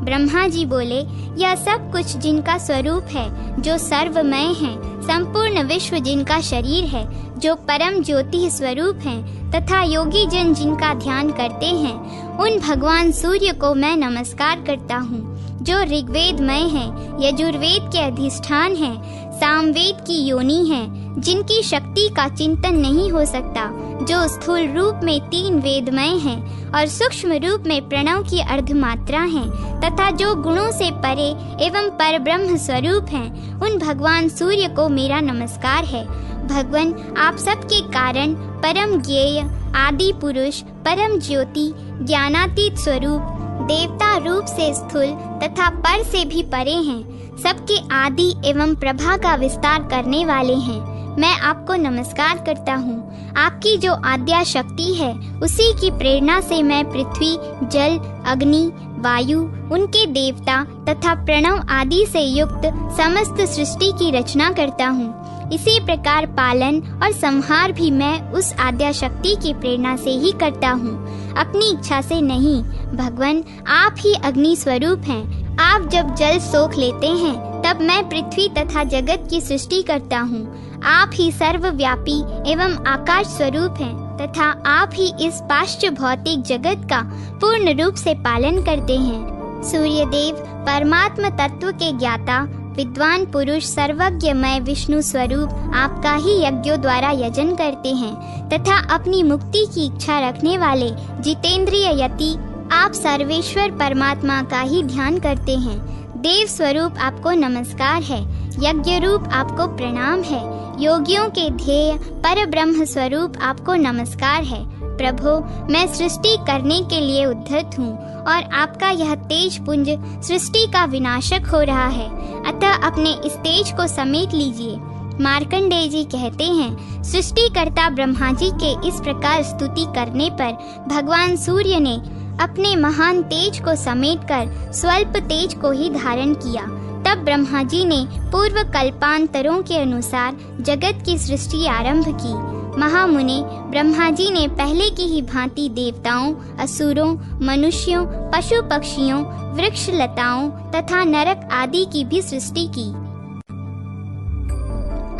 ब्रह्मा जी बोले, यह सब कुछ जिनका स्वरूप है, जो सर्वमय है, संपूर्ण विश्व जिनका शरीर है, जो परम ज्योति स्वरूप हैं, तथा योगी जन जिनका ध्यान करते हैं, उन भगवान सूर्य को मैं नमस्कार करता हूँ, जो ऋग्वेदमय है, यजुर्वेद के अधिष्ठान है, सामवेद की योनि है, जिनकी शक्ति का चिंतन नहीं हो सकता, जो स्थूल रूप में 3 वेदमय हैं और सूक्ष्म रूप में प्रणव की अर्धमात्रा हैं, तथा जो गुणों से परे एवं पर ब्रह्म स्वरूप हैं, उन भगवान सूर्य को मेरा नमस्कार है। भगवान, आप सबके कारण परम ज्ञेय, आदि पुरुष, परम ज्योति, ज्ञानातीत स्वरूप, देवता रूप से स्थूल तथा पर से भी परे हैं, सबके आदि एवं प्रभा का विस्तार करने वाले हैं। मैं आपको नमस्कार करता हूँ। आपकी जो आद्या शक्ति है, उसी की प्रेरणा से मैं पृथ्वी, जल, अग्नि, वायु, उनके देवता तथा प्रणव आदि से युक्त समस्त सृष्टि की रचना करता हूँ। इसी प्रकार पालन और संहार भी मैं उस आद्या शक्ति की प्रेरणा से ही करता हूँ, अपनी इच्छा से नहीं। भगवान, आप ही अग्नि स्वरूप हैं। आप जब जल सोख लेते हैं, तब मैं पृथ्वी तथा जगत की सृष्टि करता हूँ। आप ही सर्वव्यापी एवं आकाश स्वरूप हैं, तथा आप ही इस पाश्च भौतिक जगत का पूर्ण रूप से पालन करते हैं। सूर्यदेव परमात्म तत्व के ज्ञाता, विद्वान पुरुष, सर्वज्ञमय विष्णु स्वरूप आपका ही यज्ञों द्वारा यजन करते हैं, तथा अपनी मुक्ति की इच्छा रखने वाले जितेंद्रिय यति आप सर्वेश्वर परमात्मा का ही ध्यान करते हैं। देव स्वरूप आपको नमस्कार है, यज्ञ रूप आपको प्रणाम है, योगियों के ध्येय पर ब्रह्म स्वरूप आपको नमस्कार है। प्रभु, मैं सृष्टि करने के लिए उद्धत हूँ और आपका यह तेज पुंज सृष्टि का विनाशक हो रहा है, अतः अपने इस तेज को समेट लीजिए। मार्कंडेय जी कहते हैं, सृष्टिकर्ता ब्रह्मा जी के इस प्रकार स्तुति करने पर भगवान सूर्य ने अपने महान तेज को समेटकर स्वल्प तेज को ही धारण किया। तब ब्रह्मा जी ने पूर्व कल्पांतरों के अनुसार जगत की सृष्टि आरंभ की। महामुने, ब्रह्मा जी ने पहले की ही भांति देवताओं, असुरों, मनुष्यों, पशु पक्षियों, वृक्ष लताओं तथा नरक आदि की भी सृष्टि की।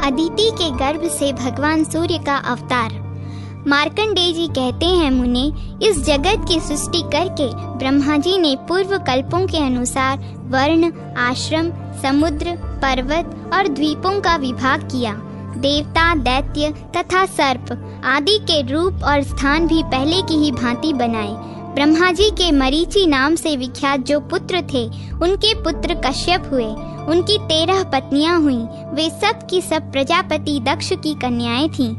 अदिति के गर्भ से भगवान सूर्य का अवतार। मार्कंडेय जी कहते हैं, मुने, इस जगत की सृष्टि करके ब्रह्मा जी ने पूर्व कल्पों के अनुसार वर्ण, आश्रम, समुद्र, पर्वत और द्वीपों का विभाग किया। देवता, दैत्य तथा सर्प आदि के रूप और स्थान भी पहले की ही भांति बनाए। ब्रह्मा जी के मरीचि नाम से विख्यात जो पुत्र थे, उनके पुत्र कश्यप हुए। उनकी 13 पत्नियां हुईं। वे सब की सब प्रजापति दक्ष की कन्याएं थीं।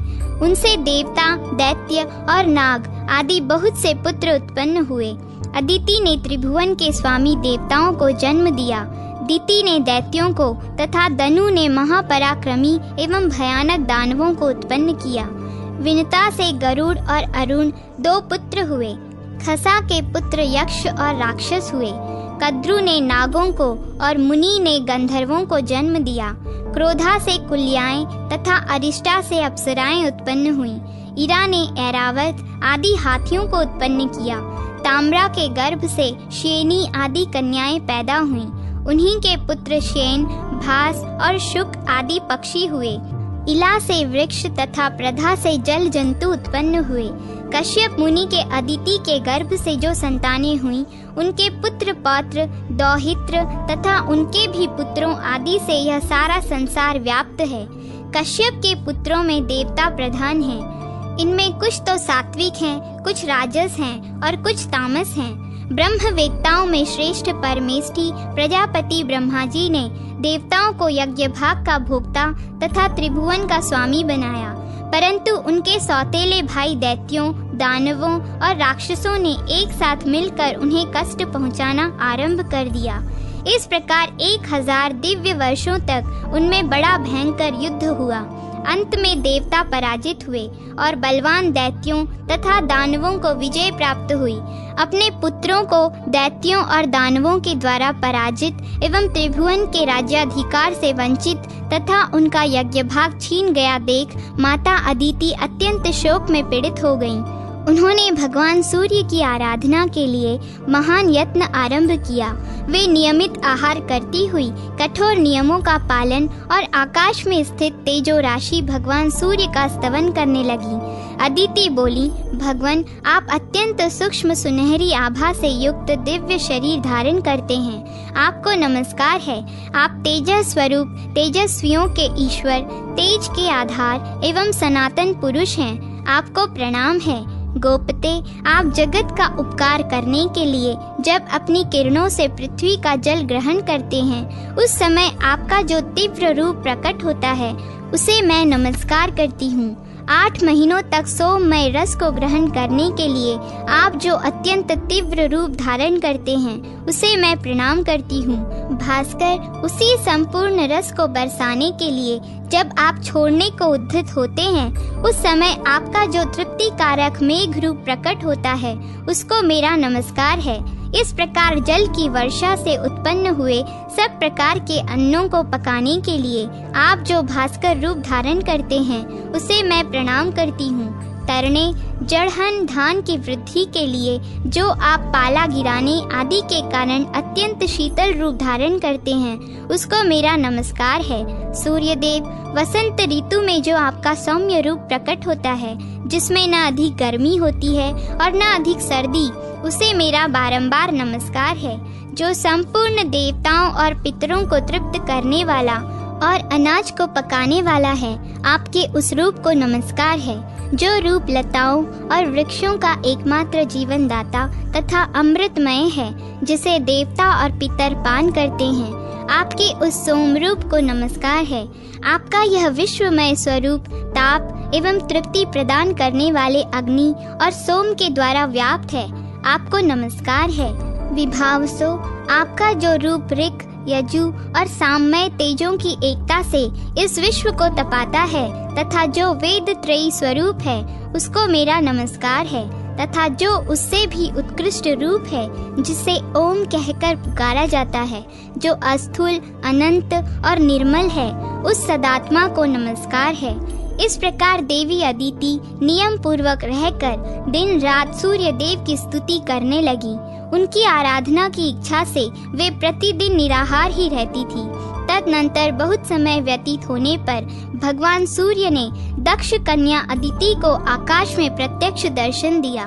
उनसे देवता, दैत्य और नाग आदि बहुत से पुत्र उत्पन्न हुए। अदिति ने त्रिभुवन के स्वामी देवताओं को जन्म दिया। दिति ने दैत्यों को तथा दनु ने महापराक्रमी एवं भयानक दानवों को उत्पन्न किया। विनता से गरुड़ और अरुण 2 पुत्र हुए। खसा के पुत्र यक्ष और राक्षस हुए। कद्रु ने नागों को और मुनि ने गंधर्वों को जन्म दिया। क्रोधा से कुल्याएं तथा अरिष्टा से अप्सराएं उत्पन्न हुईं। इरा ने ऐरावत आदि हाथियों को उत्पन्न किया। ताम्रा के गर्भ से शेनी आदि कन्याएं पैदा हुईं। उन्हीं के पुत्र शेन, भास और शुक आदि पक्षी हुए। इला से वृक्ष तथा प्रधा से जल जंतु उत्पन्न हुए। कश्यप मुनि के अदिति के गर्भ से जो संतानें हुईं, उनके पुत्र पौत्र दौहित्र तथा उनके भी पुत्रों आदि से यह सारा संसार व्याप्त है। कश्यप के पुत्रों में देवता प्रधान हैं। इनमें कुछ तो सात्विक हैं, कुछ राजस हैं और कुछ तामस हैं। ब्रह्मवेत्ताओं में श्रेष्ठ परमेष्ठी प्रजापति ब्रह्मा जी ने देवताओं को यज्ञ भाग का भोक्ता तथा त्रिभुवन का स्वामी बनाया, परंतु उनके सौतेले भाई दैत्यों, दानवों और राक्षसों ने एक साथ मिलकर उन्हें कष्ट पहुंचाना आरंभ कर दिया। इस प्रकार 1000 दिव्य वर्षों तक उनमें बड़ा भयंकर युद्ध हुआ। अंत में देवता पराजित हुए और बलवान दैत्यों तथा दानवों को विजय प्राप्त हुई। अपने पुत्रों को दैत्यों और दानवों के द्वारा पराजित एवं त्रिभुवन के राज्याधिकार से वंचित तथा उनका यज्ञ भाग छीन गया देख माता अदिति अत्यंत शोक में पीड़ित हो गईं। उन्होंने भगवान सूर्य की आराधना के लिए महान यत्न आरंभ किया। वे नियमित आहार करती हुई कठोर नियमों का पालन और आकाश में स्थित तेजो राशि भगवान सूर्य का स्तवन करने लगी। अदिति बोली, भगवान आप अत्यंत सूक्ष्म सुनहरी आभा से युक्त दिव्य शरीर धारण करते हैं। आपको नमस्कार है। आप तेजस स्वरूप तेजस्वियों के ईश्वर, तेज के आधार एवं सनातन पुरुष हैं। आपको प्रणाम है। गोपते, आप जगत का उपकार करने के लिए जब अपनी किरणों से पृथ्वी का जल ग्रहण करते हैं, उस समय आपका जो तीव्र रूप प्रकट होता है उसे मैं नमस्कार करती हूँ। 8 महीनों तक सोममय रस को ग्रहण करने के लिए आप जो अत्यंत तीव्र रूप धारण करते हैं उसे मैं प्रणाम करती हूँ। भास्कर, उसी संपूर्ण रस को बरसाने के लिए जब आप छोड़ने को उद्यत होते हैं, उस समय आपका जो तृप्ति कारक मेघ रूप प्रकट होता है उसको मेरा नमस्कार है। इस प्रकार जल की वर्षा से उत्पन्न हुए सब प्रकार के अन्नों को पकाने के लिए आप जो भास्कर रूप धारण करते हैं उसे मैं प्रणाम करती हूँ। तरने, जड़हन धान की वृद्धि के लिए जो आप पाला गिराने आदि के कारण अत्यंत शीतल रूप धारण करते हैं उसको मेरा नमस्कार है। सूर्यदेव, वसंत ऋतु में जो आपका सौम्य रूप प्रकट होता है, जिसमें न अधिक गर्मी होती है और न अधिक सर्दी, उसे मेरा बारंबार नमस्कार है। जो संपूर्ण देवताओं और पितरों को तृप्त करने वाला और अनाज को पकाने वाला है, आपके उस रूप को नमस्कार है। जो रूप लताओं और वृक्षों का एकमात्र जीवन दाता तथा अमृतमय है, जिसे देवता और पितर पान करते हैं, आपके उस सोम रूप को नमस्कार है। आपका यह विश्वमय स्वरूप ताप एवं तृप्ति प्रदान करने वाले अग्नि और सोम के द्वारा व्याप्त है। आपको नमस्कार है। विभावसो, आपका जो रूप ऋक, यजु और साममय तेजों की एकता से इस विश्व को तपाता है तथा जो वेद त्रयी स्वरूप है उसको मेरा नमस्कार है, तथा जो उससे भी उत्कृष्ट रूप है जिसे ओम कहकर पुकारा जाता है, जो अस्थूल, अनंत और निर्मल है, उस सदात्मा को नमस्कार है। इस प्रकार देवी अदिति नियम पूर्वक रहकर दिन रात सूर्य देव की स्तुति करने लगी। उनकी आराधना की इच्छा से वे प्रतिदिन निराहार ही रहती थी। तदनंतर बहुत समय व्यतीत होने पर भगवान सूर्य ने दक्ष कन्या अदिति को आकाश में प्रत्यक्ष दर्शन दिया।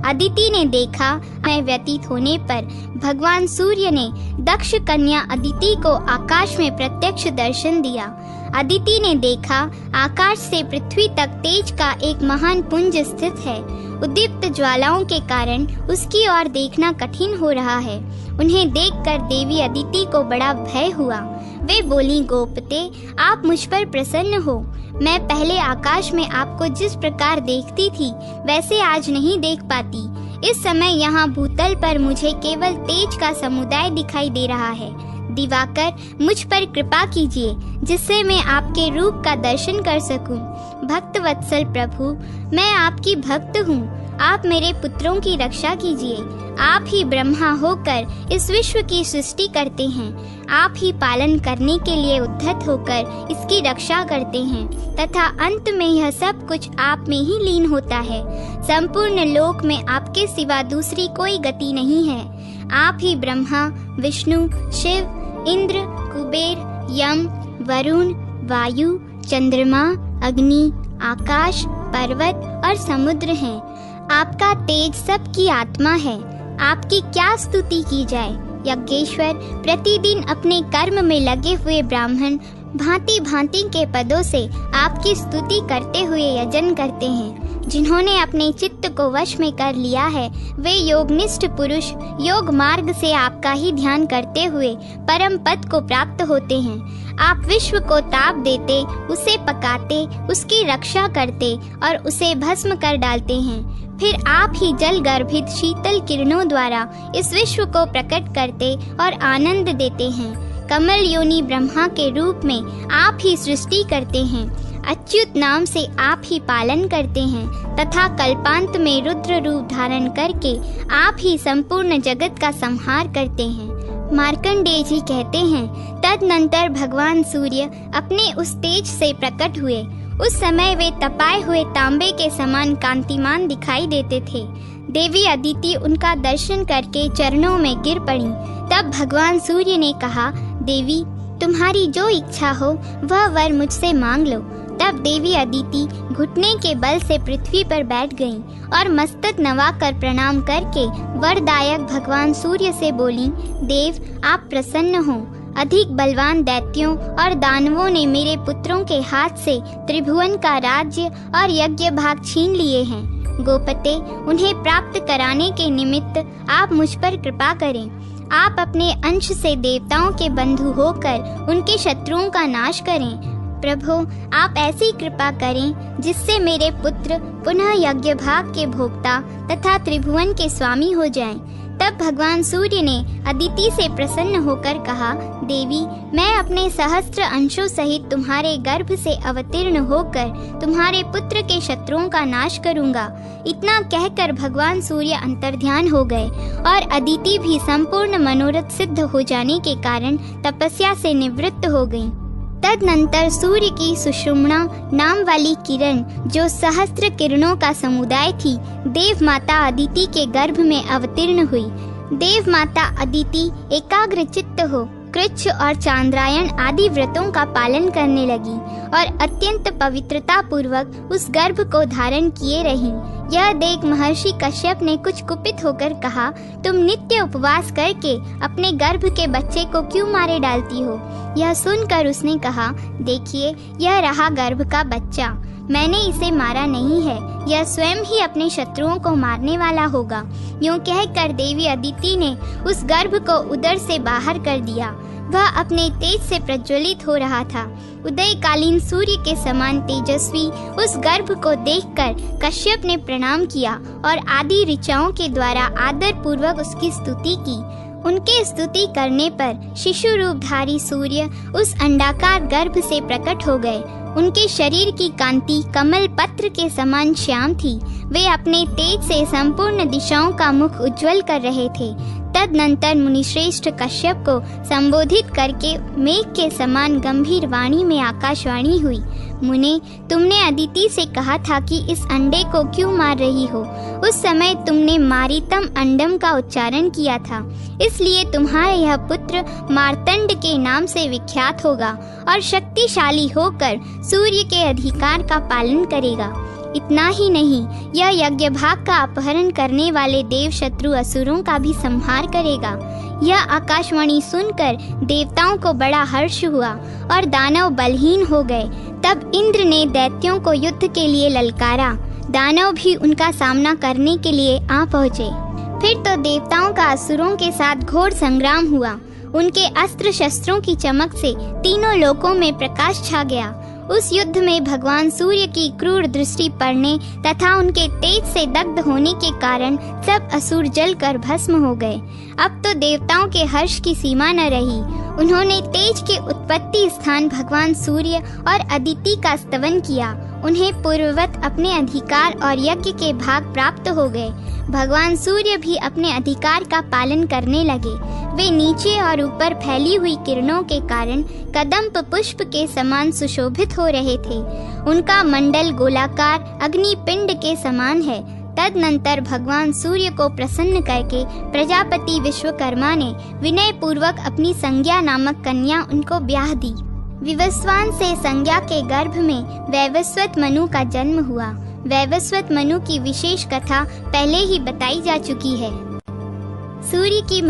अदिति ने देखा, समय व्यतीत होने पर भगवान सूर्य ने दक्ष कन्या अदिति को आकाश में प्रत्यक्ष दर्शन दिया। अदिति ने देखा, आकाश से पृथ्वी तक तेज का एक महान पुंज स्थित है। उद्दीप्त ज्वालाओं के कारण उसकी ओर देखना कठिन हो रहा है। उन्हें देखकर देवी अदिति को बड़ा भय हुआ। वे बोली, गोपते, आप मुझ पर प्रसन्न हो। मैं पहले आकाश में आपको जिस प्रकार देखती थी वैसे आज नहीं देख पाती। इस समय यहाँ भूतल पर मुझे केवल तेज का समुदाय दिखाई दे रहा है। दिवाकर, मुझ पर कृपा कीजिए जिससे मैं आपके रूप का दर्शन कर सकूं। भक्त वत्सल प्रभु, मैं आपकी भक्त हूँ। आप मेरे पुत्रों की रक्षा कीजिए। आप ही ब्रह्मा होकर इस विश्व की सृष्टि करते हैं। आप ही पालन करने के लिए उद्धत होकर इसकी रक्षा करते हैं तथा अंत में यह सब कुछ आप में ही लीन होता है। संपूर्ण लोक में आपके सिवा दूसरी कोई गति नहीं है। आप ही ब्रह्मा, विष्णु, शिव, इंद्र, कुबेर, यम, वरुण, वायु, चंद्रमा, अग्नि, आकाश, पर्वत और समुद्र हैं। आपका तेज सबकी आत्मा है, आपकी क्या स्तुति की जाए। यज्ञेश्वर प्रतिदिन अपने कर्म में लगे हुए ब्राह्मण भांति भांति के पदों से आपकी स्तुति करते हुए यजन करते हैं। जिन्होंने अपने चित्त को वश में कर लिया है, वे योगनिष्ठ पुरुष योग मार्ग से आपका ही ध्यान करते हुए परम पद को प्राप्त होते हैं। आप विश्व को ताप देते, उसे पकाते, उसकी रक्षा करते और उसे भस्म कर डालते हैं। फिर आप ही जल गर्भित शीतल किरणों द्वारा इस विश्व को प्रकट करते और आनंद देते हैं। कमल योनि ब्रह्मा के रूप में आप ही सृष्टि करते हैं। अच्युत नाम से आप ही पालन करते हैं तथा कल्पांत में रुद्र रूप धारण करके आप ही संपूर्ण जगत का संहार करते हैं। मार्कंडेय जी कहते हैं, तदनंतर भगवान सूर्य अपने उस तेज से प्रकट हुए। उस समय वे तपाए हुए तांबे के समान कांतिमान दिखाई देते थे। देवी अदिति उनका दर्शन करके चरणों में गिर पड़ी। तब भगवान सूर्य ने कहा, देवी तुम्हारी जो इच्छा हो वह वर मुझसे मांग लो। तब देवी अदिति घुटने के बल से पृथ्वी पर बैठ गईं और मस्तक नवाकर प्रणाम करके वरदायक भगवान सूर्य से बोली, देव आप प्रसन्न हो। अधिक बलवान दैत्यों और दानवों ने मेरे पुत्रों के हाथ से त्रिभुवन का राज्य और यज्ञ भाग छीन लिए हैं। गोपते, उन्हें प्राप्त कराने के निमित्त आप मुझ पर कृपा करें। आप अपने अंश से देवताओं के बंधु होकर उनके शत्रुओं का नाश करें। प्रभु, आप ऐसी कृपा करें जिससे मेरे पुत्र पुनः यज्ञ भाग के भोक्ता तथा त्रिभुवन के स्वामी हो जाएं। तब भगवान सूर्य ने अदिति से प्रसन्न होकर कहा, देवी मैं अपने सहस्त्र अंशों सहित तुम्हारे गर्भ से अवतीर्ण होकर तुम्हारे पुत्र के शत्रुओं का नाश करूंगा। इतना कहकर भगवान सूर्य अंतर्ध्यान हो गए और अदिति भी संपूर्ण मनोरथ सिद्ध हो जाने के कारण तपस्या से निवृत्त हो गईं। तदनंतर सूर्य की सुषुम्ना नाम वाली किरण, जो सहस्त्र किरणों का समुदाय थी, देव माता अदिति के गर्भ में अवतीर्ण हुई। देव माता अदिति एकाग्र चित्त हो कृच्छ और चांद्रायण आदि व्रतों का पालन करने लगी और अत्यंत पवित्रता पूर्वक उस गर्भ को धारण किए रहीं। यह देख महर्षि कश्यप ने कुछ कुपित होकर कहा, तुम नित्य उपवास करके अपने गर्भ के बच्चे को क्यों मारे डालती हो? यह सुनकर उसने कहा, देखिए यह रहा गर्भ का बच्चा, मैंने इसे मारा नहीं है, यह स्वयं ही अपने शत्रुओं को मारने वाला होगा। यूं कहकर देवी अदिति ने उस गर्भ को उदर से बाहर कर दिया। वह अपने तेज से प्रज्वलित हो रहा था। उदयकालीन सूर्य के समान तेजस्वी उस गर्भ को देखकर कश्यप ने प्रणाम किया और आदि ऋचाओं के द्वारा आदर पूर्वक उसकी स्तुति की। उनके स्तुति करने पर शिशु रूपधारी सूर्य उस अंडाकार गर्भ से प्रकट हो गए। उनके शरीर की कांति कमल पत्र के समान श्याम थी। वे अपने तेज से संपूर्ण दिशाओं का मुख उज्जवल कर रहे थे। तदनंतर मुनिश्रेष्ठ कश्यप को संबोधित करके मेघ के समान गंभीर वाणी में आकाशवाणी हुई, मुने, तुमने अदिति से कहा था कि इस अंडे को क्यों मार रही हो? उस समय तुमने मारितम अंडम का उच्चारण किया था, इसलिए तुम्हारा यह पुत्र मार्तंड के नाम से विख्यात होगा और शक्तिशाली होकर सूर्य के अधिकार का पालन करेगा। इतना ही नहीं, यह यज्ञ भाग का अपहरण करने वाले देव शत्रु असुरों का भी संहार करेगा। यह आकाशवाणी सुनकर देवताओं को बड़ा हर्ष हुआ और दानव बलहीन हो गए। तब इंद्र ने दैत्यों को युद्ध के लिए ललकारा। दानव भी उनका सामना करने के लिए आ पहुँचे। फिर तो देवताओं का असुरों के साथ घोर संग्राम हुआ। उनके अस्त्र शस्त्रों की चमक से तीनों लोकों में प्रकाश छा गया। उस युद्ध में भगवान सूर्य की क्रूर दृष्टि पड़ने तथा उनके तेज से दग्ध होने के कारण सब असुर जलकर भस्म हो गए। अब तो देवताओं के हर्ष की सीमा न रही। उन्होंने तेज के उत्पत्ति स्थान भगवान सूर्य और अदिति का स्तवन किया। उन्हें पूर्ववत अपने अधिकार और यज्ञ के भाग प्राप्त हो गए। भगवान सूर्य भी अपने अधिकार का पालन करने लगे। वे नीचे और ऊपर फैली हुई किरणों के कारण कदम्ब पुष्प के समान सुशोभित हो रहे थे। उनका मंडल गोलाकार अग्नि पिंड के समान है। तदनंतर भगवान सूर्य को प्रसन्न करके प्रजापति विश्वकर्मा ने विनय पूर्वक अपनी संज्ञा नामक कन्या उनको ब्याह दी। विवस्वान से संज्ञा के गर्भ में वैवस्वत मनु का जन्म हुआ। वैवस्वत मनु की विशेष कथा पहले ही बताई जा चुकी है। सूर्य की